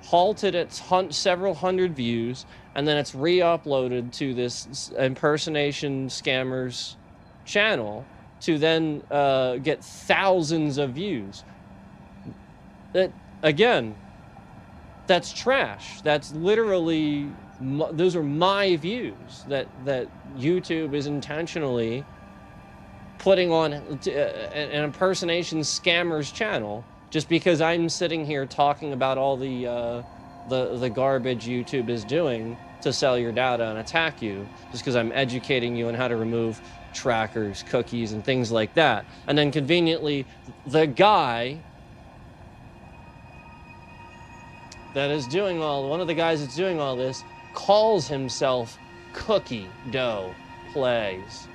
halted at several hundred views, and then it's re-uploaded to this impersonation scammer's channel to then get thousands of views. That, again, that's trash. That's literally, those are my views that YouTube is intentionally putting on an impersonation scammer's channel just because I'm sitting here talking about all the garbage YouTube is doing to sell your data and attack you, just because I'm educating you on how to remove trackers, cookies, and things like that. And then conveniently, the guy that is doing one of the guys that's doing all this calls himself Cookie Dough Plays.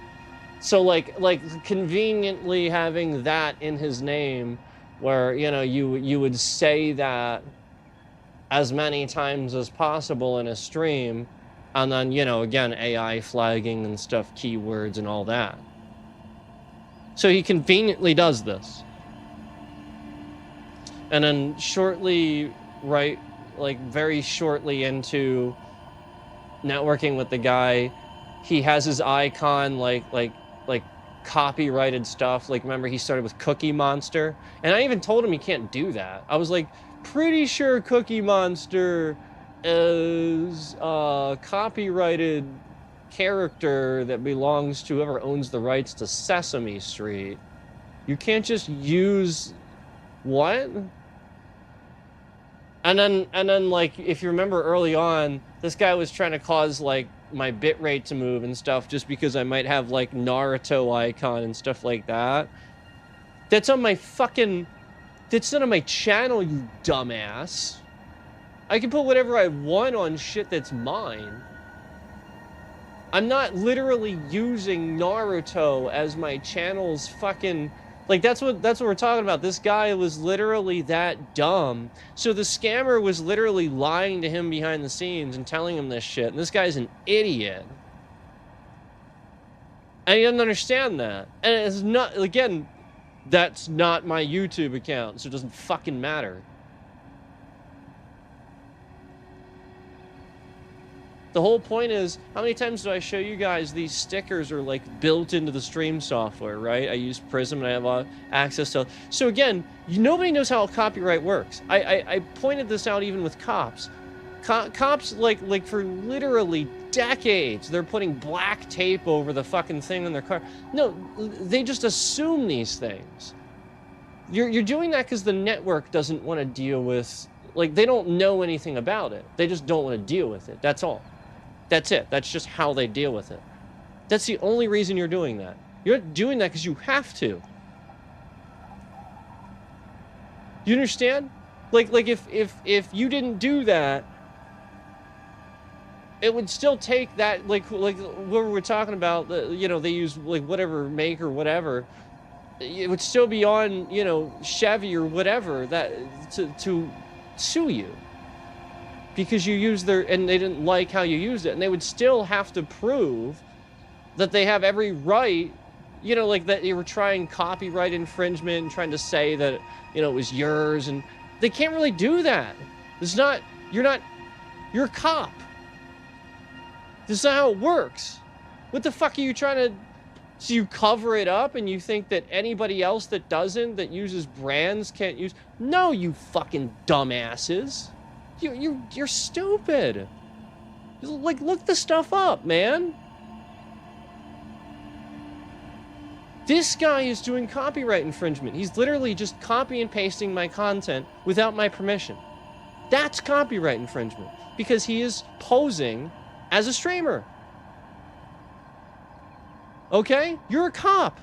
So like conveniently having that in his name, where, you know, you would say that as many times as possible in a stream, and then, you know, again, AI flagging and stuff, keywords and all that. So he conveniently does this. And then shortly, right, like very shortly into networking with the guy, he has his icon like copyrighted stuff. Like, remember, he started with Cookie Monster, and I even told him he can't do that. I was like, pretty sure Cookie Monster is a copyrighted character that belongs to whoever owns the rights to Sesame Street. You can't just use what? And then like, if you remember early on, this guy was trying to cause like my bitrate to move and stuff just because I might have like Naruto icon and stuff like that. That's on my fucking, that's not on my channel, you dumbass. I can put whatever I want on shit that's mine. I'm not literally using Naruto as my channel's fucking, like, that's what we're talking about. This guy was literally that dumb. So the scammer was literally lying to him behind the scenes and telling him this shit. And this guy's an idiot. And he doesn't understand that. And it's not, again, that's not my YouTube account, so it doesn't fucking matter. The whole point is, how many times do I show you guys these stickers are like built into the stream software, right? I use Prism and I have access to. So again, nobody knows how copyright works. I pointed this out even with cops. Cops, like for literally decades, they're putting black tape over the fucking thing on their car. No, they just assume these things. You're doing that because the network doesn't want to deal with, like, they don't know anything about it. They just don't want to deal with it. That's all. That's it. That's just how they deal with it. That's the only reason you're doing that. You're not doing that because you have to. You understand? Like if you didn't do that, it would still take that, like what we're talking about, you know, they use like whatever make or whatever. It would still be on, you know, Chevy or whatever that to sue you. Because you used and they didn't like how you used it, and they would still have to prove that they have every right, you know, like that you were trying copyright infringement and trying to say that, you know, it was yours, and they can't really do that. It's not, you're a cop. This is not how it works. What the fuck are you trying to, so you cover it up and you think that anybody else that doesn't, that uses brands can't use? No, you fucking dumbasses. You're stupid. Like, look the stuff up, man. This guy is doing copyright infringement. He's literally just copy and pasting my content without my permission. That's copyright infringement because he is posing as a streamer. Okay? You're a cop.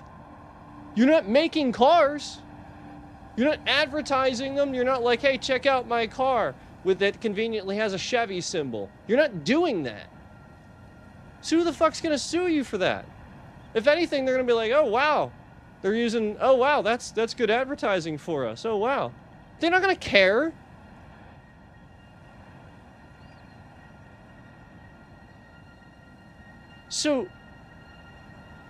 You're not making cars. You're not advertising them. You're not like, hey, check out my car that conveniently has a Chevy symbol. You're not doing that. So who the fuck's gonna sue you for that? If anything, they're gonna be like, oh wow, they're using, oh wow, that's good advertising for us. Oh wow. They're not gonna care. So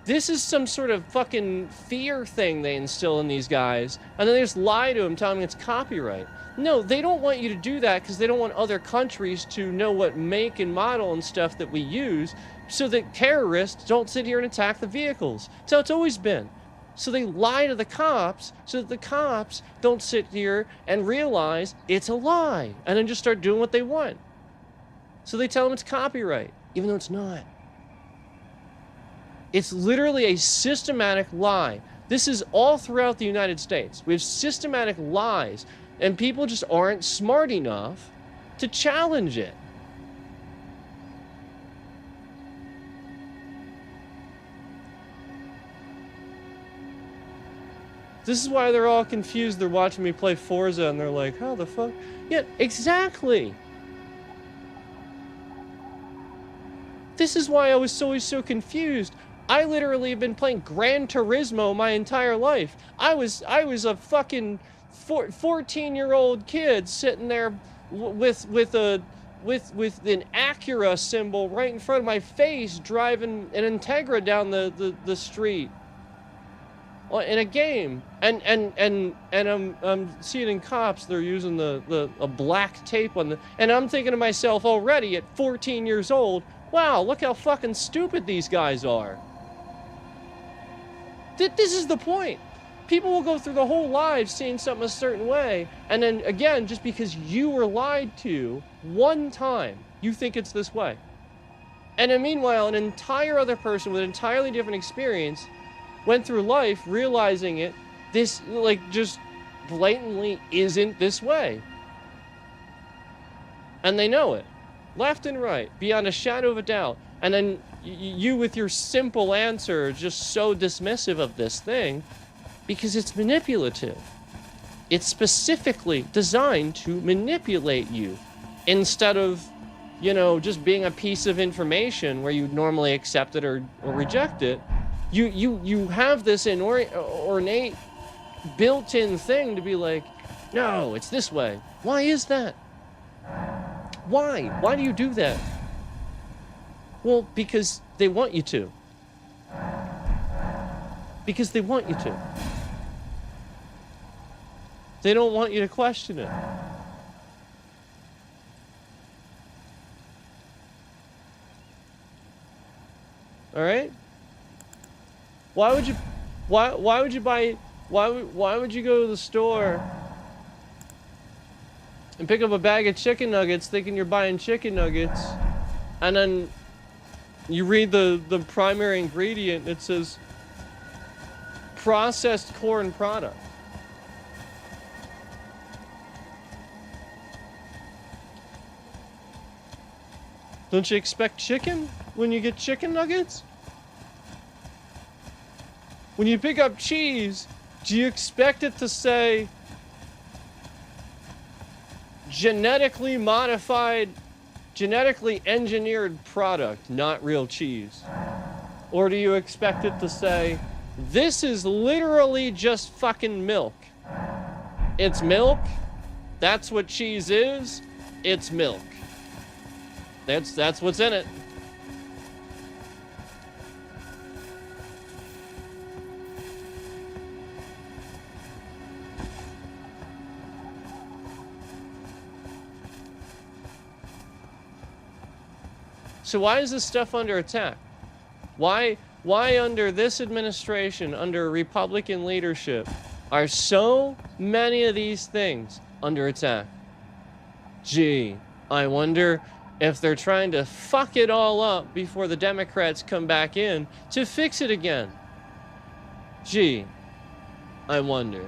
this is some sort of fucking fear thing they instill in these guys, and then they just lie to them, telling them it's copyright. No, they don't want you to do that because they don't want other countries to know what make and model and stuff that we use, so that terrorists don't sit here and attack the vehicles. That's how it's always been. So they lie to the cops so that the cops don't sit here and realize it's a lie and then just start doing what they want. So they tell them it's copyright, even though it's not. It's literally a systematic lie. This is all throughout the United States. We have systematic lies, and people just aren't smart enough to challenge it. This is why they're all confused. They're watching me play Forza and they're like, how the fuck? Yeah, exactly. This is why I was always so confused. I literally have been playing Gran Turismo my entire life. I was a fucking 14-year-old kid sitting there with an Acura symbol right in front of my face, driving an Integra down the street in a game, and I'm seeing in cops they're using a black tape on the, and I'm thinking to myself already at 14 years old, wow, look how fucking stupid these guys are. This is the point. People will go through the whole life seeing something a certain way, and then again, just because you were lied to one time, you think it's this way. And then meanwhile, an entire other person with an entirely different experience went through life realizing this, like, just blatantly isn't this way. And they know it. Left and right, beyond a shadow of a doubt. And then you with your simple answer, just so dismissive of this thing, because it's manipulative. It's specifically designed to manipulate you, instead of, you know, just being a piece of information where you normally accept it or reject it. You have this ornate built-in thing to be like, no, it's this way. Why is that? Why? Why do you do that? Well, because they want you to. Because they want you to. They don't want you to question it. All right? Why would you go to the store and pick up a bag of chicken nuggets thinking you're buying chicken nuggets, and then you read the primary ingredient and it says processed corn product? Don't you expect chicken when you get chicken nuggets? When you pick up cheese, do you expect it to say genetically modified, genetically engineered product, not real cheese? Or do you expect it to say, this is literally just fucking milk? It's milk. That's what cheese is. It's milk. That's what's in it. So why is this stuff under attack? Why under this administration, under Republican leadership, are so many of these things under attack? Gee, I wonder if they're trying to fuck it all up before the Democrats come back in to fix it again. Gee, I wonder.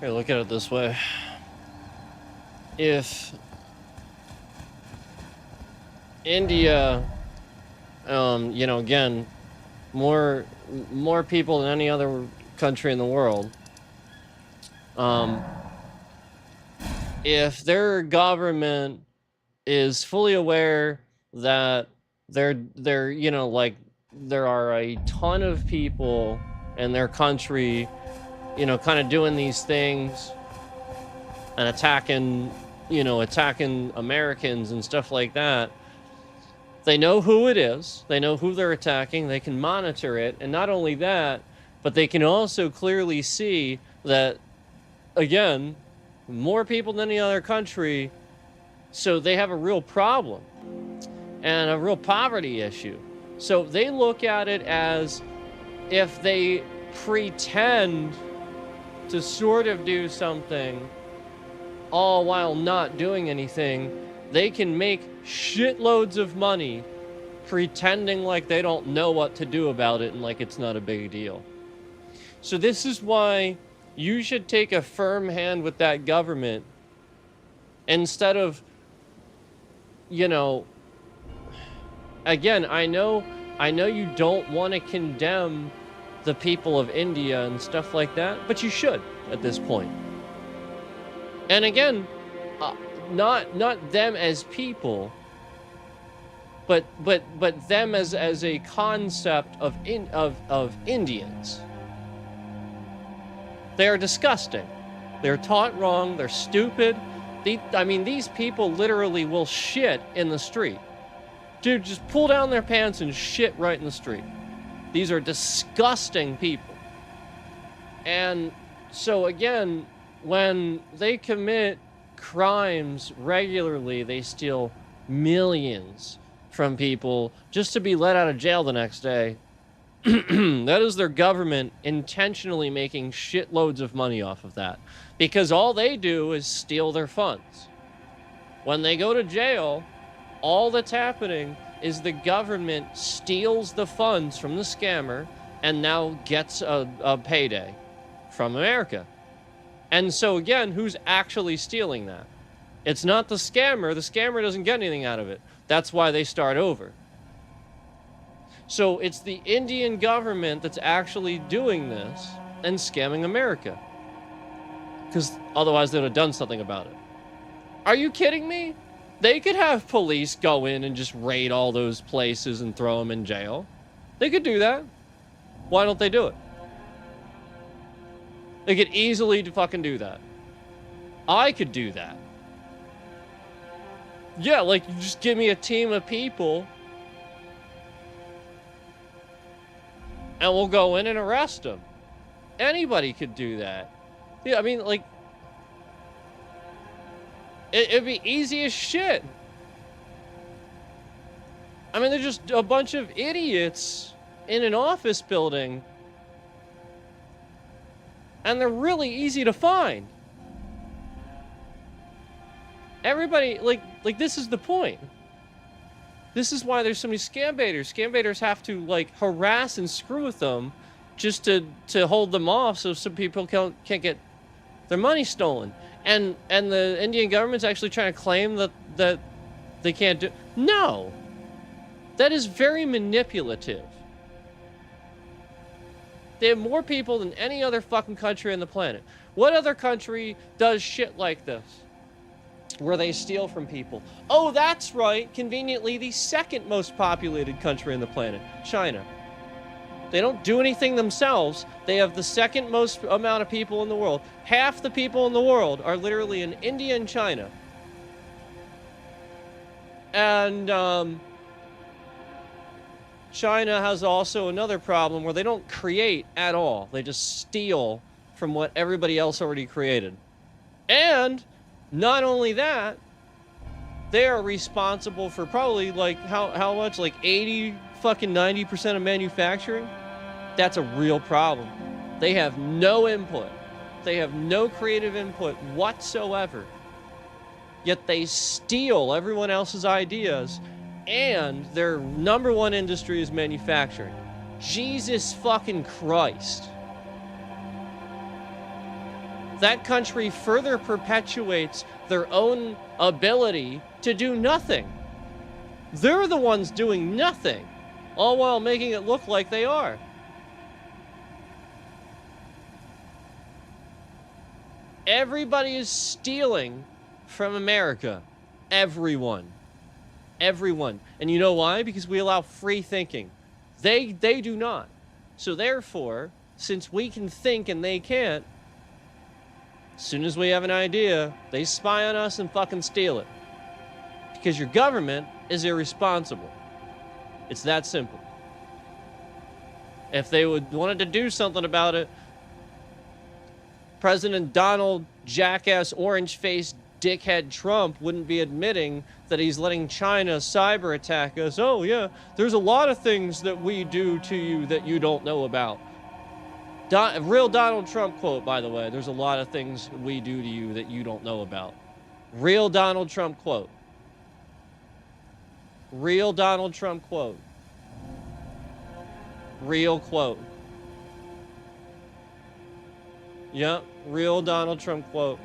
Here, look at it this way. If India, you know, again, more people than any other country in the world, if their government is fully aware that they're you know, like, there are a ton of people in their country, you know, kind of doing these things and attacking Americans and stuff like that. They know who it is, they know who they're attacking, they can monitor it, and not only that, but they can also clearly see that, again, more people than any other country, so they have a real problem and a real poverty issue. So they look at it as, if they pretend to sort of do something all while not doing anything, they can make shitloads of money pretending like they don't know what to do about it and like it's not a big deal. So this is why you should take a firm hand with that government instead of, you know, again, I know you don't want to condemn the people of India and stuff like that, but you should at this point. And again, not them as people, but them as a concept of Indians. They are disgusting. They're taught wrong. They're stupid. These people literally will shit in the street. Dude, just pull down their pants and shit right in the street. These are disgusting people. And so again, when they commit crimes regularly, they steal millions from people just to be let out of jail the next day. That is their government intentionally making shitloads of money off of that, because all they do is steal their funds. When they go to jail, all that's happening is the government steals the funds from the scammer and now gets a payday from America. And so again, who's actually stealing that? It's not the scammer. The scammer doesn't get anything out of it. That's why they start over. So it's the Indian government that's actually doing this and scamming America, because otherwise they would have done something about it. Are you kidding me? They could have police go in and just raid all those places and throw them in jail. They could do that. Why don't they do it? They could easily fucking do that. I could do that. Yeah, like, you just give me a team of people and we'll go in and arrest them. Anybody could do that. Yeah, I mean, like, it'd be easy as shit. I mean, they're just a bunch of idiots in an office building, and they're really easy to find. Everybody, like this is the point. This is why there's so many scam baiters. Scam baiters have to, like, harass and screw with them just to hold them off so some people can't get their money stolen. And the Indian government's actually trying to claim that they can't do... No! That is very manipulative. They have more people than any other fucking country on the planet. What other country does shit like this, where they steal from people? Oh, that's right. Conveniently, the second most populated country on the planet, China. They don't do anything themselves. They have the second most amount of people in the world. Half the people in the world are literally in India and China. And China has also another problem where they don't create at all. They just steal from what everybody else already created. And not only that, they are responsible for probably, like, how much? Like 90% of manufacturing? That's a real problem. They have no input. They have no creative input whatsoever. Yet they steal everyone else's ideas, and their number one industry is manufacturing. Jesus fucking Christ. that country further perpetuates their own ability to do nothing. They're the ones doing nothing, all while making it look like they are. Everybody is stealing from America. Everyone. Everyone. And you know why? Because we allow free thinking. They do not. So therefore, since we can think and they can't, as soon as we have an idea, they spy on us and fucking steal it. Because your government is irresponsible. It's that simple. If they wanted to do something about it, President Donald jackass orange-faced dickhead Trump wouldn't be admitting that he's letting China cyber attack us. Oh yeah, there's a lot of things that we do to you that you don't know about. Real Donald Trump quote, by the way. There's a lot of things we do to you that you don't know about. Real Donald Trump quote. Real Donald Trump quote. Real quote. Yep, real Donald Trump quote.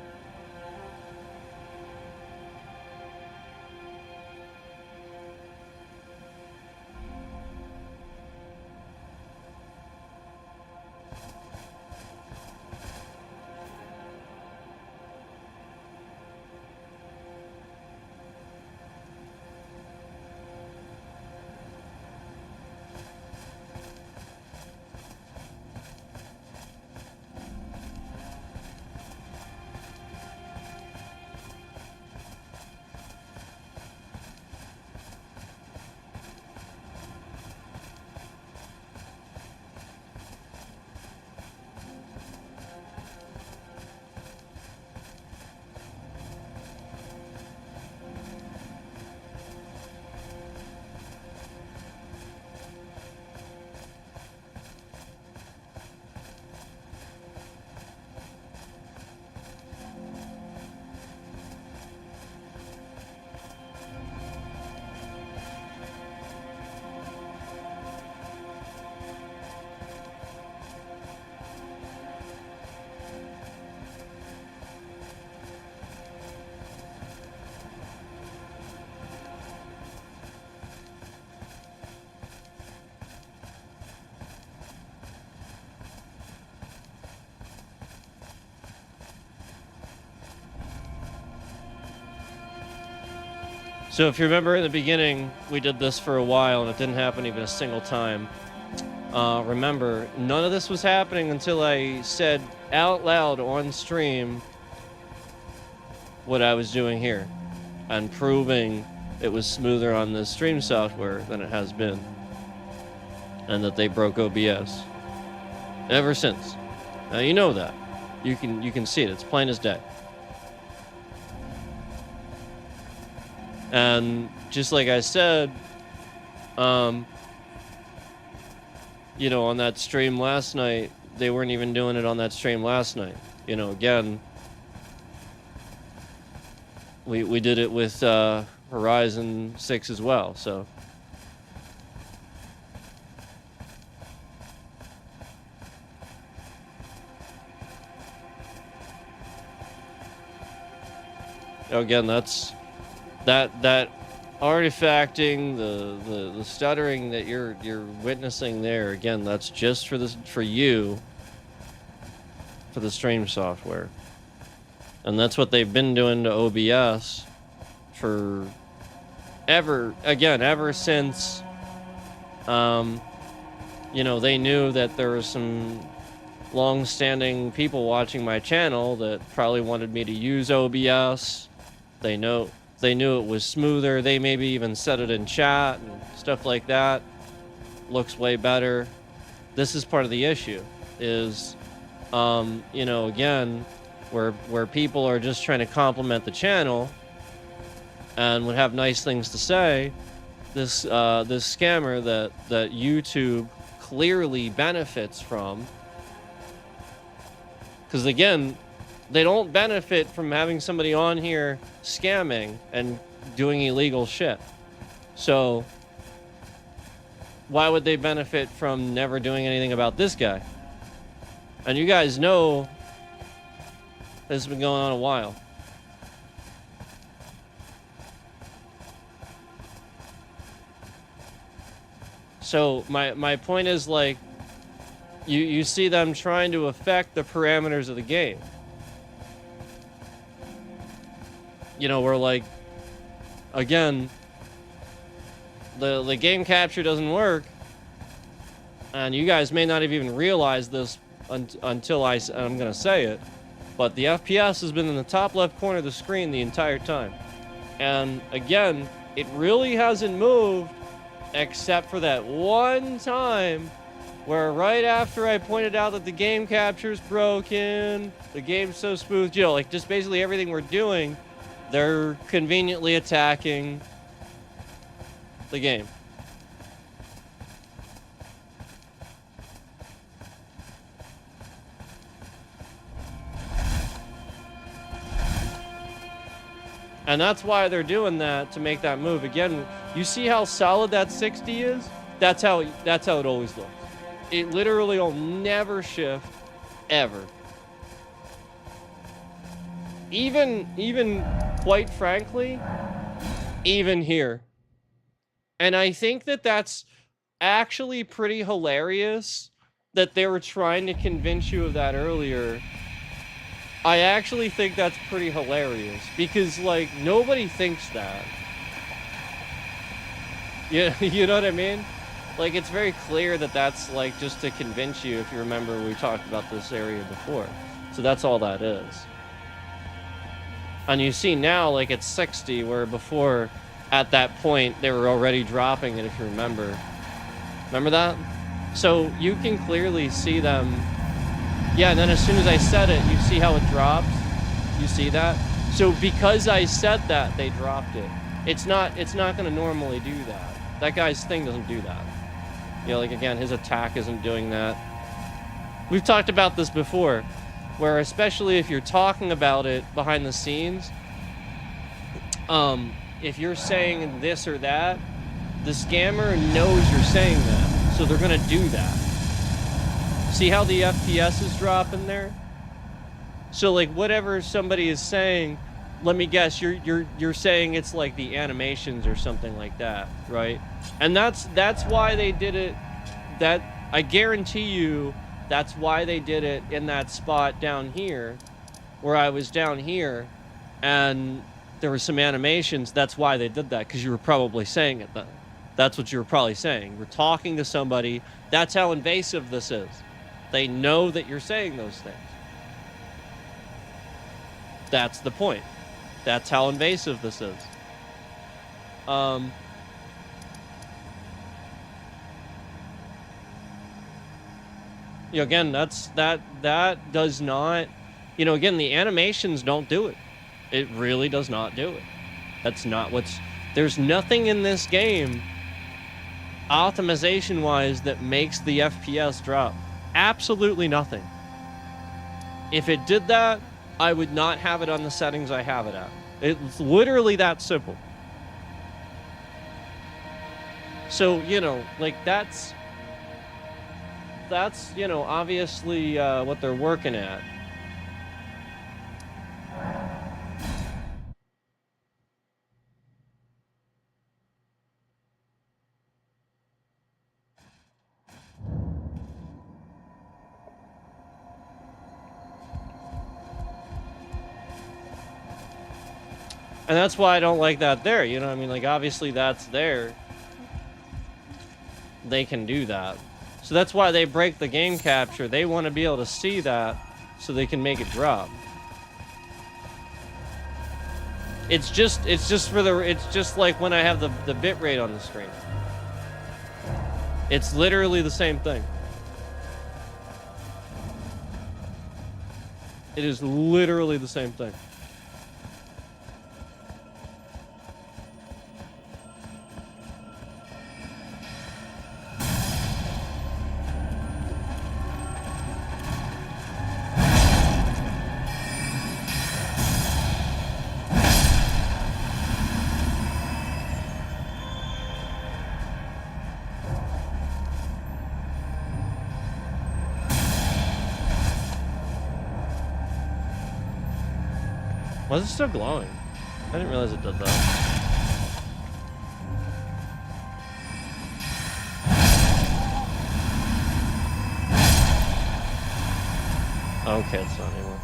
So if you remember in the beginning, we did this for a while and it didn't happen even a single time. Remember, none of this was happening until I said out loud on stream what I was doing here and proving it was smoother on the stream software than it has been, and that they broke OBS ever since. Now you know that. You can see it. It's plain as day. And just like I said, you know, on that stream last night, they weren't even doing it on that stream last night. You know, again, we did it with Horizon 6 as well, so. Again, that's that artifacting, the stuttering that you're witnessing there. Again, that's just for you, for the stream software, and that's what they've been doing to OBS for ever since. You know, they knew that there were some long-standing people watching my channel that probably wanted me to use OBS. They knew it was smoother. They maybe even said it in chat and stuff like that. Looks way better. This is part of the issue, is, you know, again, where people are just trying to compliment the channel and would have nice things to say. This scammer that YouTube clearly benefits from, because again, they don't benefit from having somebody on here scamming and doing illegal shit. So why would they benefit from never doing anything about this guy? And you guys know This has been going on a while. So my point is, like, you see them trying to affect the parameters of the game. You know, where, like, again, the game capture doesn't work, and you guys may not have even realized this until I'm gonna say it, but the FPS has been in the top left corner of the screen the entire time. And again, it really hasn't moved except for that one time where right after I pointed out that the game capture's broken, the game's so smooth, you know, like, just basically everything we're doing, they're conveniently attacking the game. And that's why they're doing that, to make that move. Again, you see how solid that 60 is? That's how it always looks. It literally will never shift, ever. Even quite frankly, even here. And I think that that's actually pretty hilarious that they were trying to convince you of that earlier. I actually think that's pretty hilarious because, like, nobody thinks that. Yeah, you know what I mean? Like, it's very clear that that's, like, just to convince you. If you remember, we talked about this area before. So that's all that is. And you see now, like, it's 60, where before, at that point, they were already dropping it, if you remember. Remember that? So you can clearly see them. Yeah, and then as soon as I said it, you see how it drops? You see that? So because I said that, they dropped it. It's not going to normally do that. That guy's thing doesn't do that. You know, like, again, his attack isn't doing that. We've talked about this before, where especially if you're talking about it behind the scenes, if you're saying this or that, the scammer knows you're saying that, so they're going to do that. See how the FPS is dropping there? So, like, whatever somebody is saying, let me guess, you're saying it's like the animations or something like that, right? And that's why they did it. That, I guarantee you, that's why they did it in that spot down here, where I was down here, and there were some animations. That's why they did that, because you were probably saying it then. That's what you were probably saying. We're talking to somebody. That's how invasive this is. They know that you're saying those things. That's the point. That's how invasive this is. You know, again, that does not, you know, again, the animations don't do it. It really does not do it. That's not there's nothing in this game, optimization-wise, that makes the FPS drop. Absolutely nothing. If it did that, I would not have it on the settings I have it at. It's literally that simple. So, you know, like, that's, you know, obviously what they're working at. And that's why I don't like that there, you know what I mean? Like, obviously that's there. They can do that. So that's why they break the game capture. They want to be able to see that so they can make it drop. It's just like when I have the bit rate on the screen. It's literally the same thing. It is literally the same thing. Why is it still glowing? I didn't realize it did that. Okay, it's not anymore.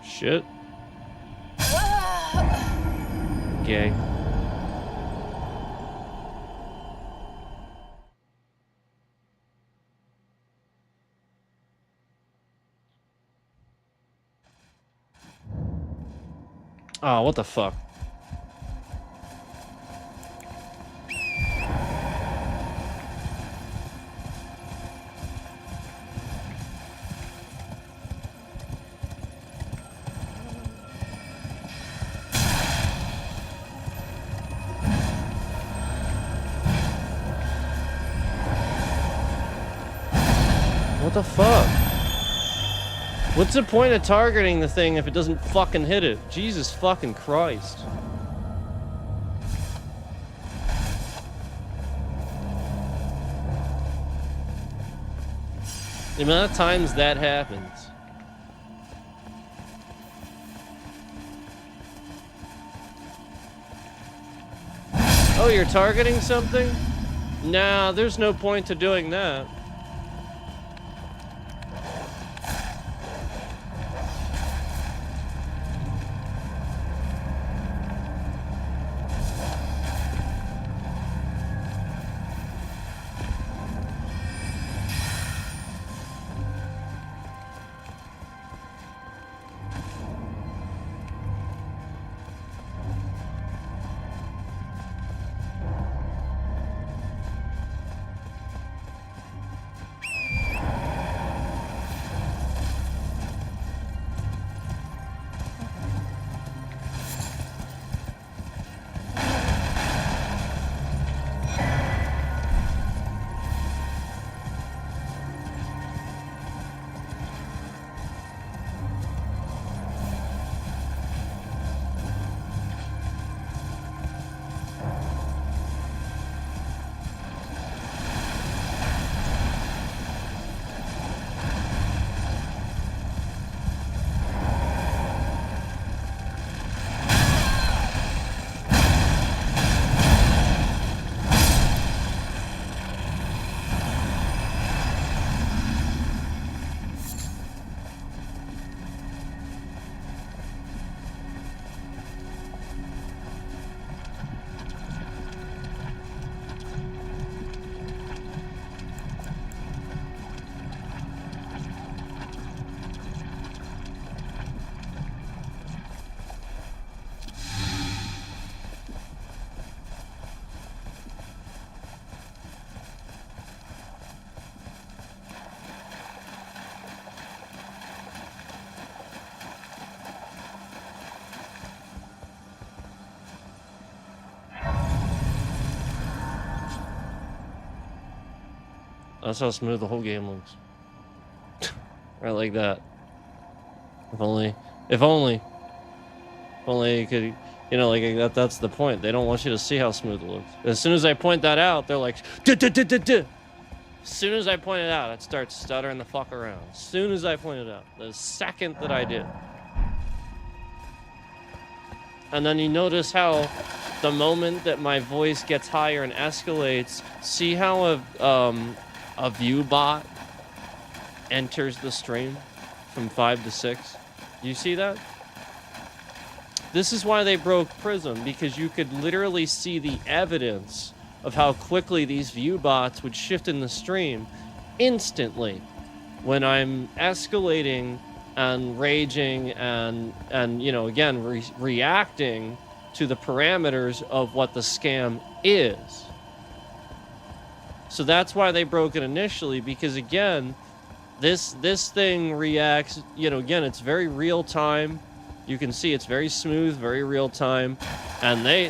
Shit. Gay. Oh, what the fuck? What the fuck? What's the point of targeting the thing if it doesn't fucking hit it? Jesus fucking Christ. The amount of times that happens. Oh, you're targeting something? Nah, there's no point to doing that. That's how smooth the whole game looks. Right like that. If only you could, you know, like that's the point. They don't want you to see how smooth it looks. As soon as I point that out, they're like, duh, duh, duh, duh, duh. As soon as I point it out, it starts stuttering the fuck around. As soon as I point it out, the second that I did. And then you notice how the moment that my voice gets higher and escalates, see how a view bot enters the stream from 5 to 6. Do you see that? This is why they broke Prism, because you could literally see the evidence of how quickly these view bots would shift in the stream instantly when I'm escalating and raging and you know, again, reacting to the parameters of what the scam is. So that's why they broke it initially, because again, this thing reacts, you know, again, it's very real time. You can see it's very smooth, very real time. And they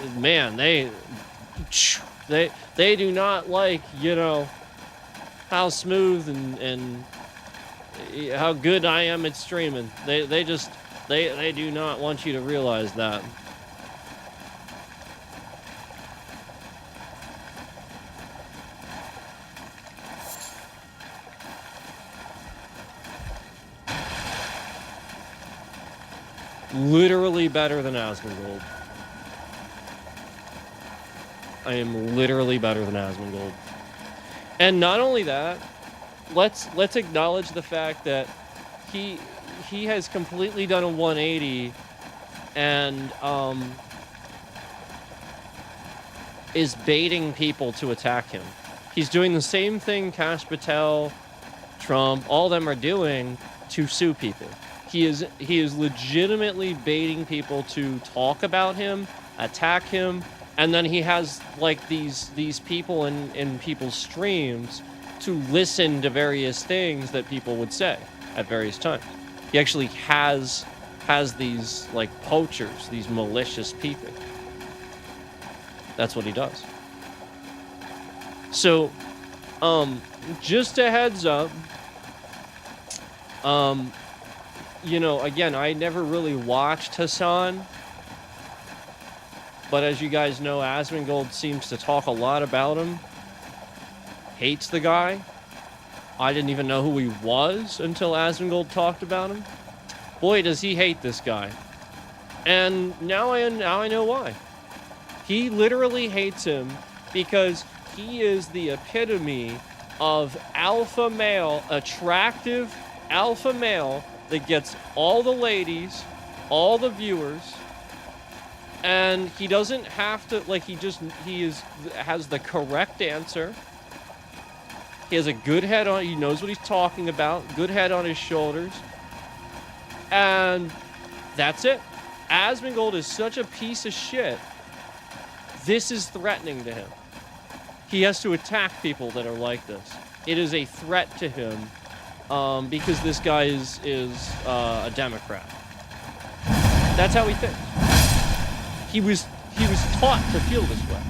do not like, you know, how smooth and how good I am at streaming. They do not want you to realize that. Literally better than Asmongold. I am literally better than Asmongold. And not only that, let's acknowledge the fact that he has completely done a 180 and is baiting people to attack him. He's doing the same thing Kash Patel, Trump, all them are doing to sue people. He is legitimately baiting people to talk about him, attack him, and then he has like these people in people's streams to listen to various things that people would say at various times. He actually has these like poachers, these malicious people. That's what he does. So, just a heads up. You know, again, I never really watched Hassan, but as you guys know, Asmongold seems to talk a lot about him. Hates the guy. I didn't even know who he was until Asmongold talked about him. Boy, does he hate this guy. And now I know why. He literally hates him because he is the epitome of alpha male, attractive alpha male that gets all the ladies, all the viewers, and he doesn't have to, like, he has the correct answer. He has a good head on, he knows what he's talking about, good head on his shoulders, and that's it. Asmongold is such a piece of shit. This is threatening to him. He has to attack people that are like this. It is a threat to him. Because this guy is a Democrat. That's how he thinks. He was taught to feel this way.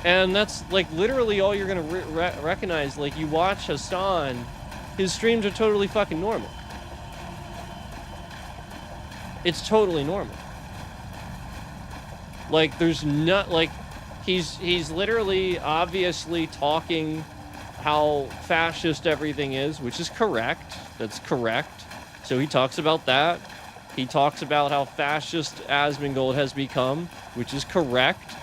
And that's like literally all you're gonna recognize. Like, you watch Hassan, his streams are totally fucking normal. It's totally normal. Like, there's not, like, he's literally obviously talking how fascist everything is, which is correct. That's correct. So he talks about that. He talks about how fascist Asmongold has become, which is correct.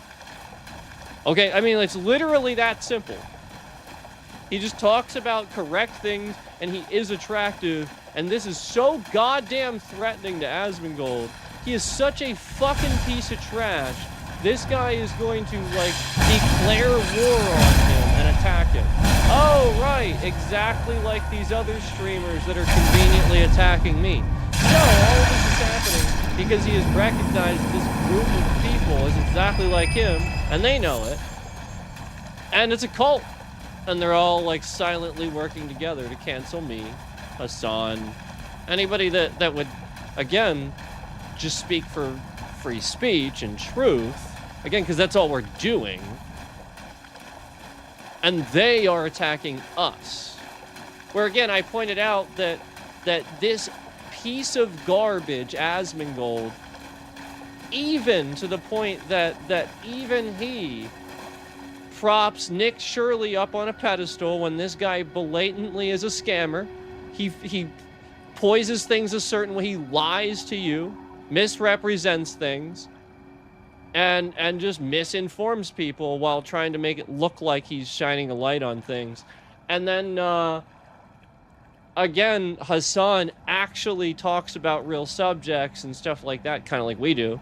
Okay, I mean, it's literally that simple. He just talks about correct things, and he is attractive, and this is so goddamn threatening to Asmongold. He is such a fucking piece of trash. This guy is going to, like, declare war on him and attack him. Oh, right, exactly like these other streamers that are conveniently attacking me. So, all of this is happening because he has recognized this group of people is exactly like him, and they know it. And it's a cult. And they're all, like, silently working together to cancel me, Hassan, anybody that would, again, just speak for free speech and truth. Again, because that's all we're doing. And they are attacking us. Where, again, I pointed out that this piece of garbage, Asmongold, even to the point that even he props Nick Shirley up on a pedestal when this guy blatantly is a scammer. He poises things a certain way. He lies to you, misrepresents things, and just misinforms people while trying to make it look like he's shining a light on things. And then again, Hassan actually talks about real subjects and stuff like that, kind of like we do,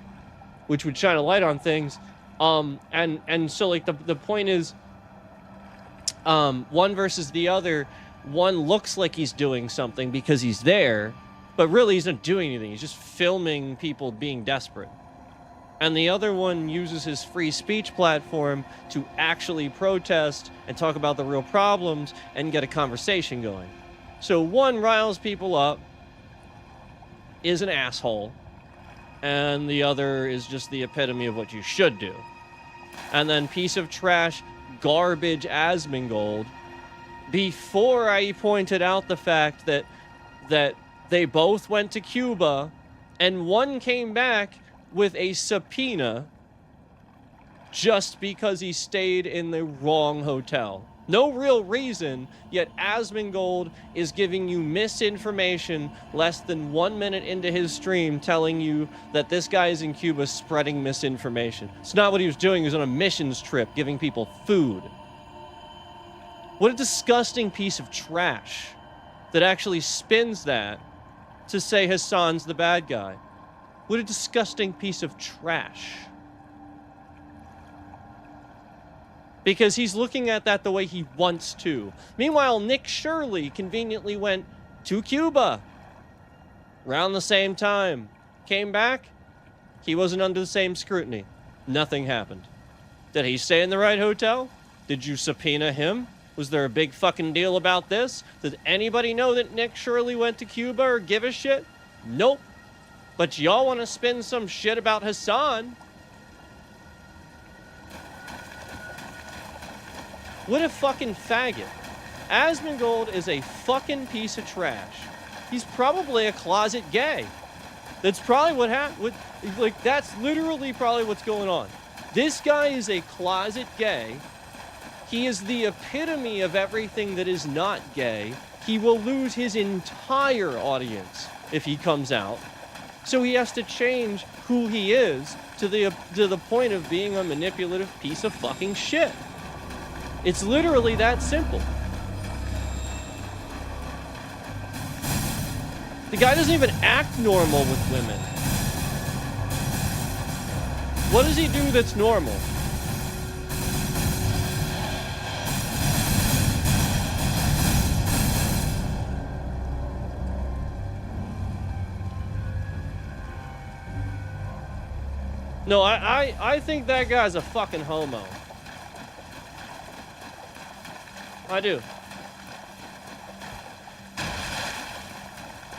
which would shine a light on things. And so like the point is, one versus the other. One looks like he's doing something because he's there, but really he's not doing anything. He's just filming people being desperate. And the other one uses his free speech platform to actually protest and talk about the real problems and get a conversation going. So one riles people up, is an asshole, and the other is just the epitome of what you should do. And then piece of trash, garbage Asmongold, before I pointed out the fact that they both went to Cuba and one came back with a subpoena just because he stayed in the wrong hotel. No real reason, yet Asmongold is giving you misinformation less than 1 minute into his stream, telling you that this guy is in Cuba spreading misinformation. It's not what he was doing. He was on a missions trip giving people food. What a disgusting piece of trash that actually spins that to say Hassan's the bad guy. What a disgusting piece of trash. Because he's looking at that the way he wants to. Meanwhile, Nick Shirley conveniently went to Cuba around the same time. Came back, he wasn't under the same scrutiny. Nothing happened. Did he stay in the right hotel? Did you subpoena him? Was there a big fucking deal about this? Did anybody know that Nick Shirley went to Cuba or give a shit? Nope. But y'all want to spin some shit about Hassan? What a fucking faggot. Asmongold is a fucking piece of trash. He's probably a closet gay. That's probably what happened. Like, that's literally probably what's going on. This guy is a closet gay. He is the epitome of everything that is not gay. He will lose his entire audience if he comes out. So he has to change who he is to the point of being a manipulative piece of fucking shit. It's literally that simple. The guy doesn't even act normal with women. What does he do that's normal? No, I think that guy's a fucking homo. I do.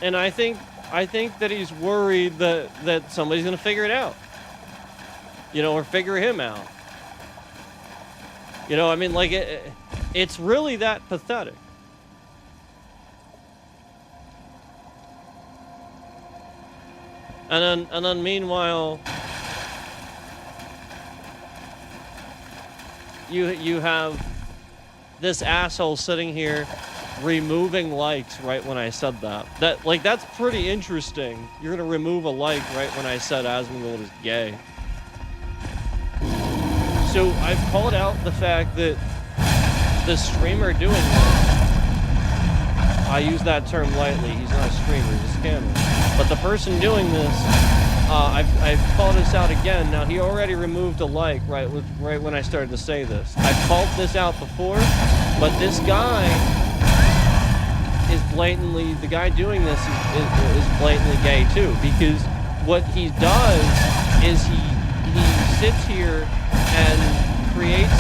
And I think that he's worried that somebody's gonna figure it out. You know, or figure him out. You know, I mean, like, it's really that pathetic. And then meanwhile, you have this asshole sitting here removing likes right when I said that. That's pretty interesting. You're gonna remove a like right when I said Asmongold is gay. So I've called out the fact that the streamer doing this, I use that term lightly, he's not a streamer, he's a scammer. But the person doing this, I've called this out again. Now, he already removed a like right when I started to say this. I've called this out before, but this guy is blatantly, the guy doing this is blatantly gay too, because what he does is he sits here and creates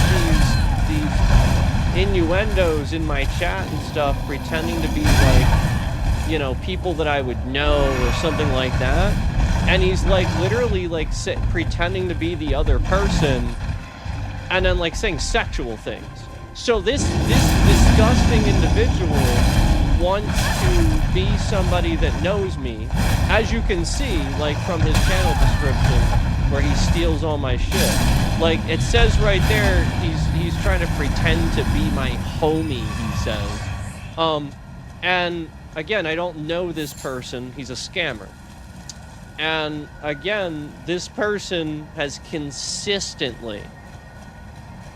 these innuendos in my chat and stuff, pretending to be like, you know, people that I would know or something like that. And he's like literally like pretending to be the other person and then like saying sexual things. So this disgusting individual wants to be somebody that knows me, as you can see, like from his channel description, where he steals all my shit. Like, it says right there, he's trying to pretend to be my homie, he says. And again, I don't know this person. He's a scammer. And again, this person has consistently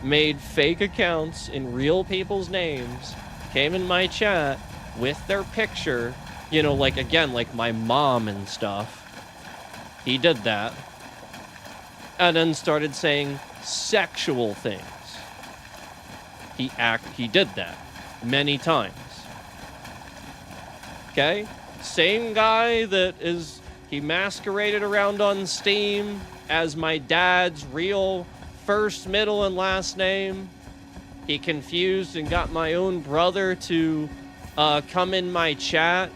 made fake accounts in real people's names, came in my chat, with their picture, you know, like, again, like my mom and stuff. He did that. And then started saying sexual things. He did that many times. Okay? Same guy he masqueraded around on Steam as my dad's real first, middle, and last name. He confused and got my own brother to come in my chat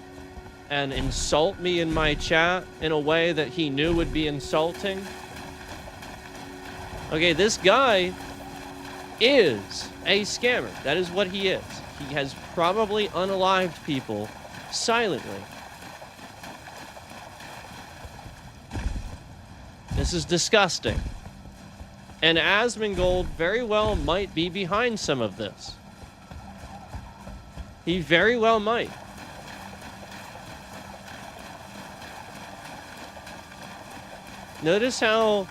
and insult me in my chat in a way that he knew would be insulting. Okay, this guy is a scammer. That is what he is. He has probably unalived people silently. This is disgusting. And Asmongold very well might be behind some of this. He very well might. Notice how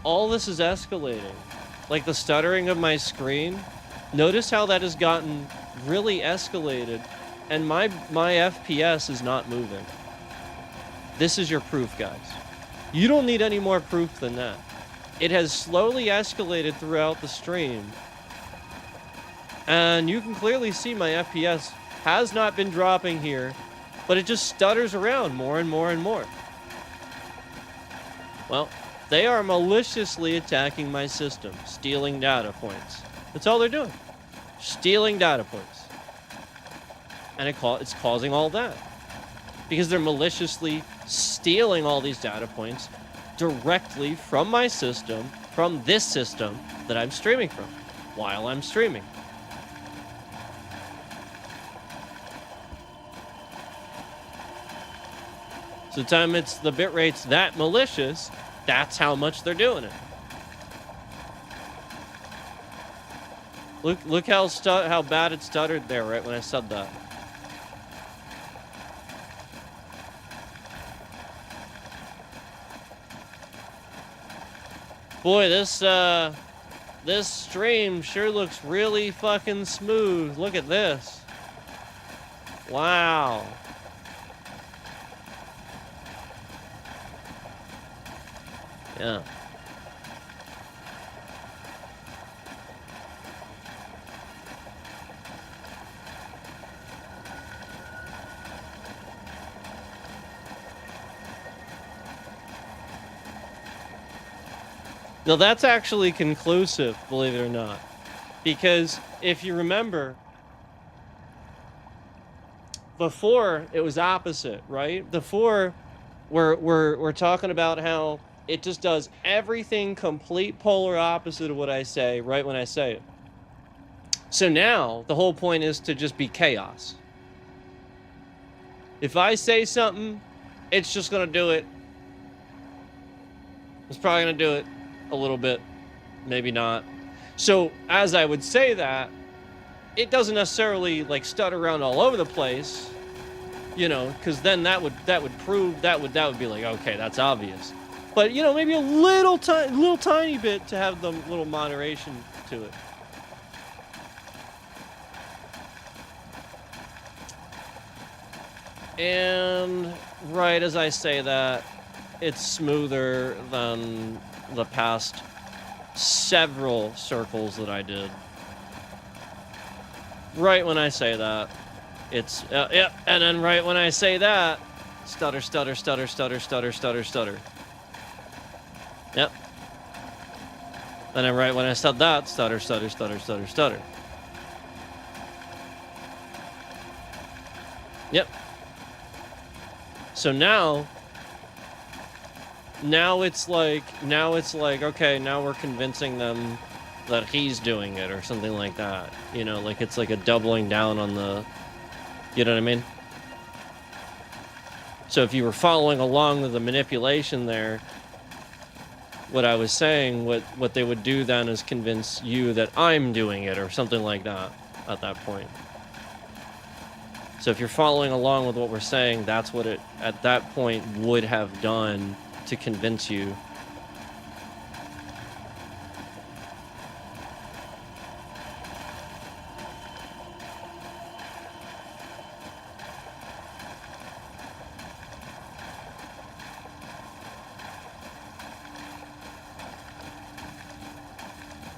all this is escalating. Like the stuttering of my screen. Notice how that has gotten really escalated. And my FPS is not moving. This is your proof, guys. You don't need any more proof than that. It has slowly escalated throughout the stream. And you can clearly see my FPS has not been dropping here, but it just stutters around more and more and more. Well, they are maliciously attacking my system, stealing data points. That's all they're doing. Stealing data points. And it's causing all that. Because they're maliciously stealing all these data points directly from my system, from this system that I'm streaming from, while I'm streaming. So the time the bitrate's that malicious, that's how much they're doing it. Look how bad it stuttered there right when I said that. Boy, this stream sure looks really fucking smooth. Look at this. Wow. Yeah. Now that's actually conclusive, believe it or not. Because if you remember, before it was opposite, right? Before we're talking about how it just does everything complete polar opposite of what I say right when I say it. So now the whole point is to just be chaos. If I say something, it's just gonna do it. It's probably gonna do it a little bit, maybe not. So as I would say that, it doesn't necessarily like stutter around all over the place, you know, because then that would be like, okay, that's obvious. But you know, maybe a little tiny bit to have the little moderation to it. And right as I say that, it's smoother than the past several circles that I did. Right when I say that, it's yep, and then right when I say that, stutter, stutter, stutter, stutter, stutter, stutter, stutter. Yep. And then right when I said that, stutter, stutter, stutter, stutter, stutter. Yep. So now it's like, okay, now we're convincing them that he's doing it or something like that. You know, like it's like a doubling down on the, you know what I mean? So if you were following along with the manipulation there, what I was saying, what they would do then is convince you that I'm doing it or something like that at that point. So if you're following along with what we're saying, that's what it, at that point, would have done to convince you.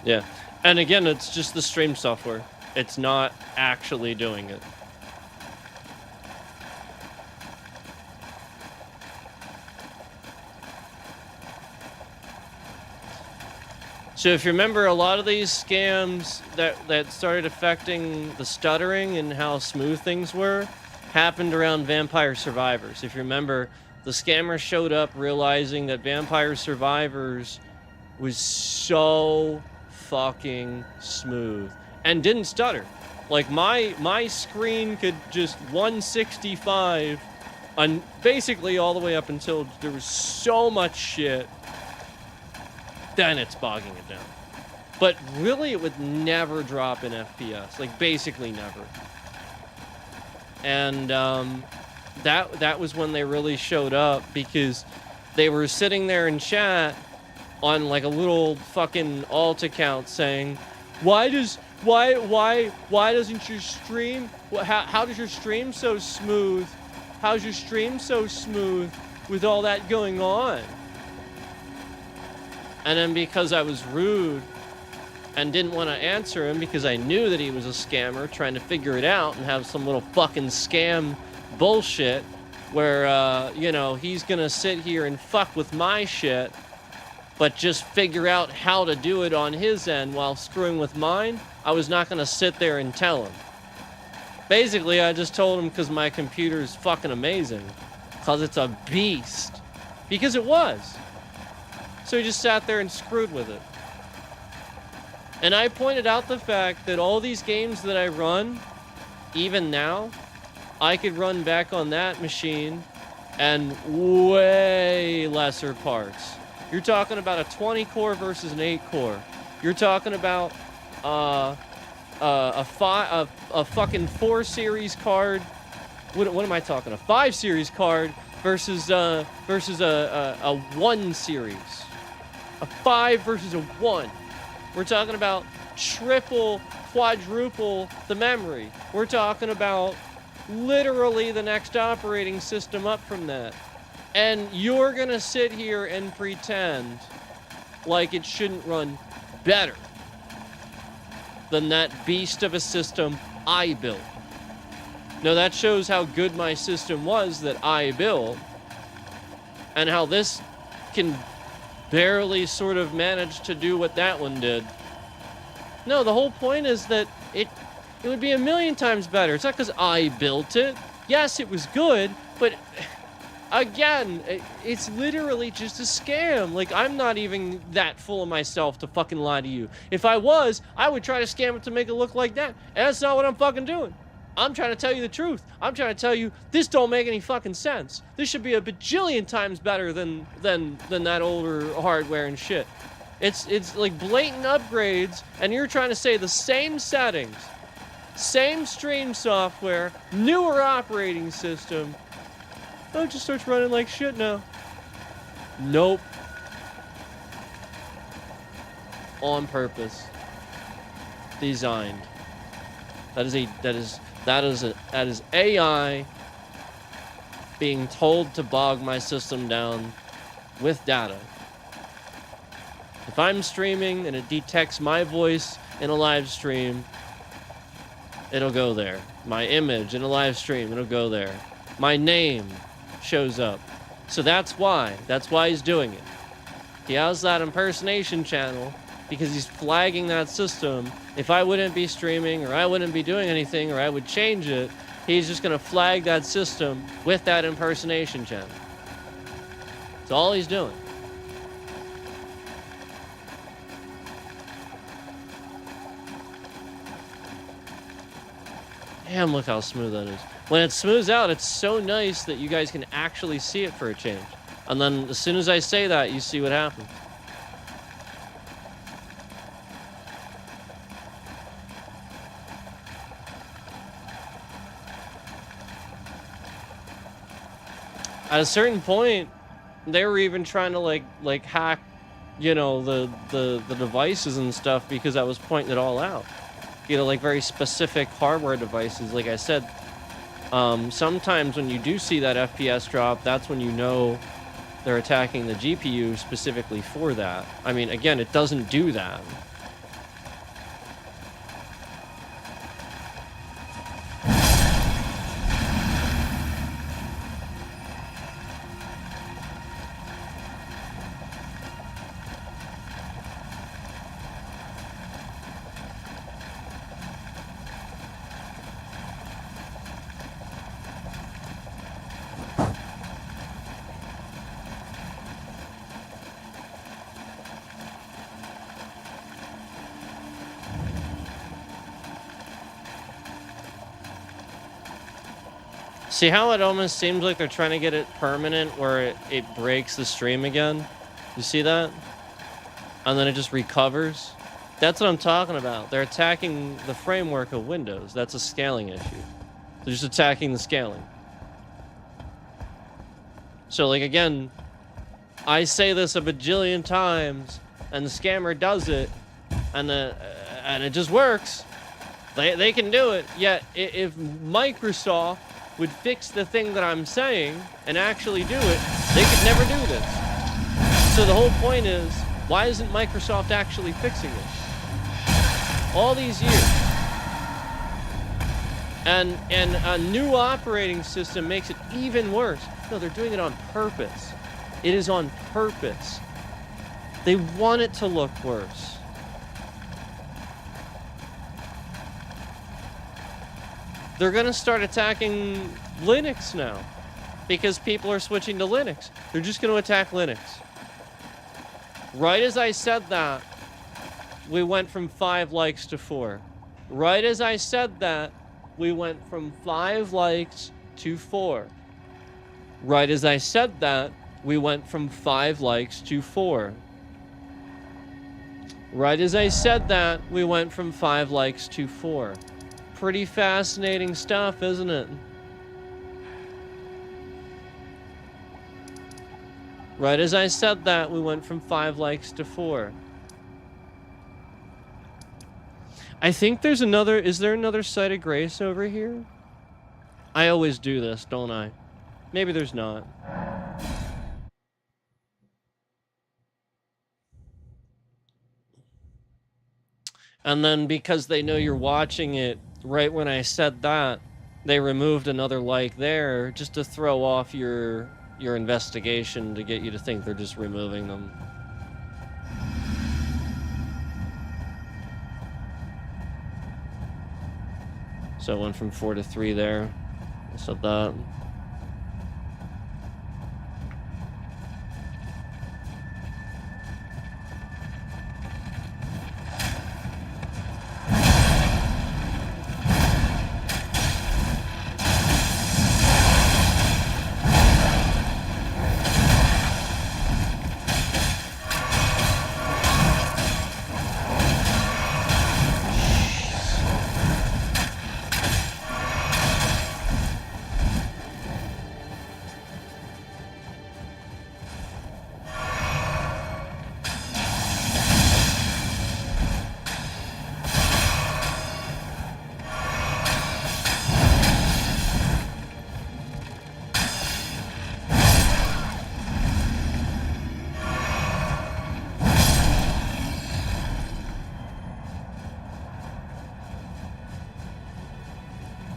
Yeah. And again, it's just the stream software. It's not actually doing it. So if you remember, a lot of these scams that started affecting the stuttering and how smooth things were happened around Vampire Survivors. If you remember, the scammer showed up realizing that Vampire Survivors was so fucking smooth and didn't stutter. Like my screen could just 165 on basically all the way up until there was so much shit. Then it's bogging it down. But really, it would never drop in FPS. Like, basically never. And that was when they really showed up, because they were sitting there in chat on like a little fucking alt account saying, why doesn't your stream, how does your stream so smooth? How's your stream so smooth with all that going on? And then because I was rude and didn't want to answer him because I knew that he was a scammer trying to figure it out and have some little fucking scam bullshit where, you know, he's going to sit here and fuck with my shit, but just figure out how to do it on his end while screwing with mine, I was not going to sit there and tell him. Basically, I just told him because my computer is fucking amazing. Because it's a beast. Because it was. So he just sat there and screwed with it. And I pointed out the fact that all these games that I run, even now, I could run back on that machine and way lesser parts. You're talking about a 20 core versus an 8 core. You're talking about a fucking 4 series card. What am I talking? A 5 series card versus a 1 series. A 5 versus a 1. We're talking about triple, quadruple the memory. We're talking about literally the next operating system up from that. And you're gonna sit here and pretend like it shouldn't run better than that beast of a system I built. Now that shows how good my system was that I built, and how this can barely sort of manage to do what that one did. No, the whole point is that it would be a million times better. It's not because I built it. Yes, it was good, but again, it's literally just a scam. Like, I'm not even that full of myself to fucking lie to you. If I was, I would try to scam it to make it look like that. And that's not what I'm fucking doing. I'm trying to tell you the truth. I'm trying to tell you this don't make any fucking sense. This should be a bajillion times better than that older hardware and shit. It's like blatant upgrades, and you're trying to say the same settings, same stream software, newer operating system. Oh, it just starts running like shit now. Nope. On purpose. Designed. That is AI being told to bog my system down with data. If I'm streaming and it detects my voice in a live stream, it'll go there. My image in a live stream, it'll go there. My name shows up. So that's why he's doing it. He has that impersonation channel because he's flagging that system. If I wouldn't be streaming or I wouldn't be doing anything or I would change it, he's just gonna flag that system with that impersonation channel. That's all he's doing. Damn, look how smooth that is. When it smooths out, it's so nice that you guys can actually see it for a change. And then as soon as I say that, you see what happens. At a certain point, they were even trying to like hack, you know, the devices and stuff because I was pointing it all out. You know, like very specific hardware devices. Like I said, sometimes when you do see that FPS drop, that's when you know they're attacking the GPU specifically for that. I mean, again, it doesn't do that. See how it almost seems like they're trying to get it permanent where it breaks the stream again? You see that? And then it just recovers? That's what I'm talking about. They're attacking the framework of Windows. That's a scaling issue. They're just attacking the scaling. So, like, again, I say this a bajillion times, and the scammer does it, and it just works. They can do it. Yet, if Microsoft would fix the thing that I'm saying and actually do it, they could never do this. So the whole point is, why isn't Microsoft actually fixing it? All these years. And a new operating system makes it even worse. No, they're doing it on purpose. It is on purpose. They want it to look worse. They're going to start attacking Linux now because people are switching to Linux. They're just going to attack Linux. Right as I said that, we went from 5 likes to 4. Right as I said that, we went from 5 likes to 4. Right as I said that, we went from 5 likes to 4. Right as I said that, we went from 5 likes to 4. Pretty fascinating stuff, isn't it? Right as I said that, we went from 5 likes to 4. I think there's another... Is there another site of grace over here? I always do this, don't I? Maybe there's not. And then because they know you're watching it, right when I said that, they removed another like there just to throw off your investigation to get you to think they're just removing them. So I went from 4 to 3 there. I said that.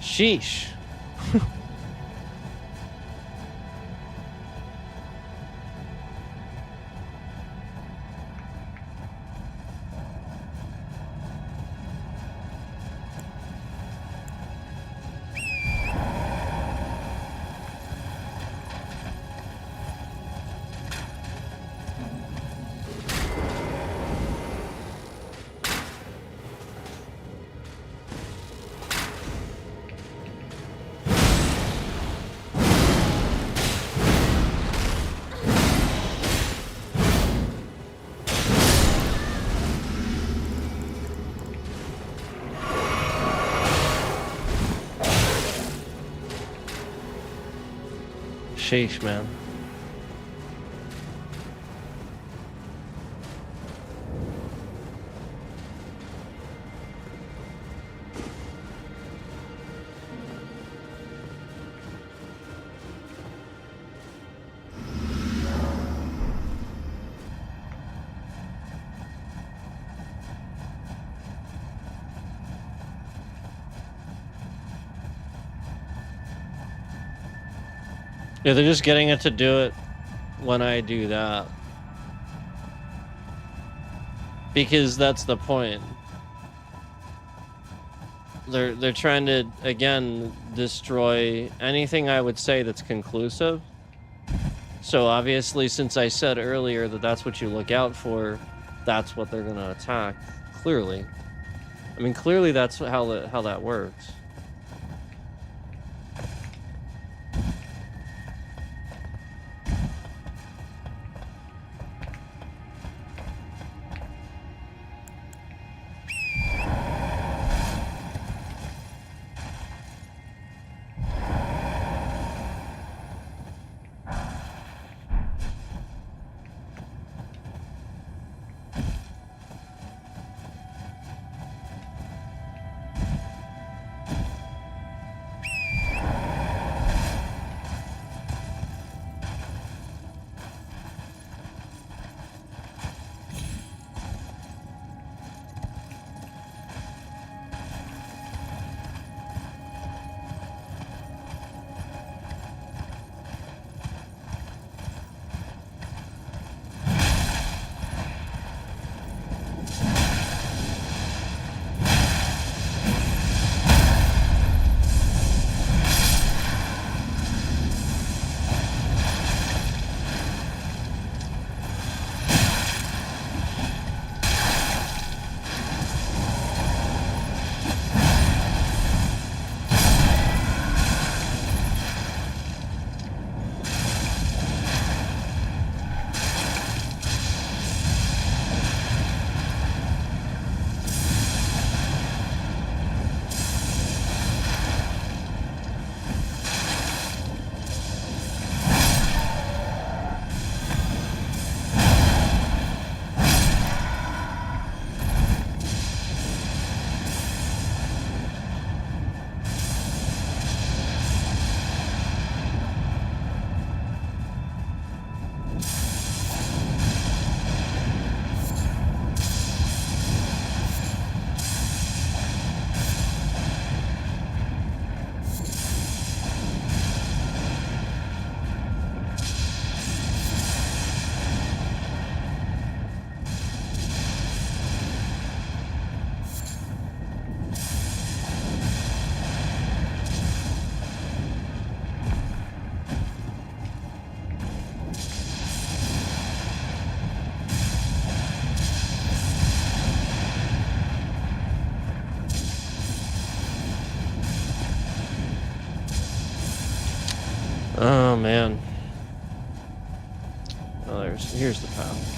Sheesh. Sheesh, man. Yeah, they're just getting it to do it when I do that. Because that's the point. They're trying to, again, destroy anything I would say that's conclusive. So obviously, since I said earlier that that's what you look out for, that's what they're gonna attack. Clearly. I mean, clearly that's how that works. Oh man. Oh, here's the path.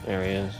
There he is.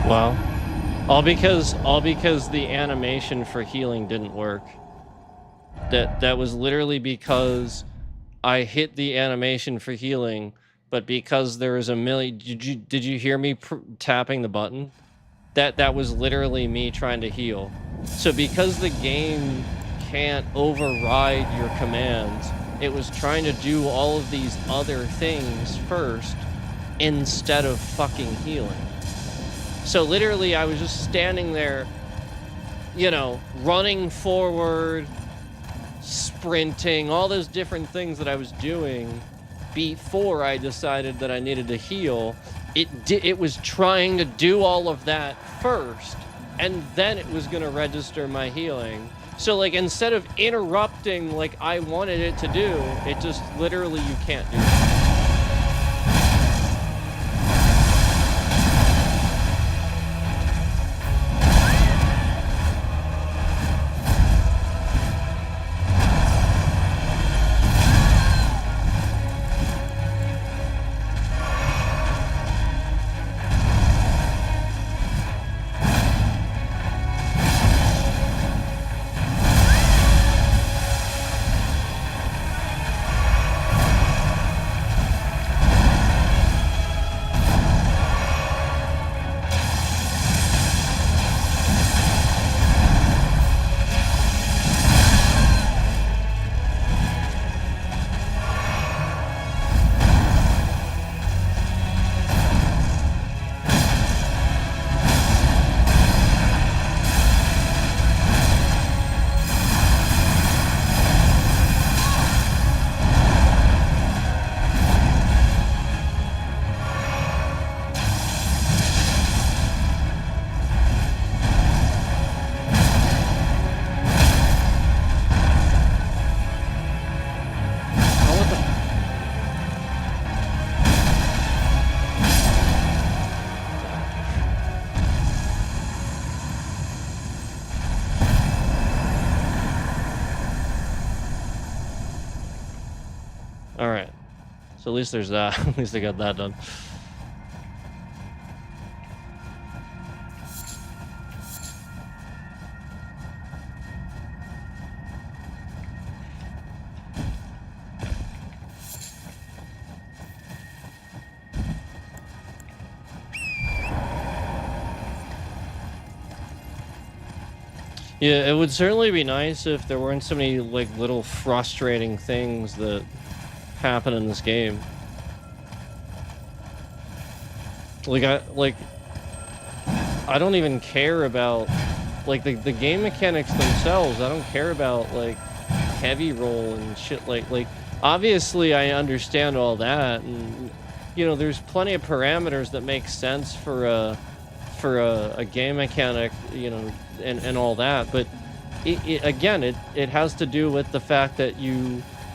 Well, all because the animation for healing didn't work. That was literally because I hit the animation for healing, but because there is a million. Did you hear me tapping the button? That was literally me trying to heal. So because the game can't override your commands, it was trying to do all of these other things first instead of fucking healing. So literally I was just standing there, running forward, sprinting, all those different things that I was doing before I decided that I needed to heal. It was trying to do all of that first, and then it was going to register my healing. So like instead of interrupting like I wanted it to do, it just literally you can't do that. All right. So at least there's that. At least I got that done. Yeah, it would certainly be nice if there weren't so many like little frustrating things that happen in this game. I don't even care about like the game mechanics themselves. I don't care about like heavy roll and shit like obviously I understand all that, and you know there's plenty of parameters that make sense for a game mechanic, you know, and all that, but it has to do with the fact that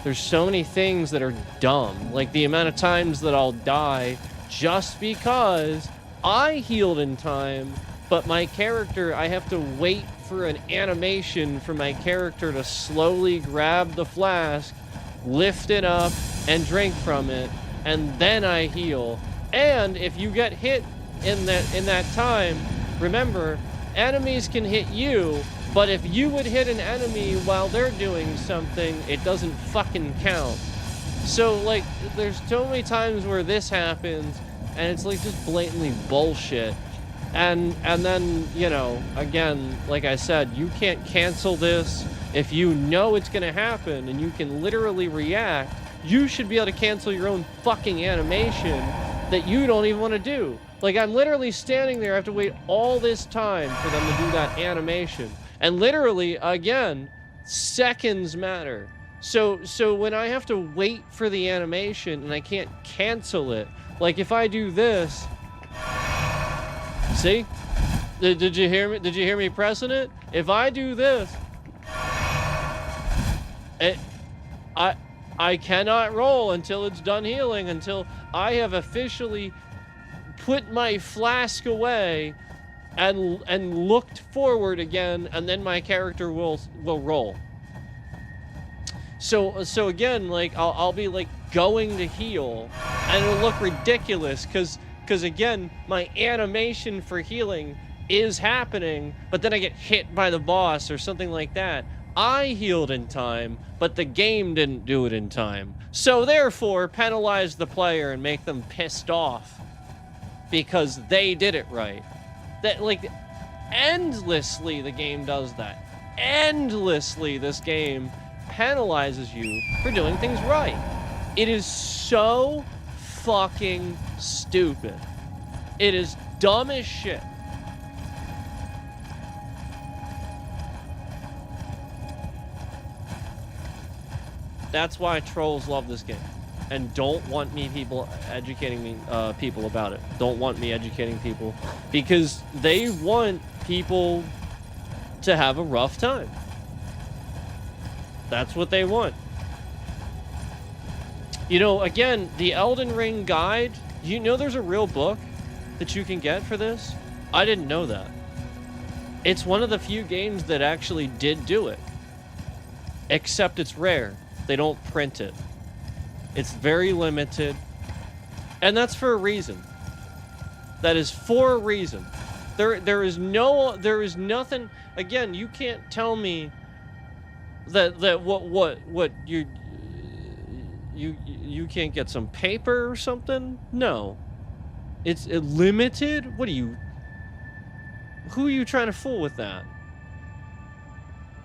there's so many things that are dumb, like the amount of times that I'll die just because I healed in time, but my character, I have to wait for an animation for my character to slowly grab the flask, lift it up, and drink from it, and then I heal. And if you get hit in that time, remember, enemies can hit you, but if you would hit an enemy while they're doing something, it doesn't fucking count. So, like, there's so many times where this happens, and it's, like, just blatantly bullshit. And then, you know, again, like I said, you can't cancel this. If you know it's gonna happen, and you can literally react, you should be able to cancel your own fucking animation that you don't even want to do. Like, I'm literally standing there, I have to wait all this time for them to do that animation. And literally, again, seconds matter. So when I have to wait for the animation and I can't cancel it, like if I do this, see? Did you hear me? Did you hear me pressing it? If I do this, I cannot roll until it's done healing, until I have officially put my flask away and looked forward again, and then my character will roll. So again, like I'll be like going to heal, and it'll look ridiculous because again, my animation for healing is happening, but then I get hit by the boss or something like that. I healed in time, but the game didn't do it in time. So therefore, penalize the player and make them pissed off because they did it right. That, like, endlessly the game does that. Endlessly this game penalizes you for doing things right. It is so fucking stupid. It is dumb as shit. That's why trolls love this game and don't want me educating people about it. Don't want me educating people because they want people to have a rough time. That's what they want. You know, again, the Elden Ring guide, you know there's a real book that you can get for this? I didn't know that. It's one of the few games that actually did do it. Except it's rare. They don't print it. It's very limited. And that's for a reason. That is for a reason. There is nothing. Again, you can't tell me that what you can't get some paper or something? No. It's limited? What are you? Who are you trying to fool with that?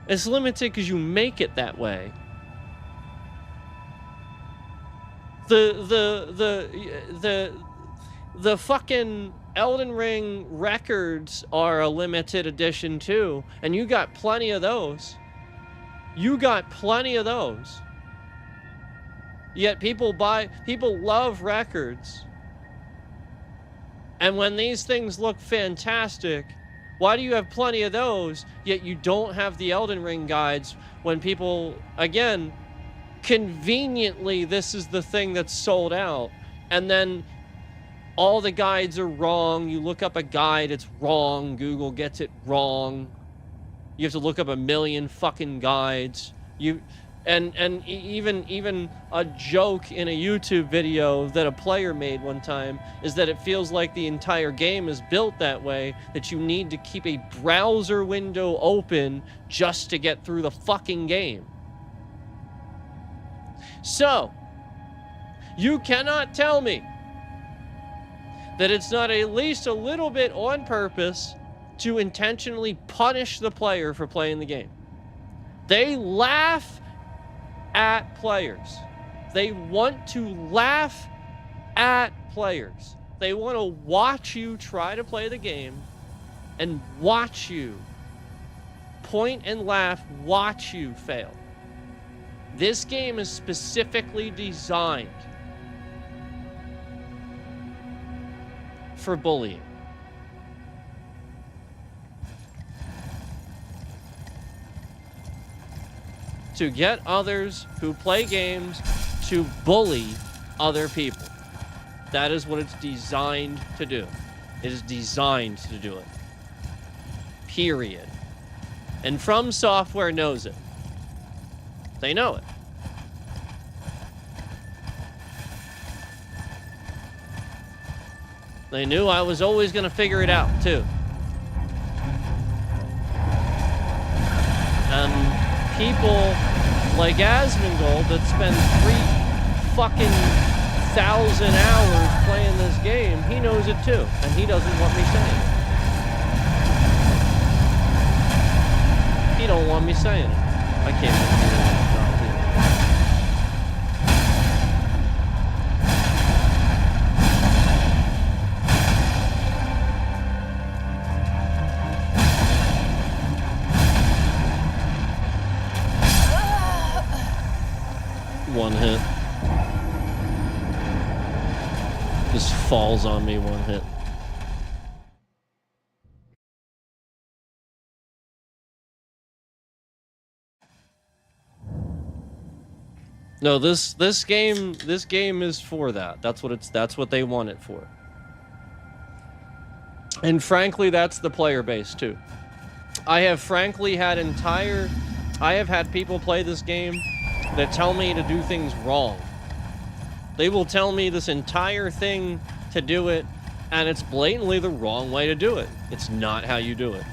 It's limited because you make it that way. The fucking Elden Ring records are a limited edition too, and you got plenty of those. You got plenty of those. Yet people love records. And when these things look fantastic, why do you have plenty of those, yet you don't have the Elden Ring guides when people, again, conveniently, this is the thing that's sold out, and then all the guides are wrong. You look up a guide, it's wrong. Google gets it wrong. You have to look up a million fucking guides. And even a joke in a YouTube video that a player made one time is that it feels like the entire game is built that way, that you need to keep a browser window open just to get through the fucking game. So, you cannot tell me that it's not at least a little bit on purpose to intentionally punish the player for playing the game. They laugh at players. They want to laugh at players. They want to watch you try to play the game and watch you point and laugh, watch you fail. This game is specifically designed for bullying. To get others who play games to bully other people. That is what it's designed to do. It is designed to do it. Period. And From Software knows it. They know it. They knew I was always going to figure it out, too. And people like Asmongold that spend 3,000 hours playing this game, he knows it too, and he doesn't want me saying it. He don't want me saying it. I can't even do that. One hit. Just falls on me, one hit. No, this game is for that. That's what they want it for. And frankly, that's the player base too. I have had people play this game that tell me to do things wrong. They will tell me this entire thing to do it, and it's blatantly the wrong way to do it. It's not how you do it.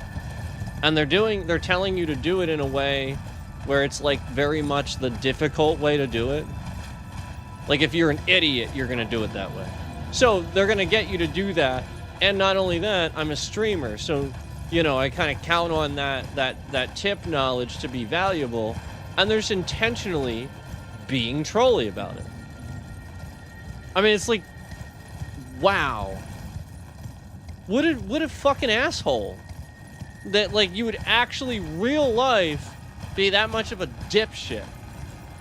And they're telling you to do it in a way where it's like very much the difficult way to do it. Like if you're an idiot, you're gonna do it that way. So they're gonna get you to do that. And not only that, I'm a streamer, so you know, I kind of count on that tip knowledge to be valuable. And they're just intentionally being trolly about it. I mean, it's like, wow. What a fucking asshole. That, like, you would actually, real life, be that much of a dipshit.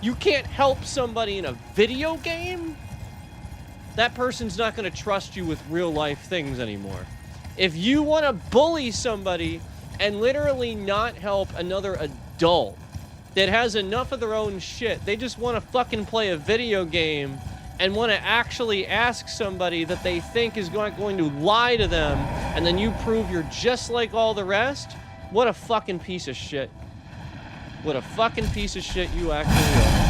You can't help somebody in a video game? That person's not going to trust you with real life things anymore. If you want to bully somebody and literally not help another adult that has enough of their own shit, they just want to fucking play a video game and want to actually ask somebody that they think is going to lie to them, and then you prove you're just like all the rest, what a fucking piece of shit. What a fucking piece of shit you actually are.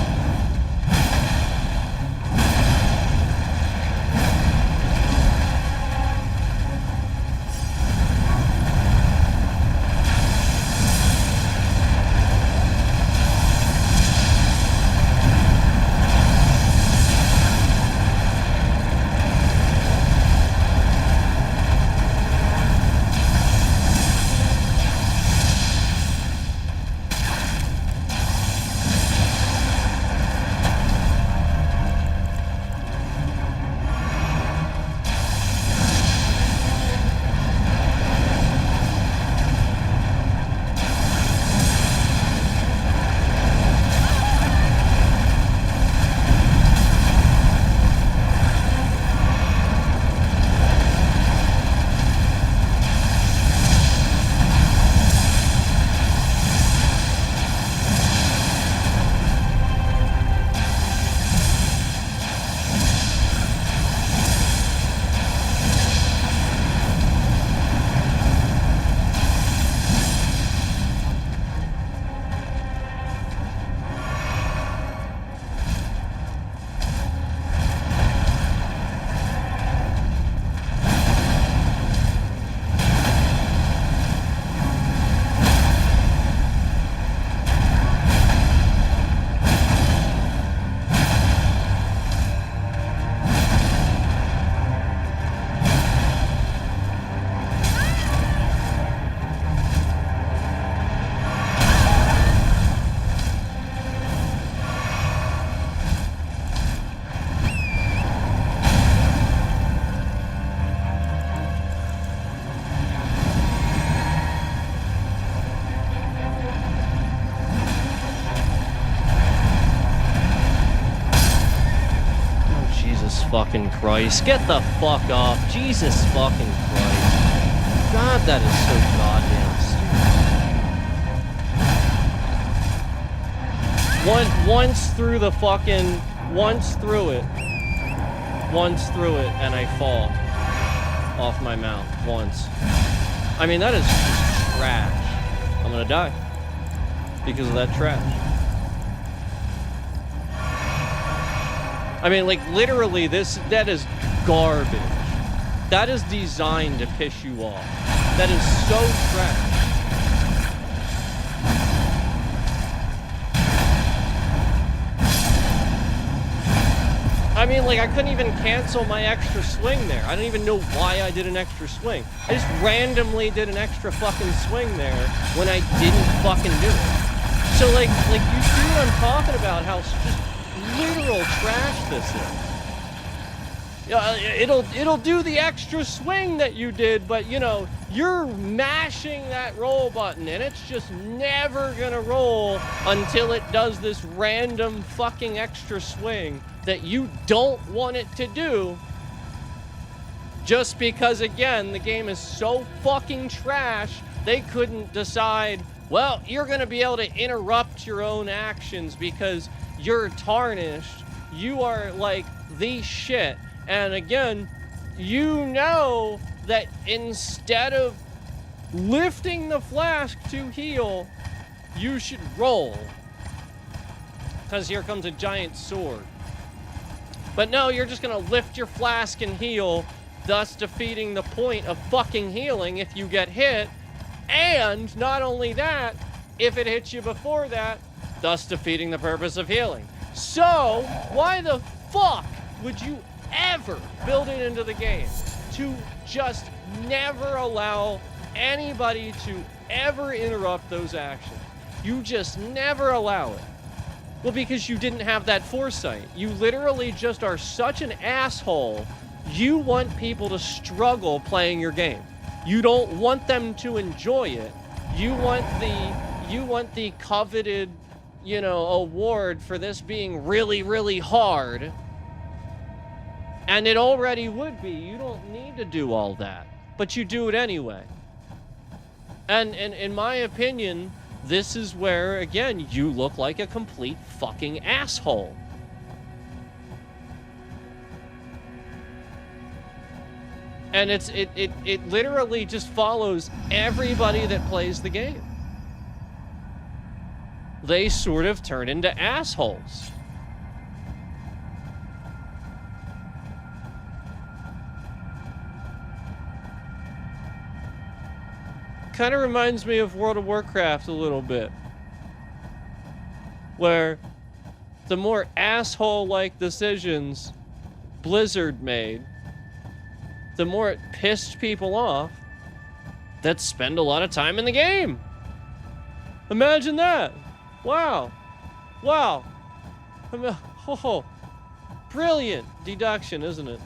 fucking Christ. Get the fuck off. Jesus fucking Christ. God, that is so goddamn stupid. Once through the fucking... Once through it, and I fall off my mount. Once. I mean, that is just trash. I'm gonna die because of that trash. I mean, like, literally, that is garbage. That is designed to piss you off. That is so trash. I mean, like, I couldn't even cancel my extra swing there. I don't even know why I did an extra swing. I just randomly did an extra fucking swing there when I didn't fucking do it. So, like you see what I'm talking about, how just literal trash this is. Yeah, it'll do the extra swing that you did, but, you know, you're mashing that roll button, and it's just never gonna roll until it does this random fucking extra swing that you don't want it to do, just because, again, the game is so fucking trash, they couldn't decide, well, you're gonna be able to interrupt your own actions because you're tarnished, you are, like, the shit. And again, you know that instead of lifting the flask to heal, you should roll, because here comes a giant sword. But no, you're just gonna lift your flask and heal, thus defeating the point of fucking healing if you get hit. And not only that, if it hits you before that, thus defeating the purpose of healing. So, why the fuck would you ever build it into the game to just never allow anybody to ever interrupt those actions? You just never allow it. Well, because you didn't have that foresight. You literally just are such an asshole. You want people to struggle playing your game. You don't want them to enjoy it. You want the coveted, you know, award for this being really, really hard. And it already would be. You don't need to do all that. But you do it anyway. And in my opinion, this is where, again, you look like a complete fucking asshole. And it literally just follows everybody that plays the game. They sort of turn into assholes. Kind of reminds me of World of Warcraft a little bit, where the more asshole-like decisions Blizzard made, the more it pissed people off that spend a lot of time in the game. Imagine that. Wow. Wow. Oh, brilliant deduction, isn't it?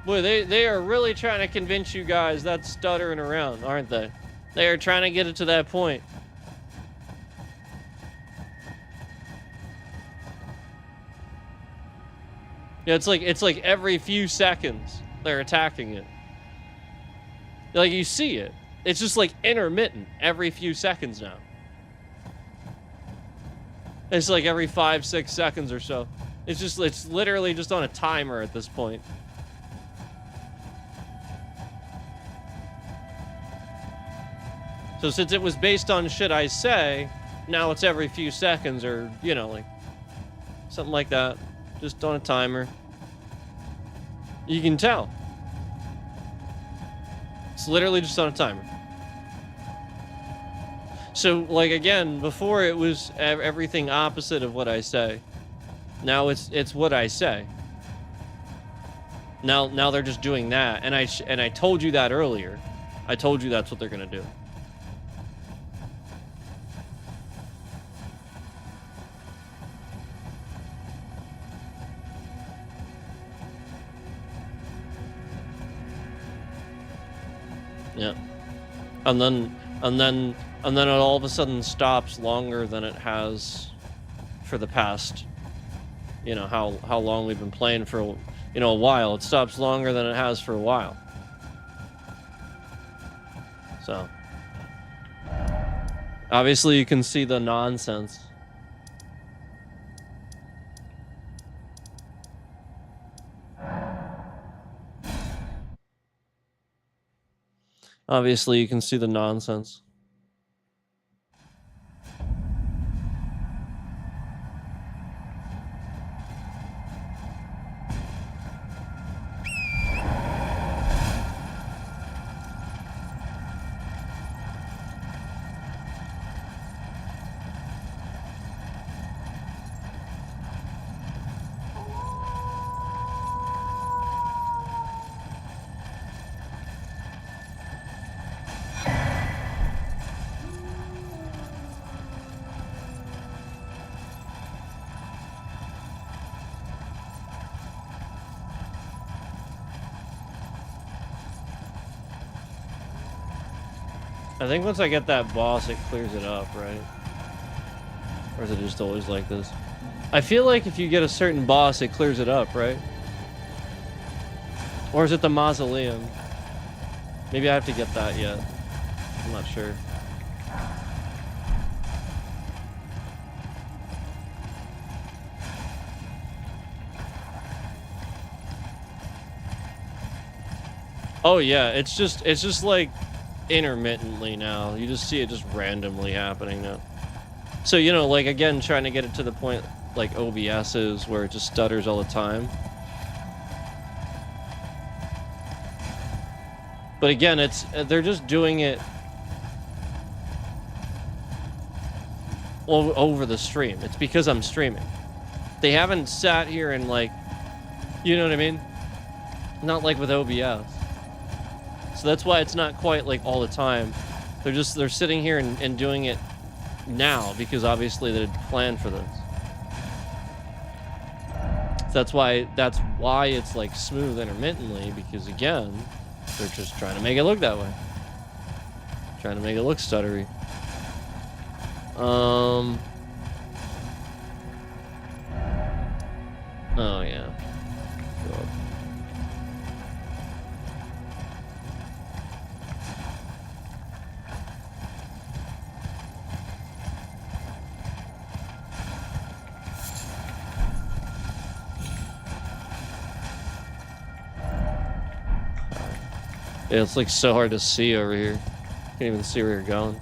Boy, they are really trying to convince you guys that's stuttering around, aren't they? They are trying to get it to that point. Yeah, it's like every few seconds they're attacking it. Like, you see it. It's just like intermittent every few seconds now. It's like every 5-6 seconds or so. It's literally just on a timer at this point. So since it was based on shit I say, now it's every few seconds, or, you know, like something like that. Just on a timer. You can tell. It's literally just on a timer. So, like, again, before it was everything opposite of what I say. Now it's what I say. Now they're just doing that, and I told you that earlier. I told you that's what they're gonna do. Yeah. And then And then it all of a sudden stops longer than it has for the past, you know, how long we've been playing for, you know, a while. It stops longer than it has for a while. So, obviously you can see the nonsense. Obviously you can see the nonsense. I think once I get that boss, it clears it up, right? Or is it just always like this? I feel like if you get a certain boss, it clears it up, right? Or is it the mausoleum? Maybe I have to get that yet. I'm not sure. Oh yeah, it's just like intermittently now. You just see it just randomly happening now. So, you know, like, again, trying to get it to the point like OBS is, where it just stutters all the time. But again, they're just doing it over the stream. It's because I'm streaming. They haven't sat here and, like, you know what I mean? Not like with OBS. So that's why it's not quite like all the time. They're sitting here and doing it now, because obviously they planned for this. So that's why it's like smooth intermittently, because again, they're just trying to make it look that way. Trying to make it look stuttery. Oh yeah. God. Yeah, it's like so hard to see over here. Can't even see where you're going.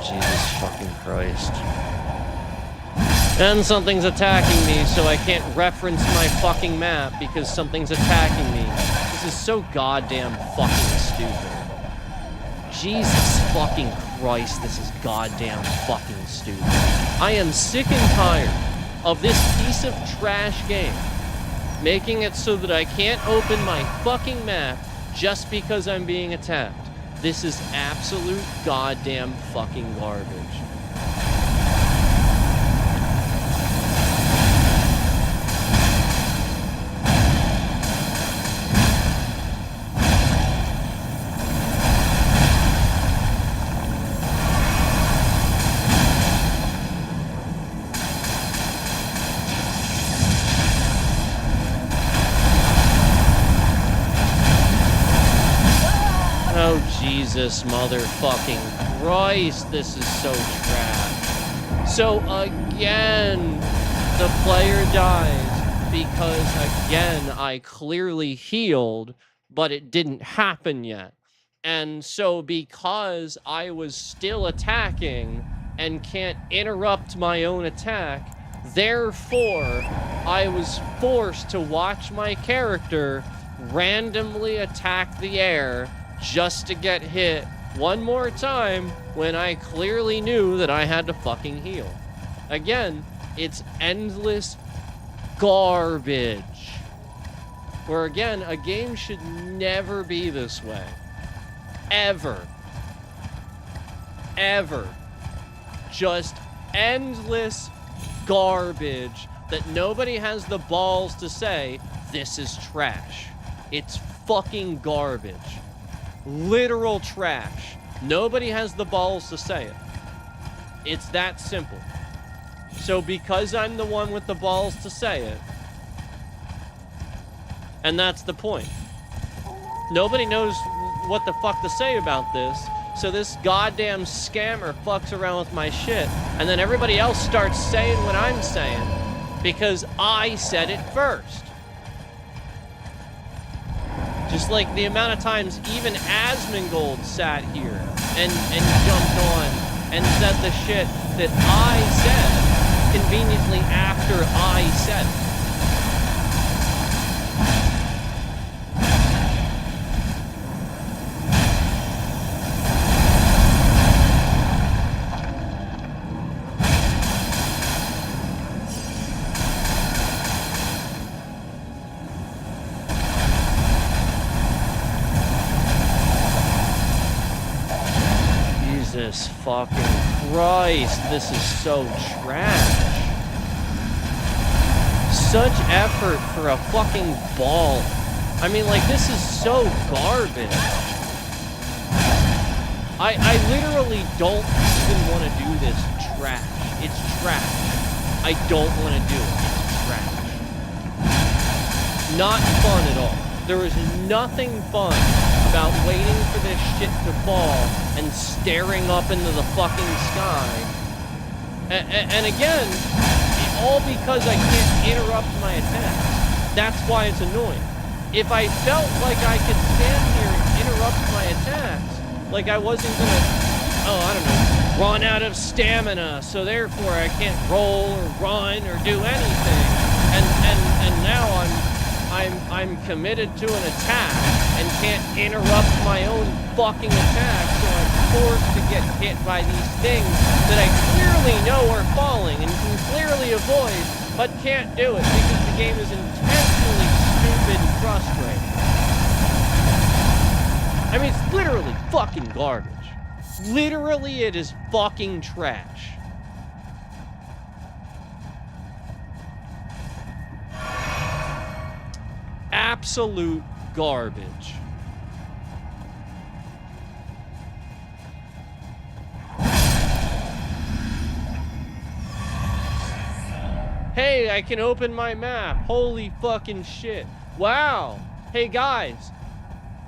Jesus fucking Christ. And something's attacking me, so I can't reference my fucking map because something's attacking me. This is so goddamn fucking stupid. Jesus fucking Christ, this is goddamn fucking stupid. I am sick and tired of this piece of trash game making it so that I can't open my fucking map just because I'm being attacked. This is absolute goddamn fucking garbage. Jesus motherfucking Christ, this is so trash. So again, the player dies because again, I clearly healed, but it didn't happen yet. And so because I was still attacking and can't interrupt my own attack, therefore, I was forced to watch my character randomly attack the air just to get hit one more time when I clearly knew that I had to fucking heal. Again, it's endless garbage. Where again, a game should never be this way. Ever. ever. Just endless garbage that nobody has the balls to say, this is trash. It's fucking garbage. Literal trash. Nobody has the balls to say it. It's that simple. So because I'm the one with the balls to say it, and that's the point. Nobody knows what the fuck to say about this, so this goddamn scammer fucks around with my shit, and then everybody else starts saying what I'm saying, because I said it first. Just like the amount of times even Asmongold sat here and jumped on and said the shit that I said conveniently after I said it. Jesus fucking Christ, this is so trash. Such effort for a fucking ball. I mean, like, this is so garbage. I literally don't even want to do this trash. It's trash. I don't want to do it. It's trash. Not fun at all. There is nothing fun about waiting for this shit to fall and staring up into the fucking sky. And again, all because I can't interrupt my attacks. That's why it's annoying. If I felt like I could stand here and interrupt my attacks, like I wasn't gonna, I don't know, run out of stamina, so therefore I can't roll or run or do anything, and now I'm committed to an attack and can't interrupt my own fucking attack, so I'm forced to get hit by these things that I clearly know are falling and can clearly avoid, but can't do it because the game is intentionally stupid and frustrating. I mean, it's literally fucking garbage. Literally, it is fucking trash. Absolute garbage. Hey, I can open my map. Holy fucking shit. Wow. Hey guys,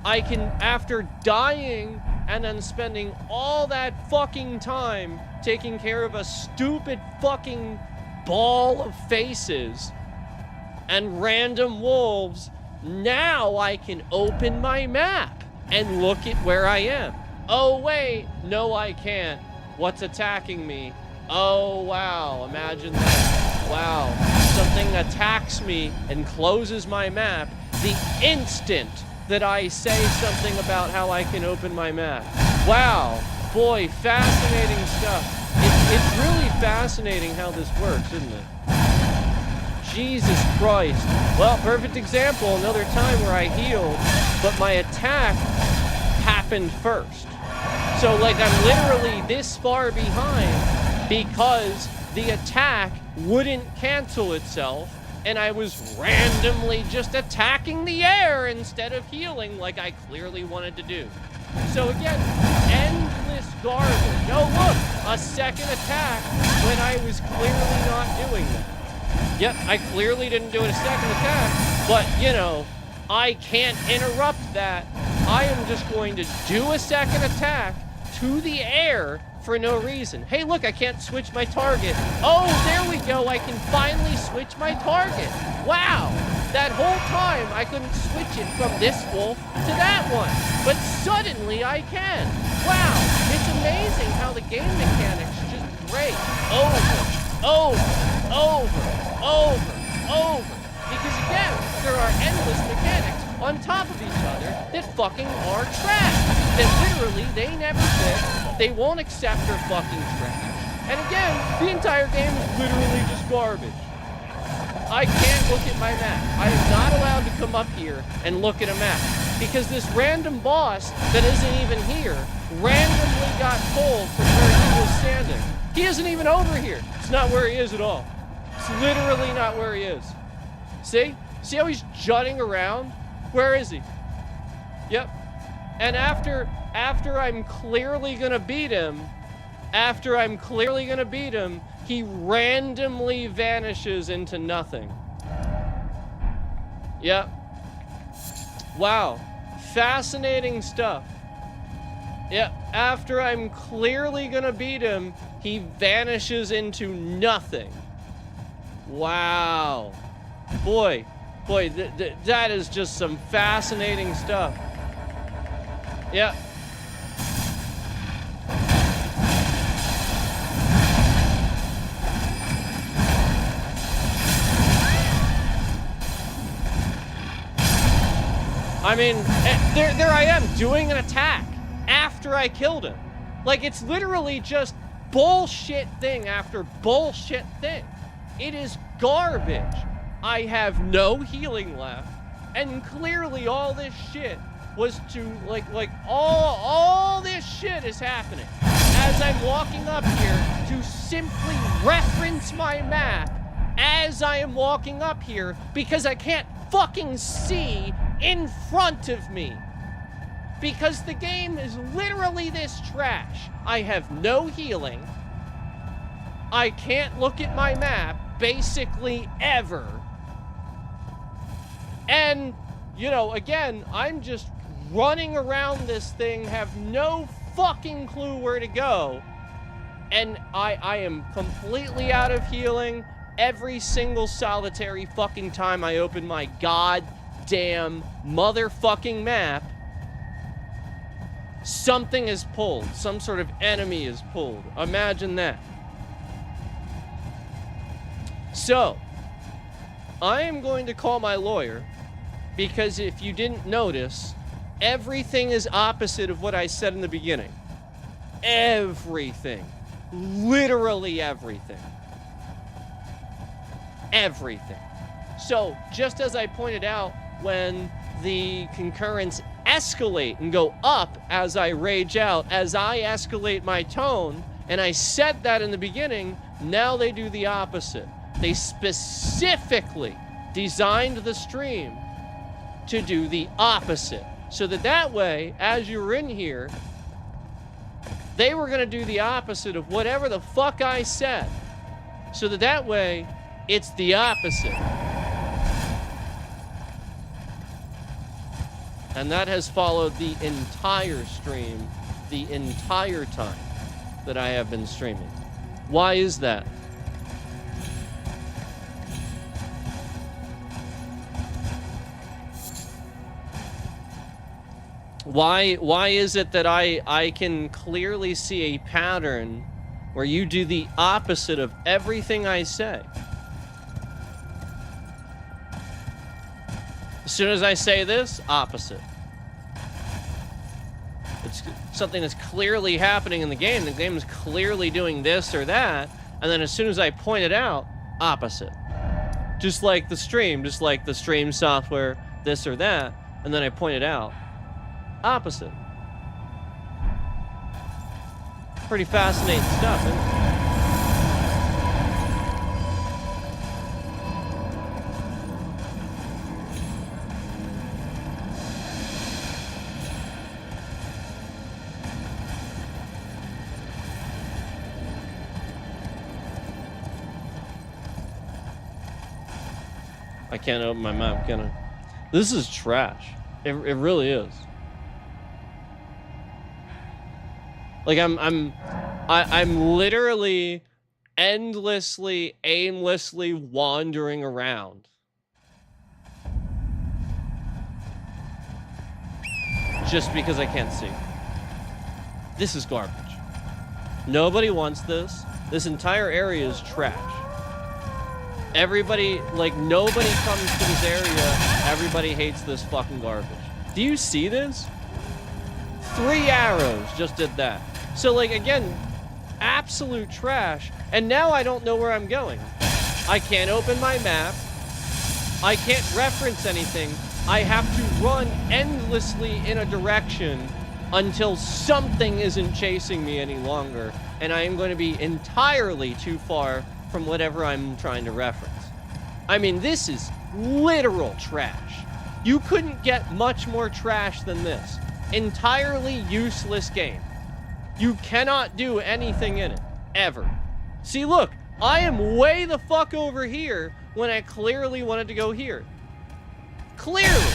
I can, after dying and then spending all that fucking time taking care of a stupid fucking ball of faces and random wolves, now I can open my map and look at where I am. Oh wait, no I can't. What's attacking me? Oh wow, imagine that. Wow, something attacks me and closes my map the instant that I say something about how I can open my map. Wow, boy, fascinating stuff. It's really fascinating how this works, isn't it? Jesus Christ. Well, perfect example, another time where I healed, but my attack happened first. So, like, I'm literally this far behind because the attack wouldn't cancel itself, and I was randomly just attacking the air instead of healing like I clearly wanted to do. So again, endless garbage. Oh look, a second attack when I was clearly not doing that. Yep, I clearly didn't do a second attack, but you know, I can't interrupt that. I am just going to do a second attack to the air for no reason. Hey, look, I can't switch my target. Oh, there we go. I can finally switch my target. Wow. That whole time, I couldn't switch it from this wolf to that one. But suddenly, I can. Wow. It's amazing how the game mechanics just break over. Because again, there are endless mechanics on top of each other that fucking are trash. That literally, they never fix. They won't accept their fucking trash. And again, the entire game is literally just garbage. I can't look at my map. I am not allowed to come up here and look at a map. because this random boss that isn't even here randomly got pulled from where he was standing. He isn't even over here. It's not where he is at all. It's literally not where he is. See? See how he's jutting around? Where is he? Yep. And after I'm clearly gonna beat him, he randomly vanishes into nothing. Yep. Wow. Fascinating stuff. Yep. After I'm clearly gonna beat him, he vanishes into nothing. Wow. Boy, that is just some fascinating stuff. Yep. I mean, there I am doing an attack after I killed him. Like, it's literally just bullshit thing after bullshit thing. It is garbage. I have no healing left, and clearly all this shit was to, like all this shit is happening as I'm walking up here to simply reference my map as I am walking up here because I can't fucking see in front of me. Because the game is literally this trash. I have no healing. I can't look at my map basically ever. And, you know, again, I'm just running around this thing, have no fucking clue where to go. And I am completely out of healing every single solitary fucking time I open my goddamn motherfucking map. Something is pulled. Some sort of enemy is pulled. Imagine that. So, I am going to call my lawyer because if you didn't notice, everything is opposite of what I said in the beginning. Everything. Literally everything. Everything. So, just as I pointed out when the concurrents escalate and go up as I rage out, as I escalate my tone, and I said that in the beginning, now they do the opposite. They specifically designed the stream to do the opposite. So that way, as you were in here, they were going to do the opposite of whatever the fuck I said. So that way, it's the opposite. And that has followed the entire stream, the entire time that I have been streaming. Why is that? Why is it that I can clearly see a pattern where you do the opposite of everything I say? As soon as I say this, opposite. It's something that's clearly happening in the game. The game is clearly doing this or that. And then as soon as I point it out, opposite. Just like the stream software, this or that. And then I point it out, opposite. Pretty fascinating stuff, isn't it? I can't open my map, can I? This is trash. It really is. Like I'm literally endlessly, aimlessly wandering around. Just because I can't see. This is garbage. Nobody wants this. This entire area is trash. Everybody, like, nobody comes to this area. Everybody hates this fucking garbage. Do you see this? 3 arrows just did that. So, like, again, absolute trash. And now I don't know where I'm going. I can't open my map. I can't reference anything I have to run endlessly in a direction until something isn't chasing me any longer, and I am going to be entirely too far from whatever I'm trying to reference. I mean, this is literal trash. You couldn't get much more trash than this. Entirely useless game. You cannot do anything in it, ever. See, look, I am way the fuck over here when I clearly wanted to go here. Clearly.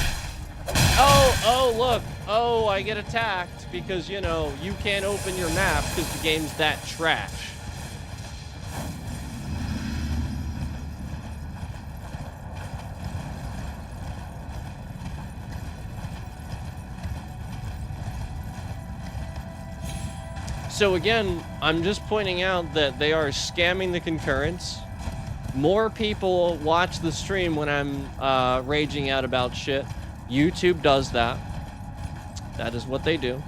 Oh, look. Oh, I get attacked because, you know, you can't open your map because the game's that trash. So again, I'm just pointing out that they are scamming the concurrence. More people watch the stream when I'm raging out about shit. YouTube does that. That is what they do.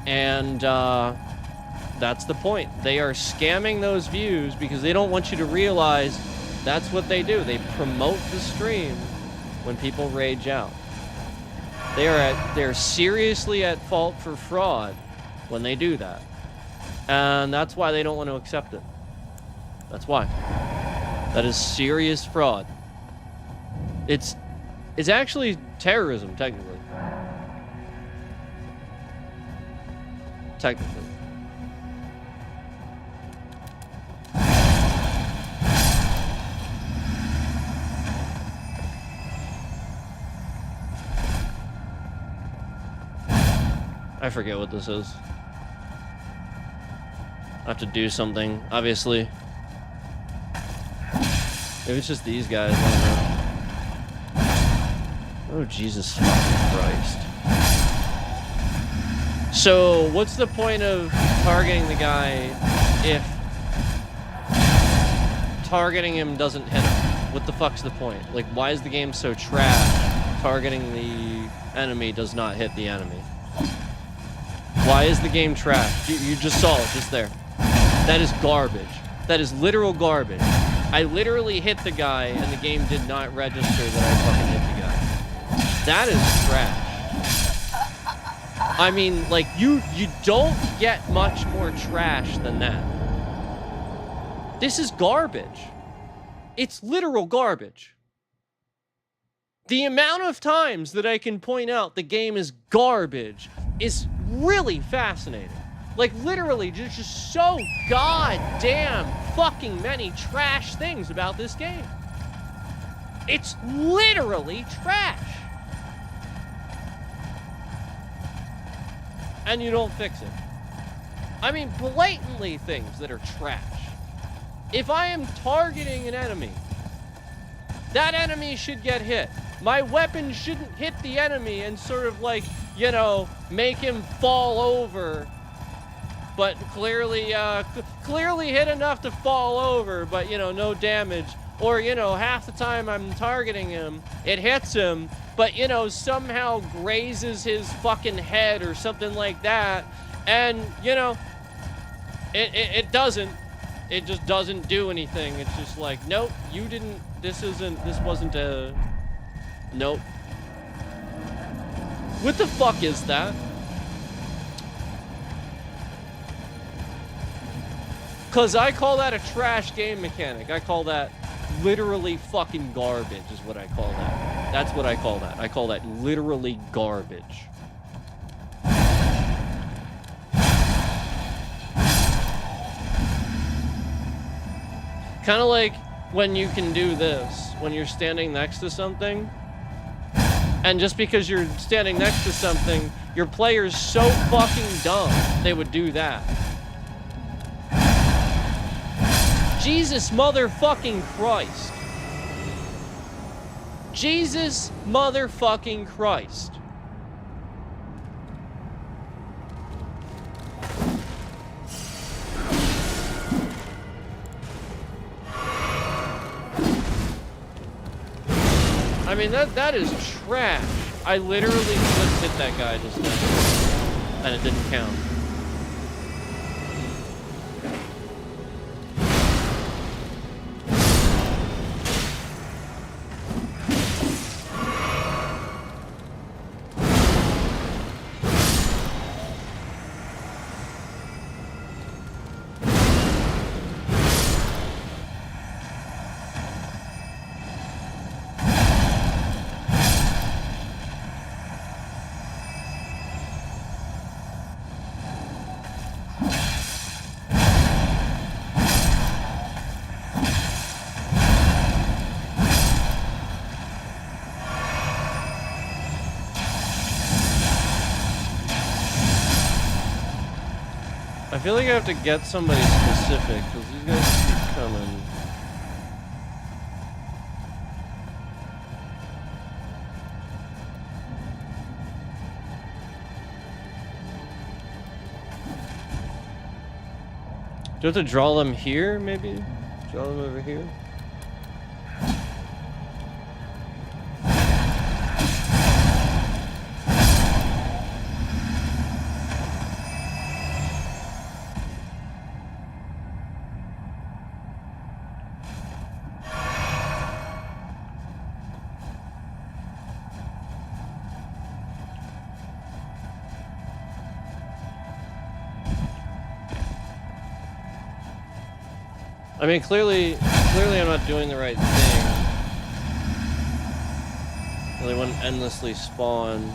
And that's the point. They are scamming those views because they don't want you to realize that's what they do. They promote the stream when people rage out. They're seriously at fault for fraud when they do that. And that's why they don't want to accept it. That's why. That is serious fraud. It's actually terrorism, technically. Technically. I forget what this is. I have to do something, obviously. Maybe it's just these guys. I don't know. Oh, Jesus fucking Christ. So, what's the point of targeting the guy if targeting him doesn't hit him? What the fuck's the point? Like, why is the game so trash? Targeting the enemy does not hit the enemy. Why is the game trash? You just saw it, just there. That is garbage. That is literal garbage. I literally hit the guy, and the game did not register that I fucking hit the guy. That is trash. I mean, like, you don't get much more trash than that. This is garbage. It's literal garbage. The amount of times that I can point out the game is garbage is really fascinating. Like, literally, just so goddamn fucking many trash things about this game. It's literally trash. And you don't fix it. I mean, blatantly things that are trash. If I am targeting an enemy, that enemy should get hit. My weapon shouldn't hit the enemy and sort of like, you know, make him fall over. But clearly hit enough to fall over, but, you know, no damage. Or, you know, half the time I'm targeting him, it hits him, but, you know, somehow grazes his fucking head or something like that. And, you know, it doesn't. It just doesn't do anything. It's just like, nope, you didn't, this wasn't a, nope. What the fuck is that? Because I call that a trash game mechanic. I call that literally fucking garbage is what I call that. That's what I call that. I call that literally garbage. Kind of like when you can do this, when you're standing next to something, and just because you're standing next to something, your player's so fucking dumb, they would do that. Jesus motherfucking Christ. Jesus motherfucking Christ. I mean, that is trash. I literally just hit that guy just then, and it didn't count. I feel like I have to get somebody specific, because these guys keep coming. Do I have to draw them here, maybe? Draw them over here? I mean, clearly I'm not doing the right thing. They wouldn't endlessly spawn.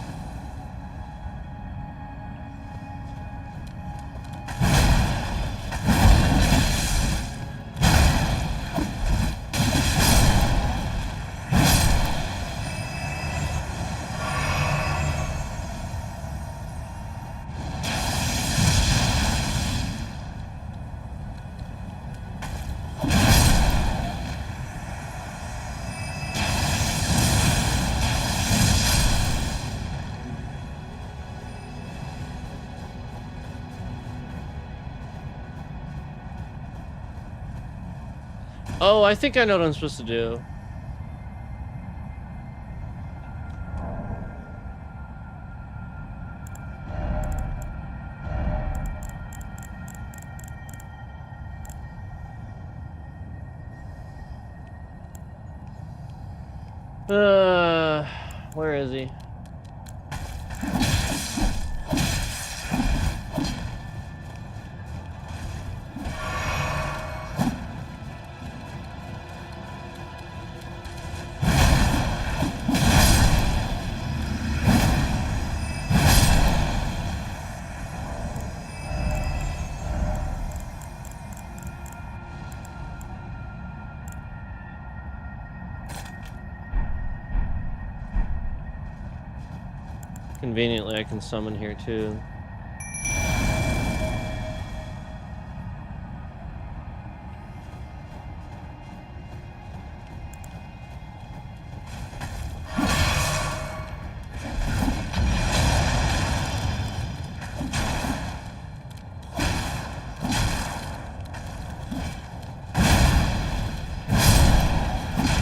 Oh, I think I know what I'm supposed to do. Where is he? Conveniently, I can summon here too.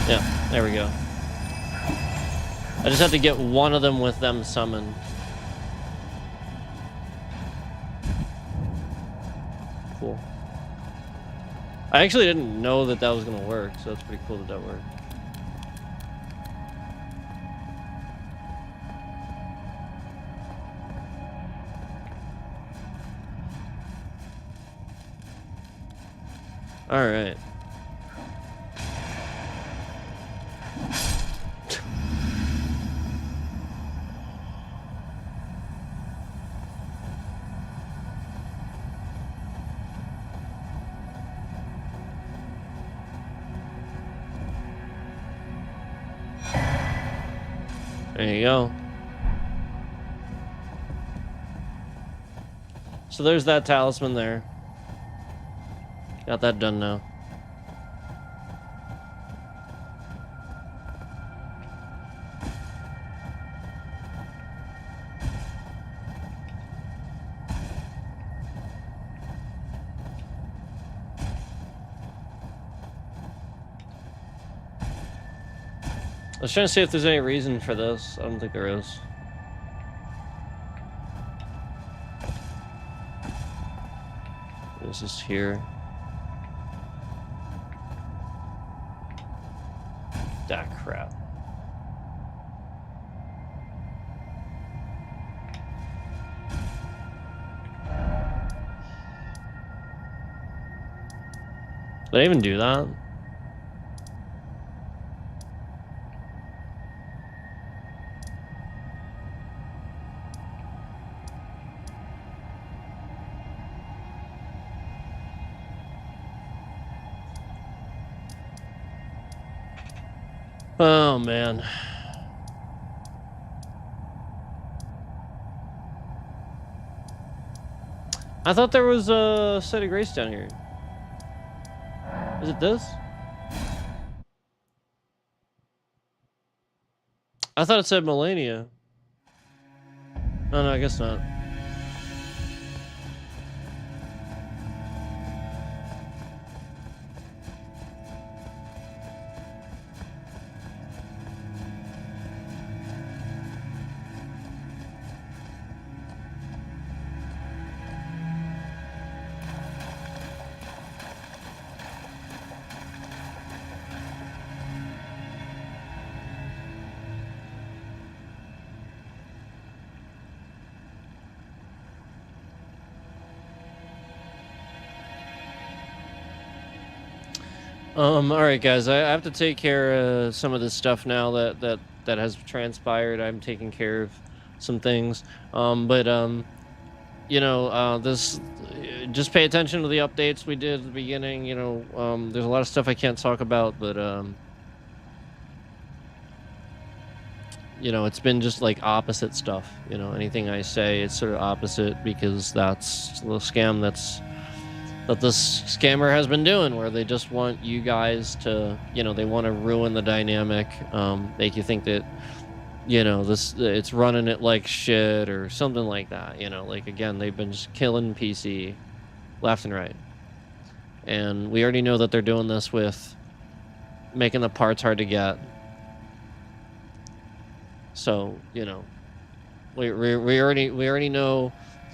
Yeah, there we go. I just have to get one of them with them summoned. Cool. I actually didn't know that that was gonna work, so that's pretty cool that that worked. All right. There you go. So there's that talisman there. Got that done now. I was trying to see if there's any reason for this. I don't think there is. This is here. That crap. Did I even do that? Oh, man. I thought there was a site of grace down here. Is it this? I thought it said Melania. Oh, no, I guess not. All right, guys, I have to take care of some of this stuff now that has transpired. I'm taking care of some things. You know, just pay attention to the updates we did at the beginning. You know, there's a lot of stuff I can't talk about, but you know, it's been just like opposite stuff. You know, anything I say, it's sort of opposite, because that's the scam that this scammer has been doing, where they just want you guys to, you know, they want to ruin the dynamic, make you think that, you know, it's running it like shit or something like that. You know, like, again, they've been just killing PC left and right, and we already know that they're doing this with making the parts hard to get. So, you know, we already know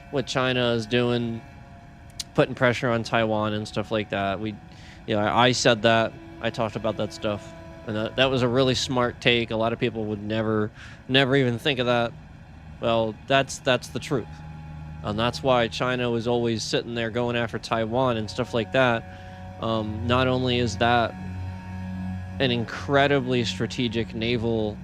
what China is doing, putting pressure on Taiwan and stuff like that. You know, I said that, I talked about that stuff, and that was a really smart take. A lot of people would never even think of that. Well, that's the truth, and that's why China was always sitting there going after Taiwan and stuff like that. Not only is that an incredibly strategic naval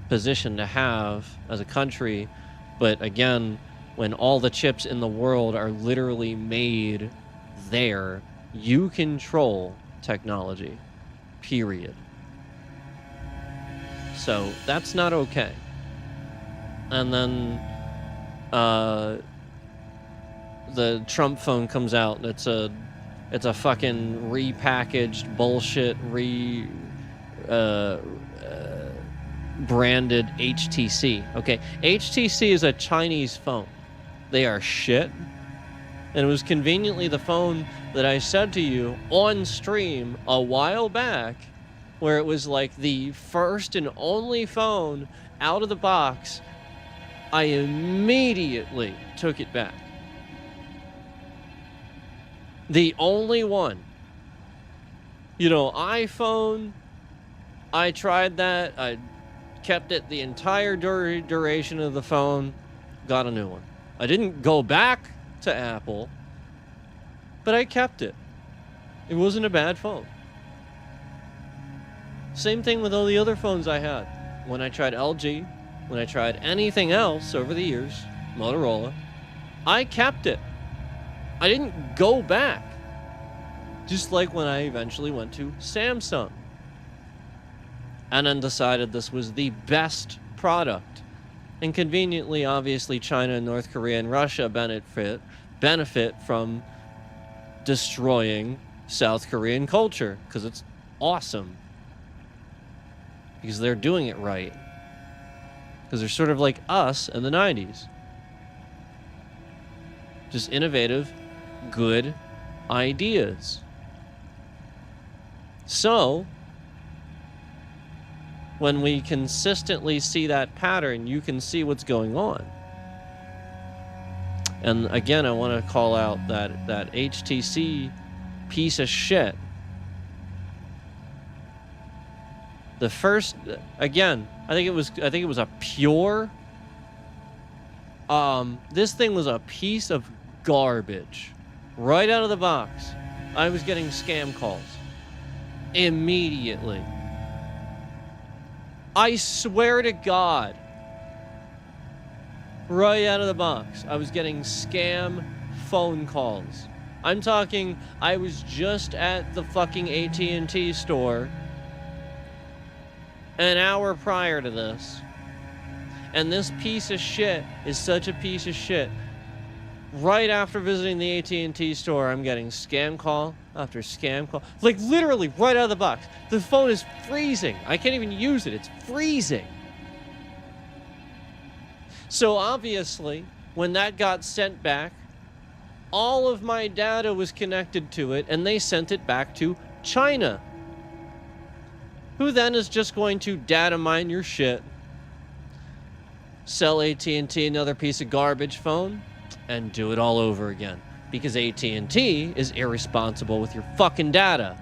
position to have as a country, but again, when all the chips in the world are literally made there, you control technology, period. So that's not okay. And then the Trump phone comes out, and it's a fucking repackaged bullshit, branded HTC. Okay, HTC is a Chinese phone. They are shit. And it was conveniently the phone that I said to you on stream a while back, where it was like the first and only phone out of the box. I immediately took it back. The only one. You know, iPhone, I tried that. I kept it the entire duration of the phone, got a new one. I didn't go back to Apple, but I kept it. It wasn't a bad phone. Same thing with all the other phones I had. When I tried LG, when I tried anything else over the years, Motorola, I kept it. I didn't go back. Just like when I eventually went to Samsung, and then decided this was the best product. And conveniently, obviously, China and North Korea and Russia benefit from destroying South Korean culture, because it's awesome. Because they're doing it right. Because they're sort of like us in the 90s. Just innovative, good ideas. So, when we consistently see that pattern, you can see what's going on. And again, I want to call out that HTC piece of shit. The first, again, I think it was a pure. This thing was a piece of garbage, right out of the box. I was getting scam calls immediately. I swear to God, right out of the box, I was getting scam phone calls. I'm talking, I was just at the fucking AT&T store an hour prior to this, and this piece of shit is such a piece of shit Right after visiting the AT&T store, I'm getting scam call after scam call. Like, literally, right out of the box. The phone is freezing. I can't even use it. It's freezing. So, obviously, when that got sent back, all of my data was connected to it, and they sent it back to China. Who then is just going to data mine your shit, sell AT&T another piece of garbage phone, and do it all over again. Because AT&T is irresponsible with your fucking data.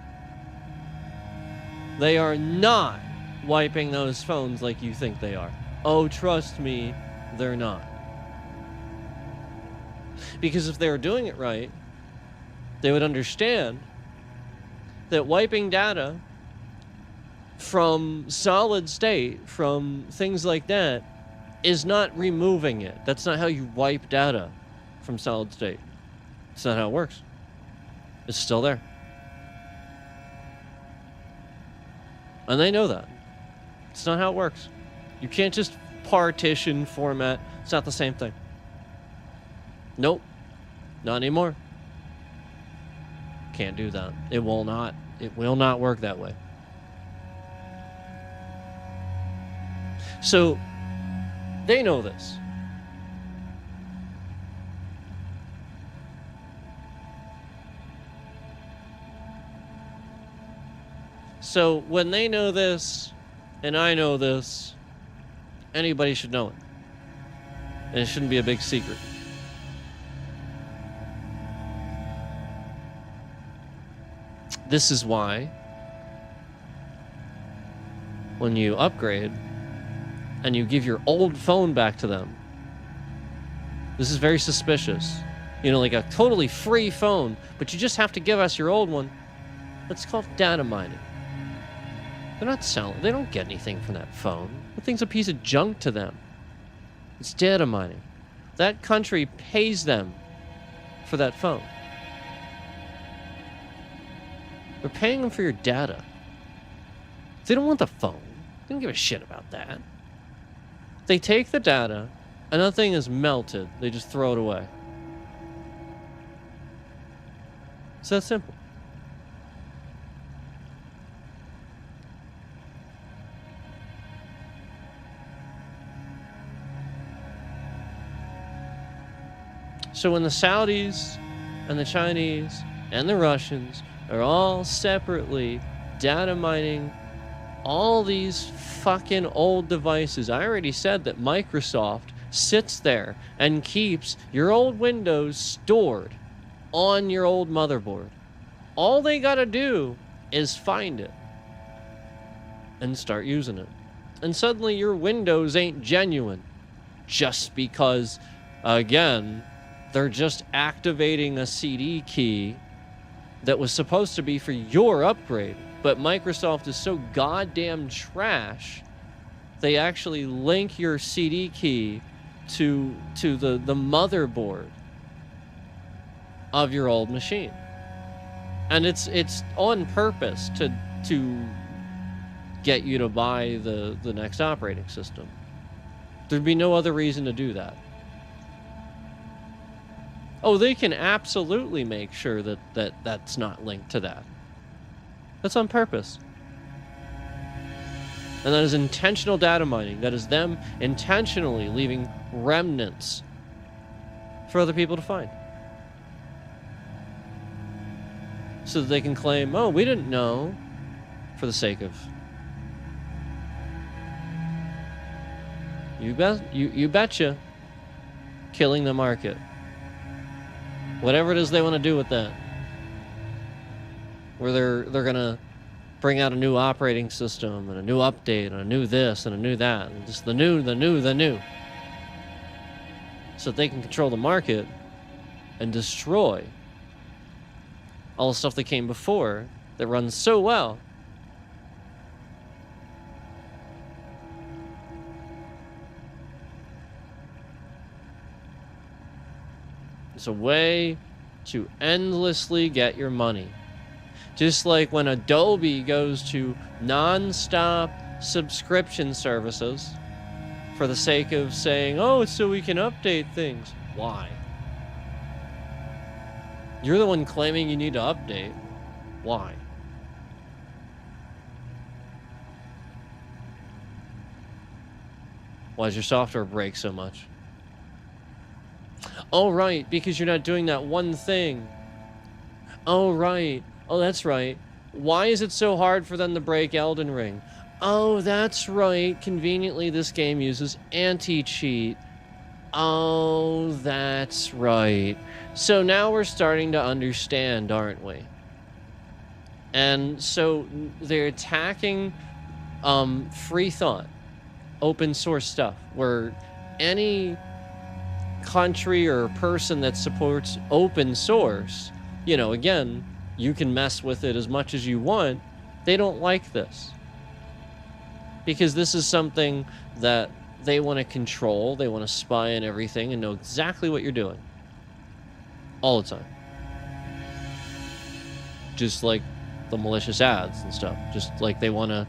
They are not wiping those phones like you think they are. Oh, trust me, they're not. Because if they were doing it right, they would understand that wiping data from solid state, from things like that, is not removing it. That's not how you wipe data from solid state. It's not how it works. It's still there. And they know that. It's not how it works. You can't just partition, format. It's not the same thing. Nope. Not anymore. Can't do that. It will not work that way. So, they know this. So, when they know this, and I know this, anybody should know it. And it shouldn't be a big secret. This is why, when you upgrade, and you give your old phone back to them, this is very suspicious. You know, like a totally free phone, but you just have to give us your old one. That's called data mining. They're not selling. They don't get anything from that phone. That thing's a piece of junk to them. It's data mining. That country pays them for that phone. They're paying them for your data. They don't want the phone. They don't give a shit about that. They take the data, and that thing is melted. They just throw it away. It's that simple. So when the Saudis and the Chinese and the Russians are all separately data mining all these fucking old devices, I already said that Microsoft sits there and keeps your old Windows stored on your old motherboard. All they gotta do is find it and start using it. And suddenly your Windows ain't genuine just because, again, they're just activating a CD key that was supposed to be for your upgrade. But Microsoft is so goddamn trash, they actually link your CD key to the motherboard of your old machine. And it's on purpose to get you to buy the next operating system. There'd be no other reason to do that. Oh, they can absolutely make sure that's not linked to that. That's on purpose. And that is intentional data mining. That is them intentionally leaving remnants for other people to find. So that they can claim, oh, we didn't know, for the sake of... You betcha. Killing the market. Whatever it is they want to do with that. Where they're going to bring out a new operating system and a new update and a new this and a new that. And just the new. So that they can control the market and destroy all the stuff that came before that runs so well. It's a way to endlessly get your money. Just like when Adobe goes to non-stop subscription services for the sake of saying, oh, it's so we can update things. Why? You're the one claiming you need to update. Why? Why does your software break so much? Oh, right, because you're not doing that one thing. Oh, right. Oh, that's right. Why is it so hard for them to break Elden Ring? Oh, that's right. Conveniently, this game uses anti-cheat. Oh, that's right. So now we're starting to understand, aren't we? And so they're attacking free thought, open source stuff, where any country or person that supports open source, you know, again, you can mess with it as much as you want. They don't like this because this is something that they want to control. They want to spy on everything and know exactly what you're doing all the time. Just like the malicious ads and stuff. Just like they want to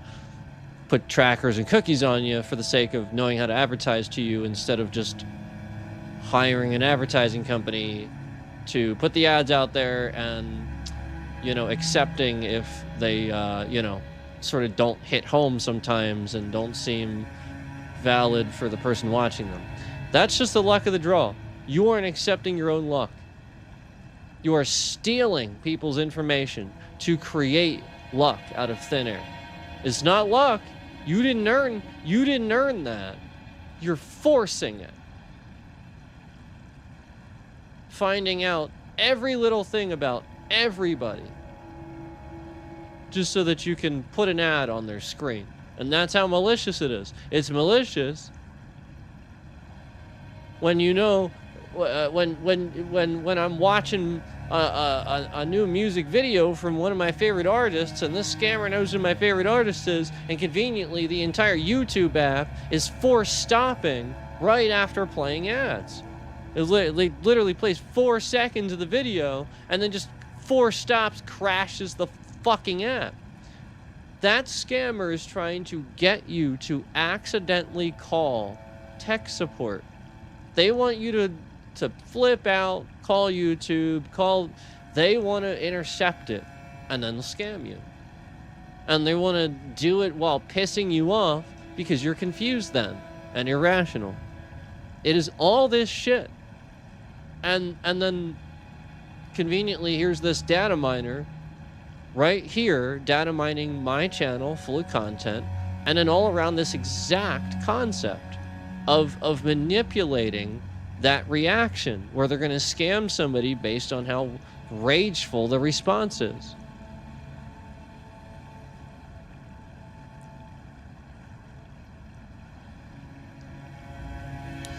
put trackers and cookies on you for the sake of knowing how to advertise to you instead of just hiring an advertising company to put the ads out there and, you know, accepting if they, you know, sort of don't hit home sometimes and don't seem valid for the person watching them. That's just the luck of the draw. You aren't accepting your own luck. You are stealing people's information to create luck out of thin air. It's not luck. You didn't earn that. You're forcing it. Finding out every little thing about everybody just so that you can put an ad on their screen. And that's how malicious it is. It's malicious when you know when I'm watching a new music video from one of my favorite artists, and this scammer knows who my favorite artist is, and conveniently the entire YouTube app is forced stopping right after playing ads. It literally plays 4 seconds of the video and then just 4 stops, crashes the fucking app. That scammer is trying to get you to accidentally call tech support. They want you to flip out, call YouTube, they want to intercept it and then scam you. And they want to do it while pissing you off because you're confused then and irrational. It is all this shit. And then conveniently, here's this data miner right here, data mining my channel full of content, and then all around this exact concept of manipulating that reaction where they're going to scam somebody based on how rageful the response is.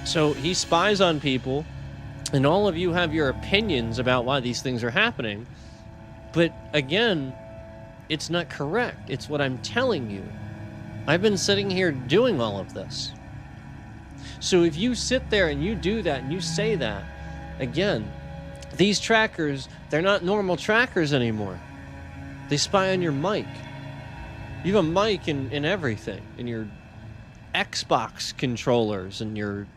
So he spies on people, and all of you have your opinions about why these things are happening. But again, it's not correct. It's what I'm telling you. I've been sitting here doing all of this. So if you sit there and you do that and you say that, again, these trackers, they're not normal trackers anymore. They spy on your mic. You have a mic in everything, in your Xbox controllers and your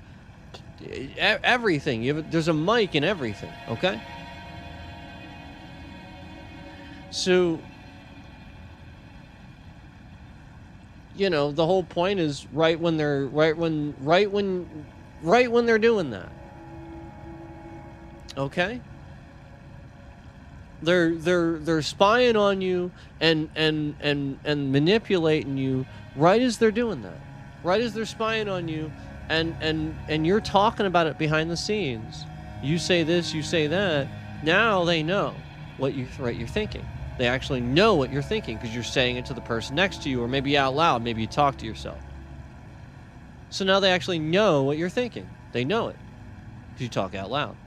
everything. There's a mic in everything, okay? So, you know, the whole point is right when they're doing that. Okay? They're spying on you and manipulating you right as they're doing that. Right as they're spying on you and you're talking about it behind the scenes. You say this, you say that. Now they know what you're thinking. They actually know what you're thinking because you're saying it to the person next to you, or maybe out loud. Maybe you talk to yourself. So now they actually know what you're thinking. They know it because you talk out loud.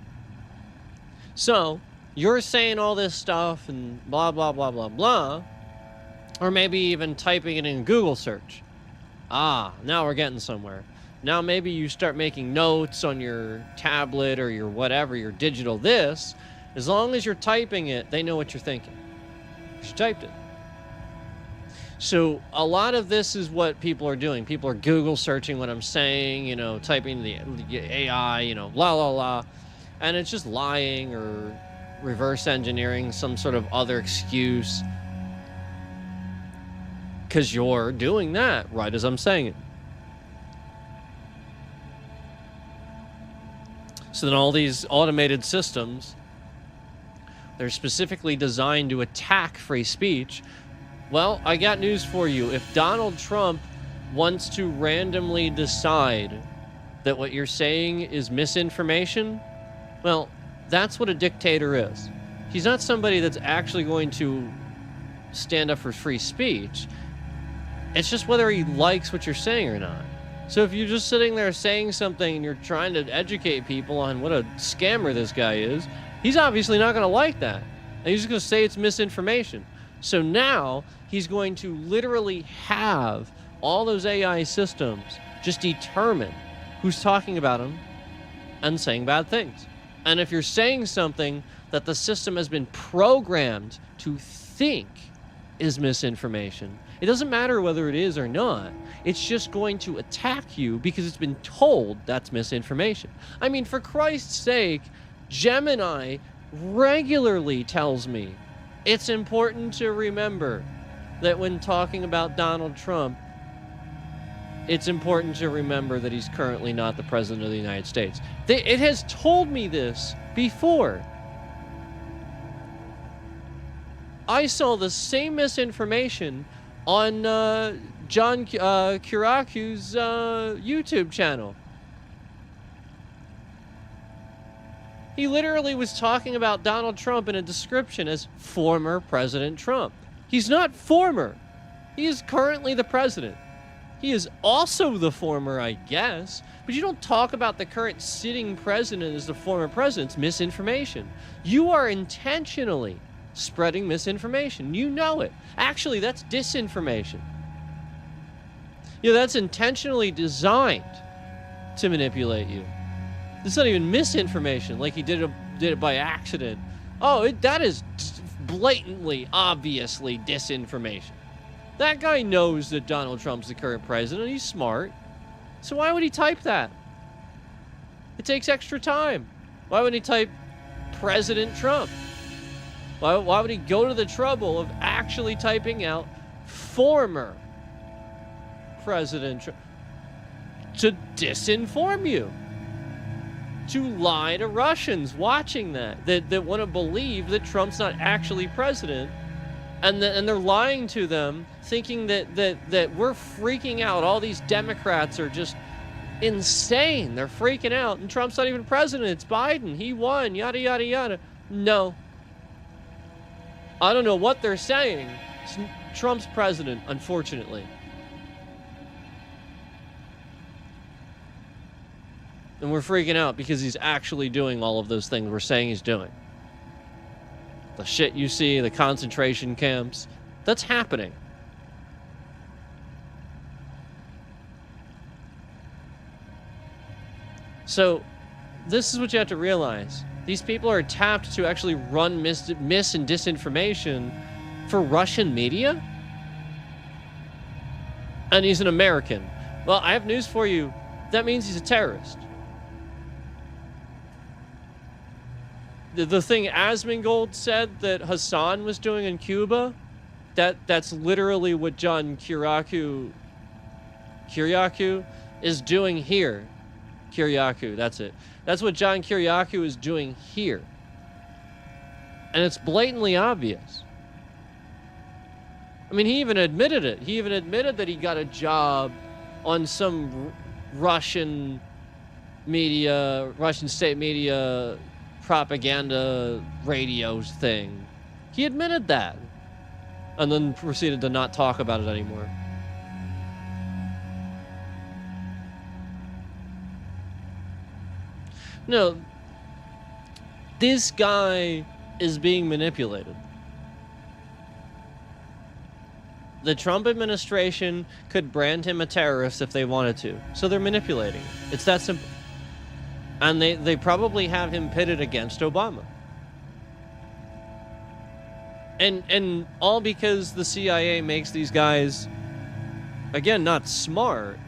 So you're saying all this stuff and blah, blah, blah, blah, blah, or maybe even typing it in Google search. Ah, now we're getting somewhere. Now maybe you start making notes on your tablet or your whatever, your digital this. As long as you're typing it, they know what you're thinking. You typed it. So a lot of this is what people are doing. People are Google searching what I'm saying, you know, typing the AI, you know, blah, blah, blah. And it's just lying or reverse engineering some sort of other excuse. Because you're doing that right as I'm saying it. So then all these automated systems, they're specifically designed to attack free speech. Well, I got news for you. If Donald Trump wants to randomly decide that what you're saying is misinformation, well, that's what a dictator is. He's not somebody that's actually going to stand up for free speech. It's just whether he likes what you're saying or not. So if you're just sitting there saying something and you're trying to educate people on what a scammer this guy is, he's obviously not going to like that. And he's just going to say it's misinformation. So now he's going to literally have all those AI systems just determine who's talking about him and saying bad things. And if you're saying something that the system has been programmed to think is misinformation, it doesn't matter whether it is or not. It's just going to attack you because it's been told that's misinformation. I mean, for Christ's sake, Gemini regularly tells me it's important to remember that when talking about Donald Trump, it's important to remember that he's currently not the president of the United States. It has told me this before. I saw the same misinformation on John Kiraku's YouTube channel. He literally was talking about Donald Trump in a description as former President Trump. He's not former. He is currently the president. He is also the former, I guess, but you don't talk about the current sitting president as the former president. It's misinformation. You are intentionally spreading misinformation. You know it. Actually, that's disinformation. You know, that's intentionally designed to manipulate you. It's not even misinformation, like he did it by accident. Oh, that is blatantly, obviously disinformation. That guy knows that Donald Trump's the current president. He's smart. So why would he type that? It takes extra time. Why would he type President Trump? Why would he go to the trouble of actually typing out former President Trump? To disinform you. To lie to Russians watching that want to believe that Trump's not actually president. And they're lying to them, thinking that we're freaking out. All these Democrats are just insane. They're freaking out. And Trump's not even president. It's Biden. He won. Yada, yada, yada. No. I don't know what they're saying. Trump's president, unfortunately. And we're freaking out because he's actually doing all of those things we're saying he's doing. The shit you see, the concentration camps, that's happening. So, this is what you have to realize. These people are tapped to actually run mis and disinformation for Russian media? And he's an American. Well, I have news for you. That means he's a terrorist. The thing Asmongold said that Hassan was doing in Cuba, that's literally what John Kiriakou is doing here. Kiriakou, that's it. That's what John Kiriakou is doing here. And it's blatantly obvious. I mean, he even admitted it. He even admitted that he got a job on some Russian media, Russian state media propaganda radios thing. He admitted that. And then proceeded to not talk about it anymore. No, this guy is being manipulated. The Trump administration could brand him a terrorist if they wanted to. So they're manipulating him. It's that simple. And they probably have him pitted against Obama. And all because the CIA makes these guys, again, not smart.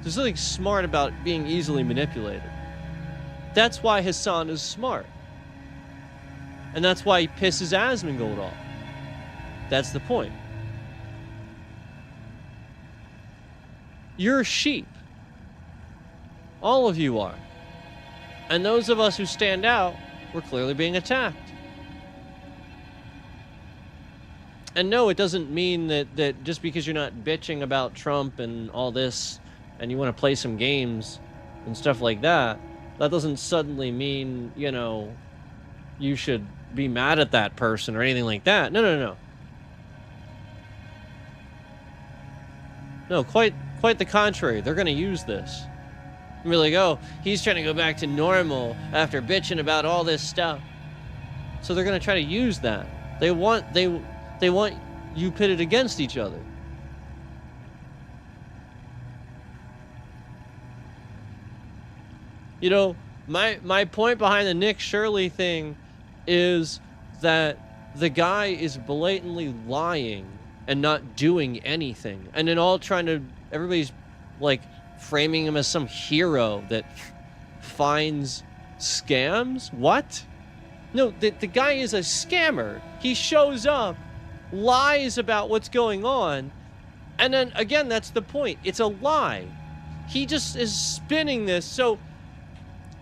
There's something smart about being easily manipulated. That's why Hassan is smart. And that's why he pisses Asmongold off. That's the point. You're sheep. All of you are. And those of us who stand out, we're clearly being attacked. And no, it doesn't mean that just because you're not bitching about Trump and all this, and you want to play some games and stuff like that, that doesn't suddenly mean, you know, you should be mad at that person or anything like that. No, no, no. No, quite the contrary. They're going to use this. And be like, oh, he's trying to go back to normal after bitching about all this stuff. So they're going to try to use that. They want you pitted against each other. You know, my point behind the Nick Shirley thing is that the guy is blatantly lying and not doing anything. And then everybody's like framing him as some hero that finds scams. What? No, the guy is a scammer. He shows up, lies about what's going on, and then again, that's the point. It's a lie. He just is spinning this. So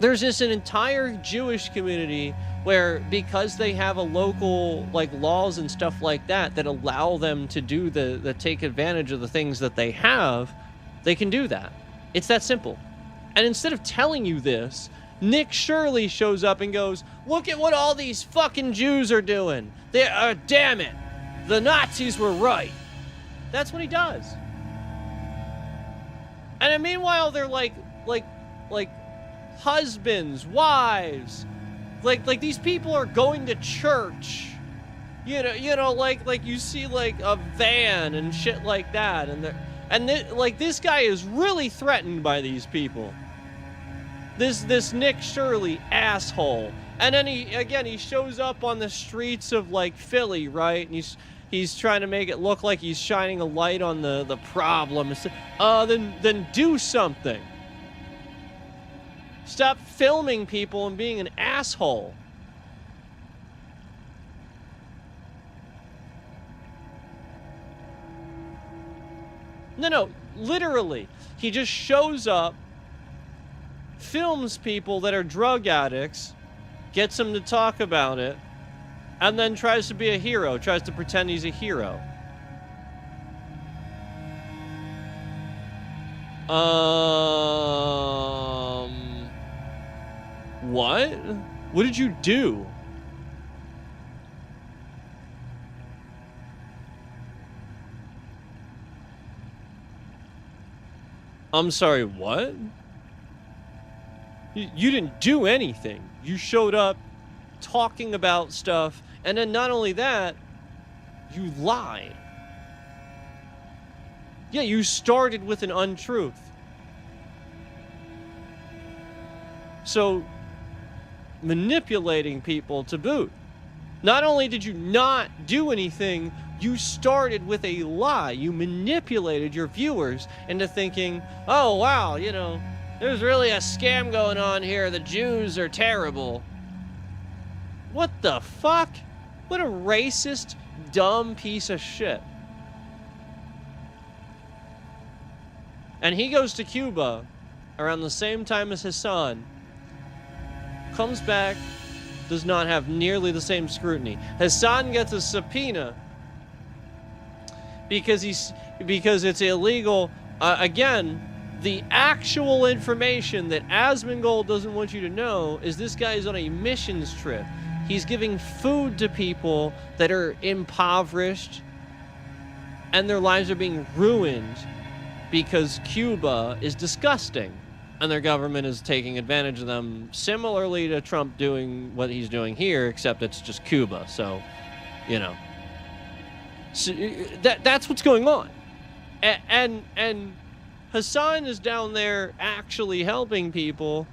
there's an entire Jewish community where, because they have a local like laws and stuff like that allow them to do the take advantage of the things that they have, they can do that. It's that simple. And instead of telling you this, Nick Shirley shows up and goes, look at what all these fucking Jews are doing. Damn it. The Nazis were right. That's what he does. And then meanwhile, they're like husbands, wives, like these people are going to church, you know, like you see like a van and shit like that, and this guy is really threatened by these people. This Nick Shirley asshole, and then he shows up on the streets of like Philly, right? And he's trying to make it look like he's shining a light on the problem. Then do something. Stop filming people and being an asshole. No, literally. He just shows up, films people that are drug addicts, gets them to talk about it, and then tries to be a hero, tries to pretend he's a hero. What? What did you do? I'm sorry, what? You didn't do anything. You showed up talking about stuff, and then not only that, you lied. Yeah, you started with an untruth. So, manipulating people to boot. Not only did you not do anything, you started with a lie. You manipulated your viewers into thinking, oh wow, you know, there's really a scam going on here. The Jews are terrible. What the fuck? What a racist, dumb piece of shit. And he goes to Cuba around the same time as Hassan. Comes back, does not have nearly the same scrutiny. Hassan gets a subpoena because it's illegal. Again, the actual information that Asmongold doesn't want you to know is this guy is on a missions trip. He's giving food to people that are impoverished and their lives are being ruined because Cuba is disgusting. And their government is taking advantage of them, similarly to Trump doing what he's doing here, except it's just Cuba. So, you know, so that's what's going on. And Hassan is down there actually helping people.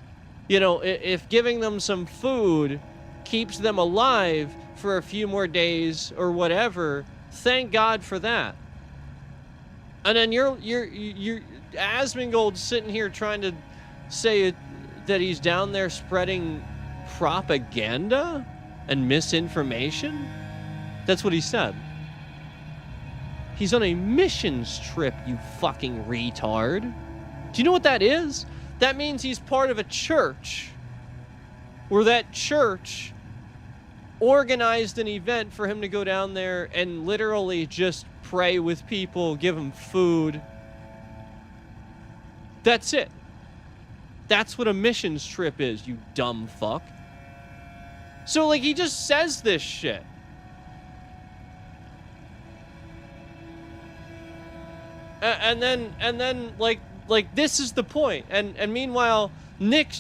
You know, if giving them some food keeps them alive for a few more days or whatever, thank God for that. And then you're Asmongold sitting here trying to say that he's down there spreading propaganda and misinformation? That's what he said. He's on a missions trip, you fucking retard. Do you know what that is? That means he's part of a church where that church organized an event for him to go down there and literally just pray with people, give them food. That's it. That's what a missions trip is, you dumb fuck. So, like, he just says this shit. And then, like this is the point. And meanwhile, Nick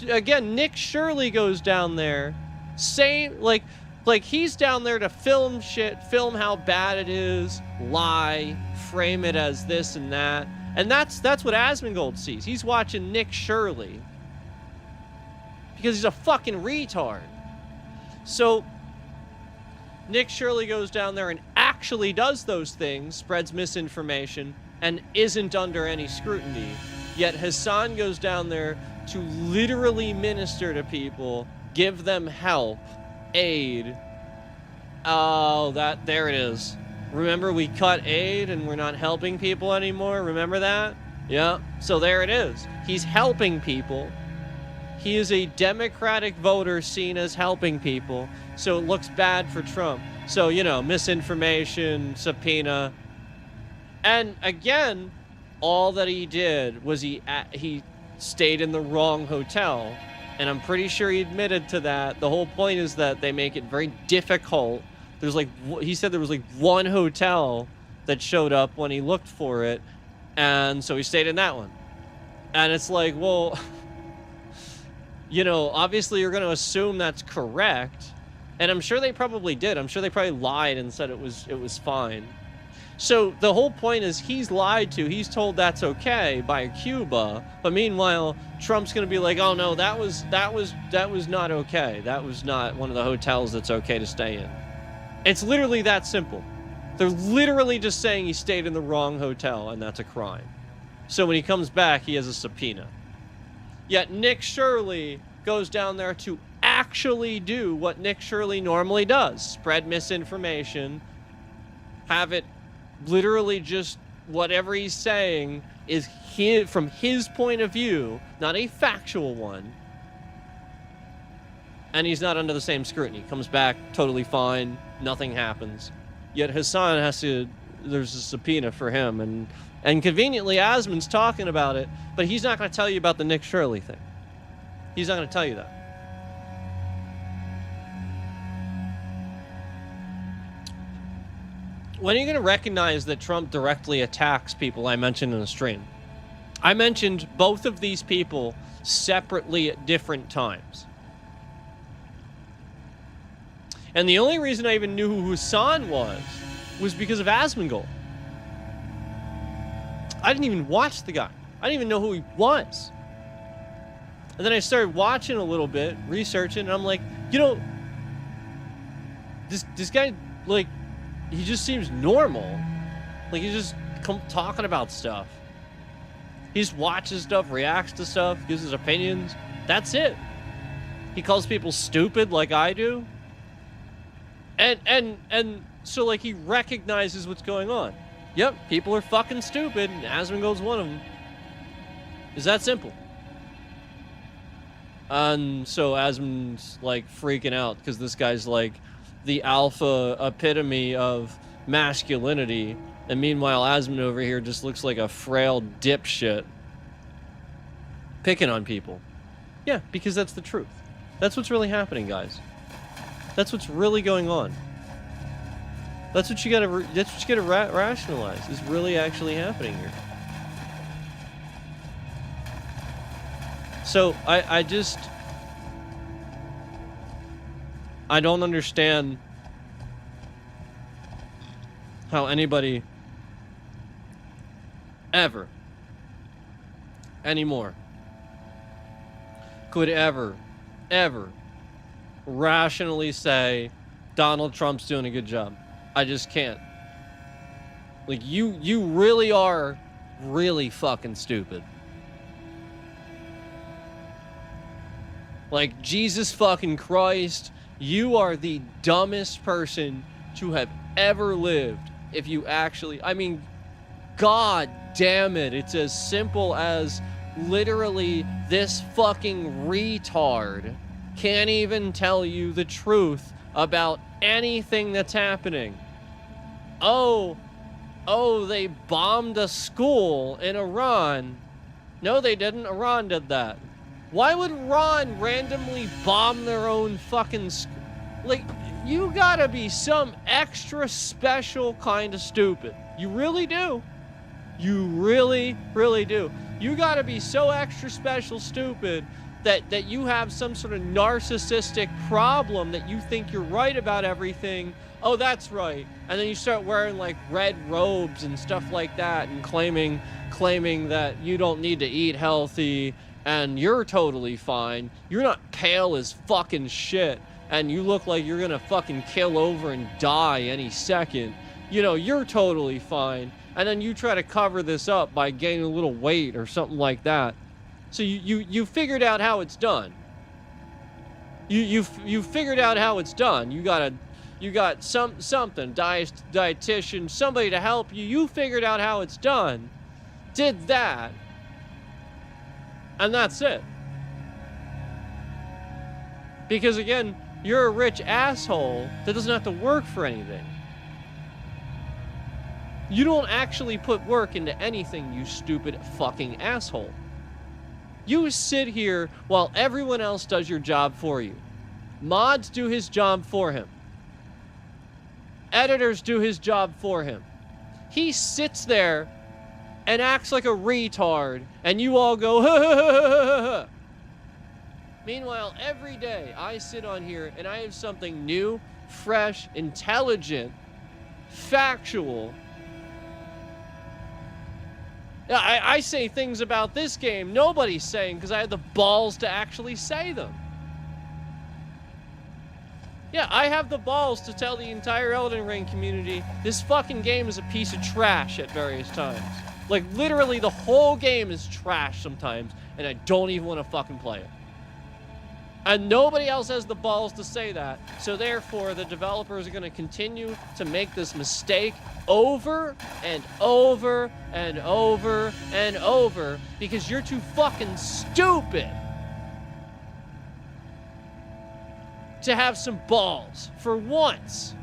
Shirley goes down there, saying, like he's down there to film shit, film how bad it is, lie, frame it as this and that. And that's what Asmongold sees. He's watching Nick Shirley because he's a fucking retard. So Nick Shirley goes down there and actually does those things, spreads misinformation, and isn't under any scrutiny. Yet Hassan goes down there to literally minister to people, give them help, aid. Oh, there it is. Remember, we cut aid and we're not helping people anymore? Remember that? Yeah. So there it is. He's helping people. He is a Democratic voter seen as helping people. So it looks bad for Trump. So, you know, misinformation, subpoena. And again, all that he did was he stayed in the wrong hotel. And I'm pretty sure he admitted to that. The whole point is that they make it very difficult. There's like, he said there was like one hotel that showed up when he looked for it. And so he stayed in that one. And it's like, well, you know, obviously you're going to assume that's correct. And I'm sure they probably did. I'm sure they probably lied and said it was fine. So the whole point is he's lied to. He's told that's okay by Cuba. But meanwhile, Trump's going to be like, oh no, that was not okay. That was not one of the hotels that's okay to stay in. It's literally that simple. They're literally just saying he stayed in the wrong hotel and that's a crime. So when he comes back, he has a subpoena. Yet Nick Shirley goes down there to actually do what Nick Shirley normally does. Spread misinformation. Have it literally just whatever he's saying is from his point of view, not a factual one. And he's not under the same scrutiny. Comes back totally fine. Nothing happens. Yet Hassan there's a subpoena for him. And conveniently, Asmon's talking about it, but he's not going to tell you about the Nick Shirley thing. He's not going to tell you that. When are you going to recognize that Trump directly attacks people I mentioned in the stream? I mentioned both of these people separately at different times. And the only reason I even knew who Hassan was because of Asmongold. I didn't even watch the guy. I didn't even know who he was. And then I started watching a little bit, researching, and I'm like, you know, this guy, like, he just seems normal. Like, he's just talking about stuff. He just watches stuff, reacts to stuff, gives his opinions. That's it. He calls people stupid like I do. And so, like, he recognizes what's going on. Yep, people are fucking stupid, and Asmongold's one of them. It's that simple. And so Asmon's, like, freaking out, because this guy's, like, the alpha epitome of masculinity, and meanwhile Asmon over here just looks like a frail dipshit picking on people. Yeah, because that's the truth. That's what's really happening, guys. That's what's really going on. That's what you gotta rationalize. Is really actually happening here. So I don't understand how anybody ever anymore could ever rationally say Donald Trump's doing a good job. I just can't. Like, you really are really fucking stupid. Like, Jesus fucking Christ, You are the dumbest person to have ever lived. If you actually, I mean, God damn it. It's as simple as literally this fucking retard can't even tell you the truth about anything that's happening. Oh, they bombed a school in Iran. No, they didn't. Iran did that. Why would Iran randomly bomb their own fucking school? Like, you gotta be some extra special kind of stupid. You really do. You really, really do. You gotta be so extra special stupid that you have some sort of narcissistic problem that you think you're right about everything. Oh, that's right. And then you start wearing like red robes and stuff like that and claiming that you don't need to eat healthy and you're totally fine. You're not pale as fucking shit and you look like you're gonna fucking kill over and die any second. You know, you're totally fine. And then you try to cover this up by gaining a little weight or something like that. So you figured out how it's done. You figured out how it's done. You got something, dietitian, somebody to help you. You figured out how it's done. Did that. And that's it. Because again, you're a rich asshole that doesn't have to work for anything. You don't actually put work into anything, you stupid fucking asshole. You sit here while everyone else does your job for you. Mods do his job for him. Editors do his job for him. He sits there and acts like a retard, and you all go, ha ha ha ha ha. Meanwhile, every day I sit on here and I have something new, fresh, intelligent, factual. I say things about this game nobody's saying because I had the balls to actually say them. Yeah, I have the balls to tell the entire Elden Ring community this fucking game is a piece of trash at various times. Like, literally the whole game is trash sometimes, and I don't even want to fucking play it. And nobody else has the balls to say that, so therefore the developers are going to continue to make this mistake over and over and over and over because you're too fucking stupid to have some balls for once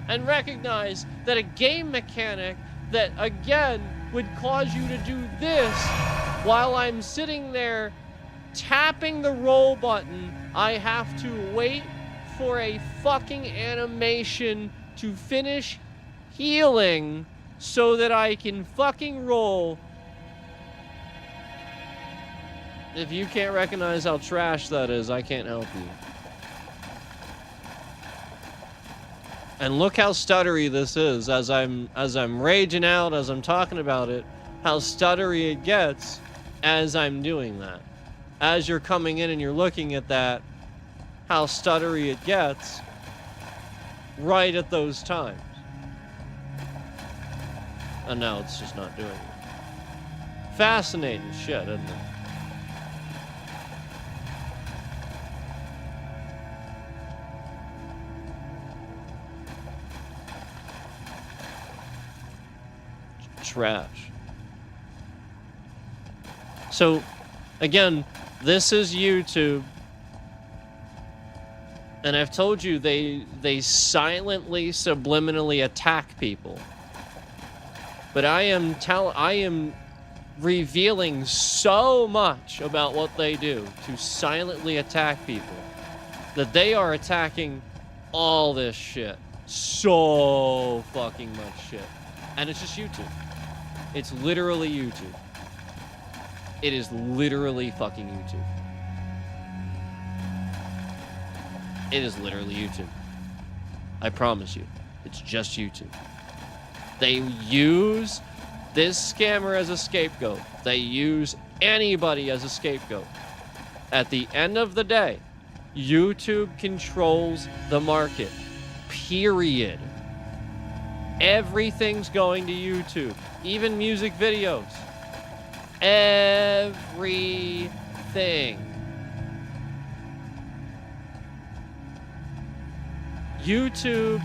and recognize that a game mechanic that again would cause you to do this while I'm sitting there tapping the roll button, I have to wait for a fucking animation to finish healing so that I can fucking roll. If you can't recognize how trash that is, I can't help you. And look how stuttery this is as I'm raging out, as I'm talking about it, how stuttery it gets as I'm doing that. As you're coming in and you're looking at that, how stuttery it gets right at those times. And now it's just not doing it. Fascinating shit, isn't it? Trash. So, again, this is YouTube, and I've told you they silently, subliminally attack people. But I am revealing so much about what they do to silently attack people that they are attacking all this shit. So fucking much shit. And it's just YouTube. It's literally YouTube. It is literally fucking YouTube. It is literally YouTube. I promise you. It's just YouTube. They use this scammer as a scapegoat. They use anybody as a scapegoat. At the end of the day, YouTube controls the market. Period. Everything's going to YouTube. Even music videos. Everything. YouTube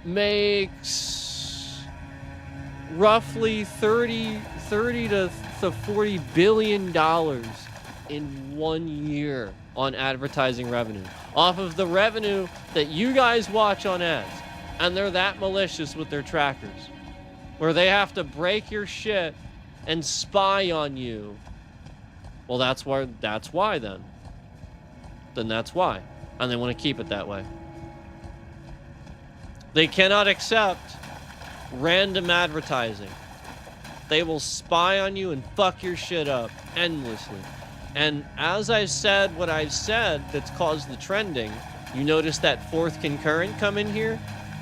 makes roughly 30 to 40 billion dollars in 1 year on advertising revenue off of the revenue that you guys watch on ads. And they're that malicious with their trackers where they have to break your shit and spy on you. Well, that's why then that's why, and they want to keep it that way. They cannot accept random advertising. They will spy on you and fuck your shit up endlessly. And as I've said what I've said that's caused the trending, you notice that fourth concurrent come in here?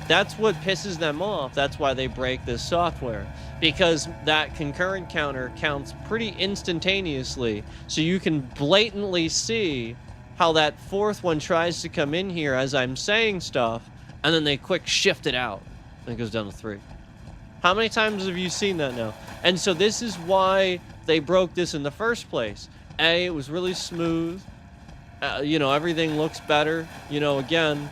That's what pisses them off. That's why they break this software. Because that concurrent counter counts pretty instantaneously. So you can blatantly see how that fourth one tries to come in here as I'm saying stuff, and then they quick shift it out. And it goes down to 3. How many times have you seen that now? And so this is why they broke this in the first place. A, it was really smooth. You know, everything looks better. You know, again,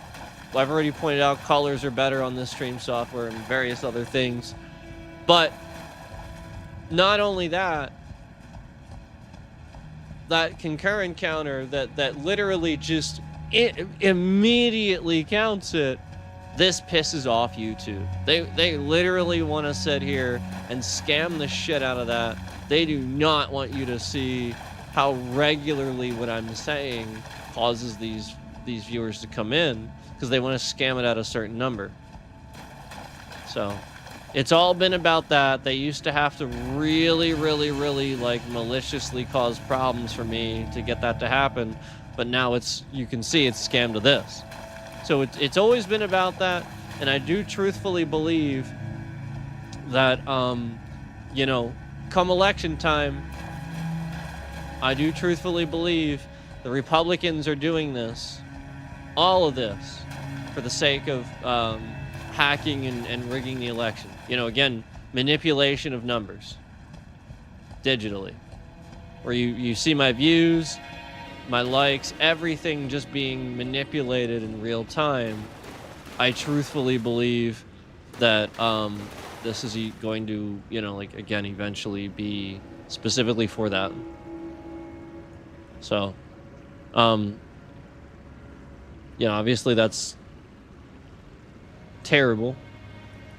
I've already pointed out colors are better on this stream software and various other things. But not only that, that concurrent counter that literally just immediately counts it, this pisses off YouTube. They literally want to sit here and scam the shit out of that. They do not want you to see how regularly what I'm saying causes these viewers to come in, because they want to scam it at a certain number. So it's all been about that. They used to have to really like maliciously cause problems for me to get that to happen, but now it's, you can see it's scammed to this. So it's always been about that, and I do truthfully believe that you know, come election time, I do truthfully believe the Republicans are doing this, all of this, for the sake of hacking and rigging the election. You know, again, manipulation of numbers digitally, where you see my views, my likes, everything just being manipulated in real time. I truthfully believe that this is going to, you know, like, again, eventually be specifically for that. So, you know, obviously that's terrible.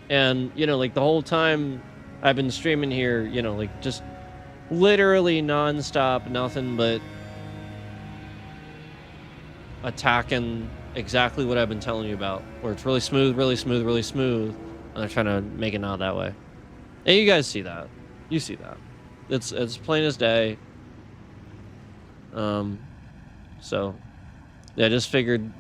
And, you know, like, the whole time I've been streaming here, you know, like, just literally nonstop, nothing but attacking exactly what I've been telling you about, where it's really smooth, and they're trying to make it not that way. And you guys see that. You see that. It's plain as day. So, yeah, I just figured,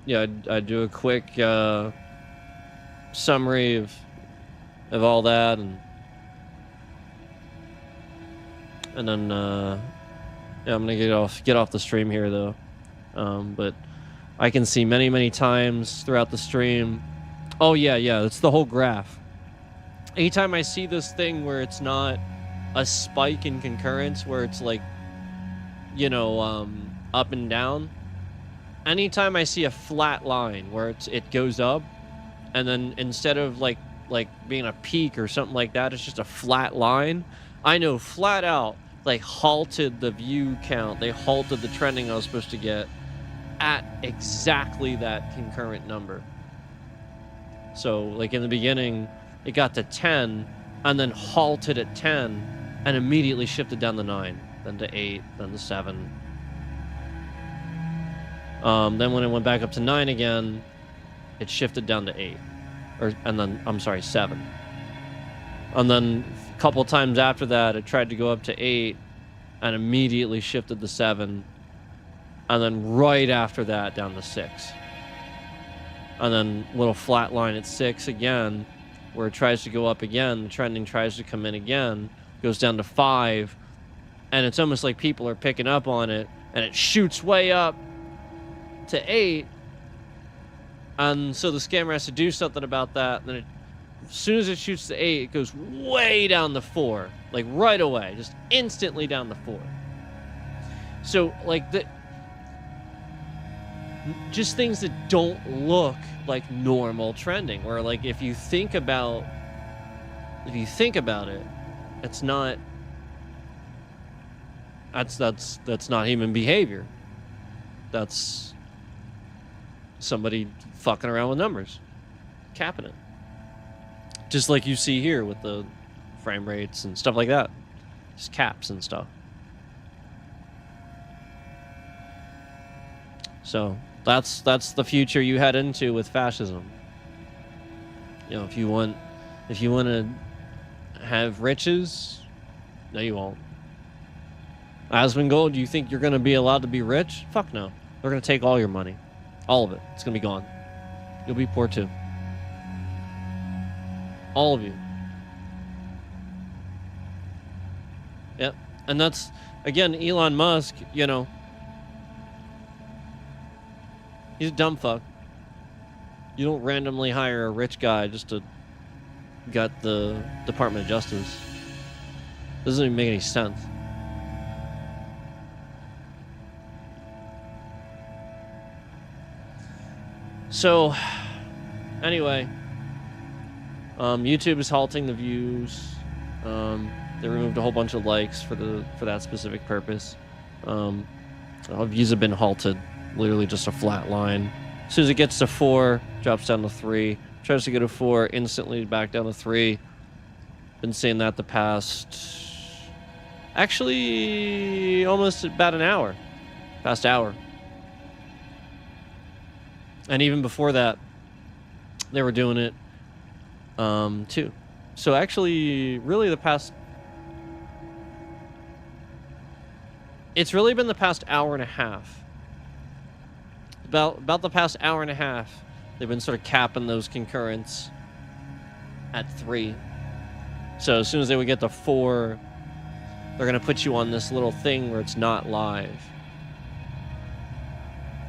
yeah, I'd do a quick, summary of all that, and then, yeah, I'm gonna get off the stream here, though. But I can see many times throughout the stream. Oh, yeah, it's the whole graph. Anytime I see this thing where it's not a spike in concurrence, where it's like, you know, up and down. Anytime I see a flat line where it goes up, and then instead of like being a peak or something like that, it's just a flat line, I know flat out they halted the view count. They halted the trending I was supposed to get at exactly that concurrent number. So, like, in the beginning, it got to 10, and then halted at 10, and immediately shifted down to 9, then to 8, then to 7. Then when it went back up to 9 again, it shifted down to 8. And then, I'm sorry, 7. And then a couple times after that, it tried to go up to 8, and immediately shifted to 7. And then right after that, down to 6. And then little flat line at 6 again, where it tries to go up again, the trending tries to come in again, goes down to 5, and it's almost like people are picking up on it, and it shoots way up to 8, and so the scammer has to do something about that, and then it as soon as it shoots the 8, it goes way down the 4, like right away, just instantly down the 4. So like just things that don't look like normal trending, or like if you think about it, it's not. That's not human behavior. That's somebody fucking around with numbers, capping it. Just like you see here with the frame rates and stuff like that. Just caps and stuff. So that's the future you head into with fascism. You know, if you want to have riches, no, you won't. Asmongold, do you think you're going to be allowed to be rich? Fuck no. They're going to take all your money. All of it. It's going to be gone. You'll be poor too. All of you. Yep. And that's, again, Elon Musk, you know, he's a dumb fuck. You don't randomly hire a rich guy just to gut the Department of Justice. Doesn't even make any sense. So, anyway, YouTube is halting the views. They removed a whole bunch of likes for that specific purpose. Views have been halted, literally just a flat line. As soon as it gets to 4, drops down to 3. Tries to go to 4, instantly back down to 3. Been saying that the past, actually, almost about an hour. Past hour. And even before that, they were doing it, too. So actually, really it's really been the past hour and a half. About the past hour and a half, they've been sort of capping those concurrents at 3. So as soon as they would get to 4, they're going to put you on this little thing where it's not live.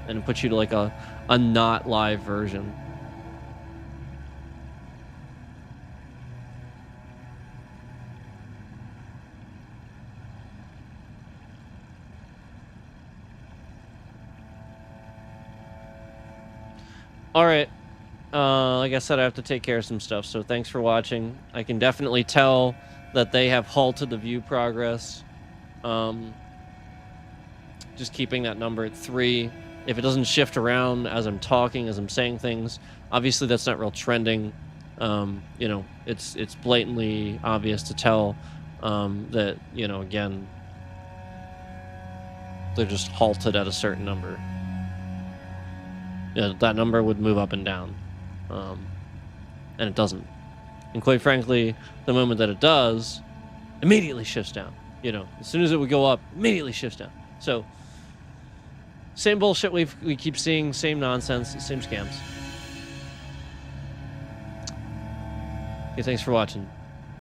And put you to like a not live version. All right. Like I said, I have to take care of some stuff, so thanks for watching. I can definitely tell that they have halted the view progress. Just keeping that number at 3. If it doesn't shift around as I'm talking, as I'm saying things, obviously that's not real trending. You know, it's blatantly obvious to tell that, you know, again, they're just halted at a certain number. Yeah, that number would move up and down, and it doesn't. And quite frankly, the moment that it does, immediately shifts down. You know, as soon as it would go up, immediately shifts down. So, same bullshit we keep seeing, same nonsense, same scams. Okay, thanks for watching.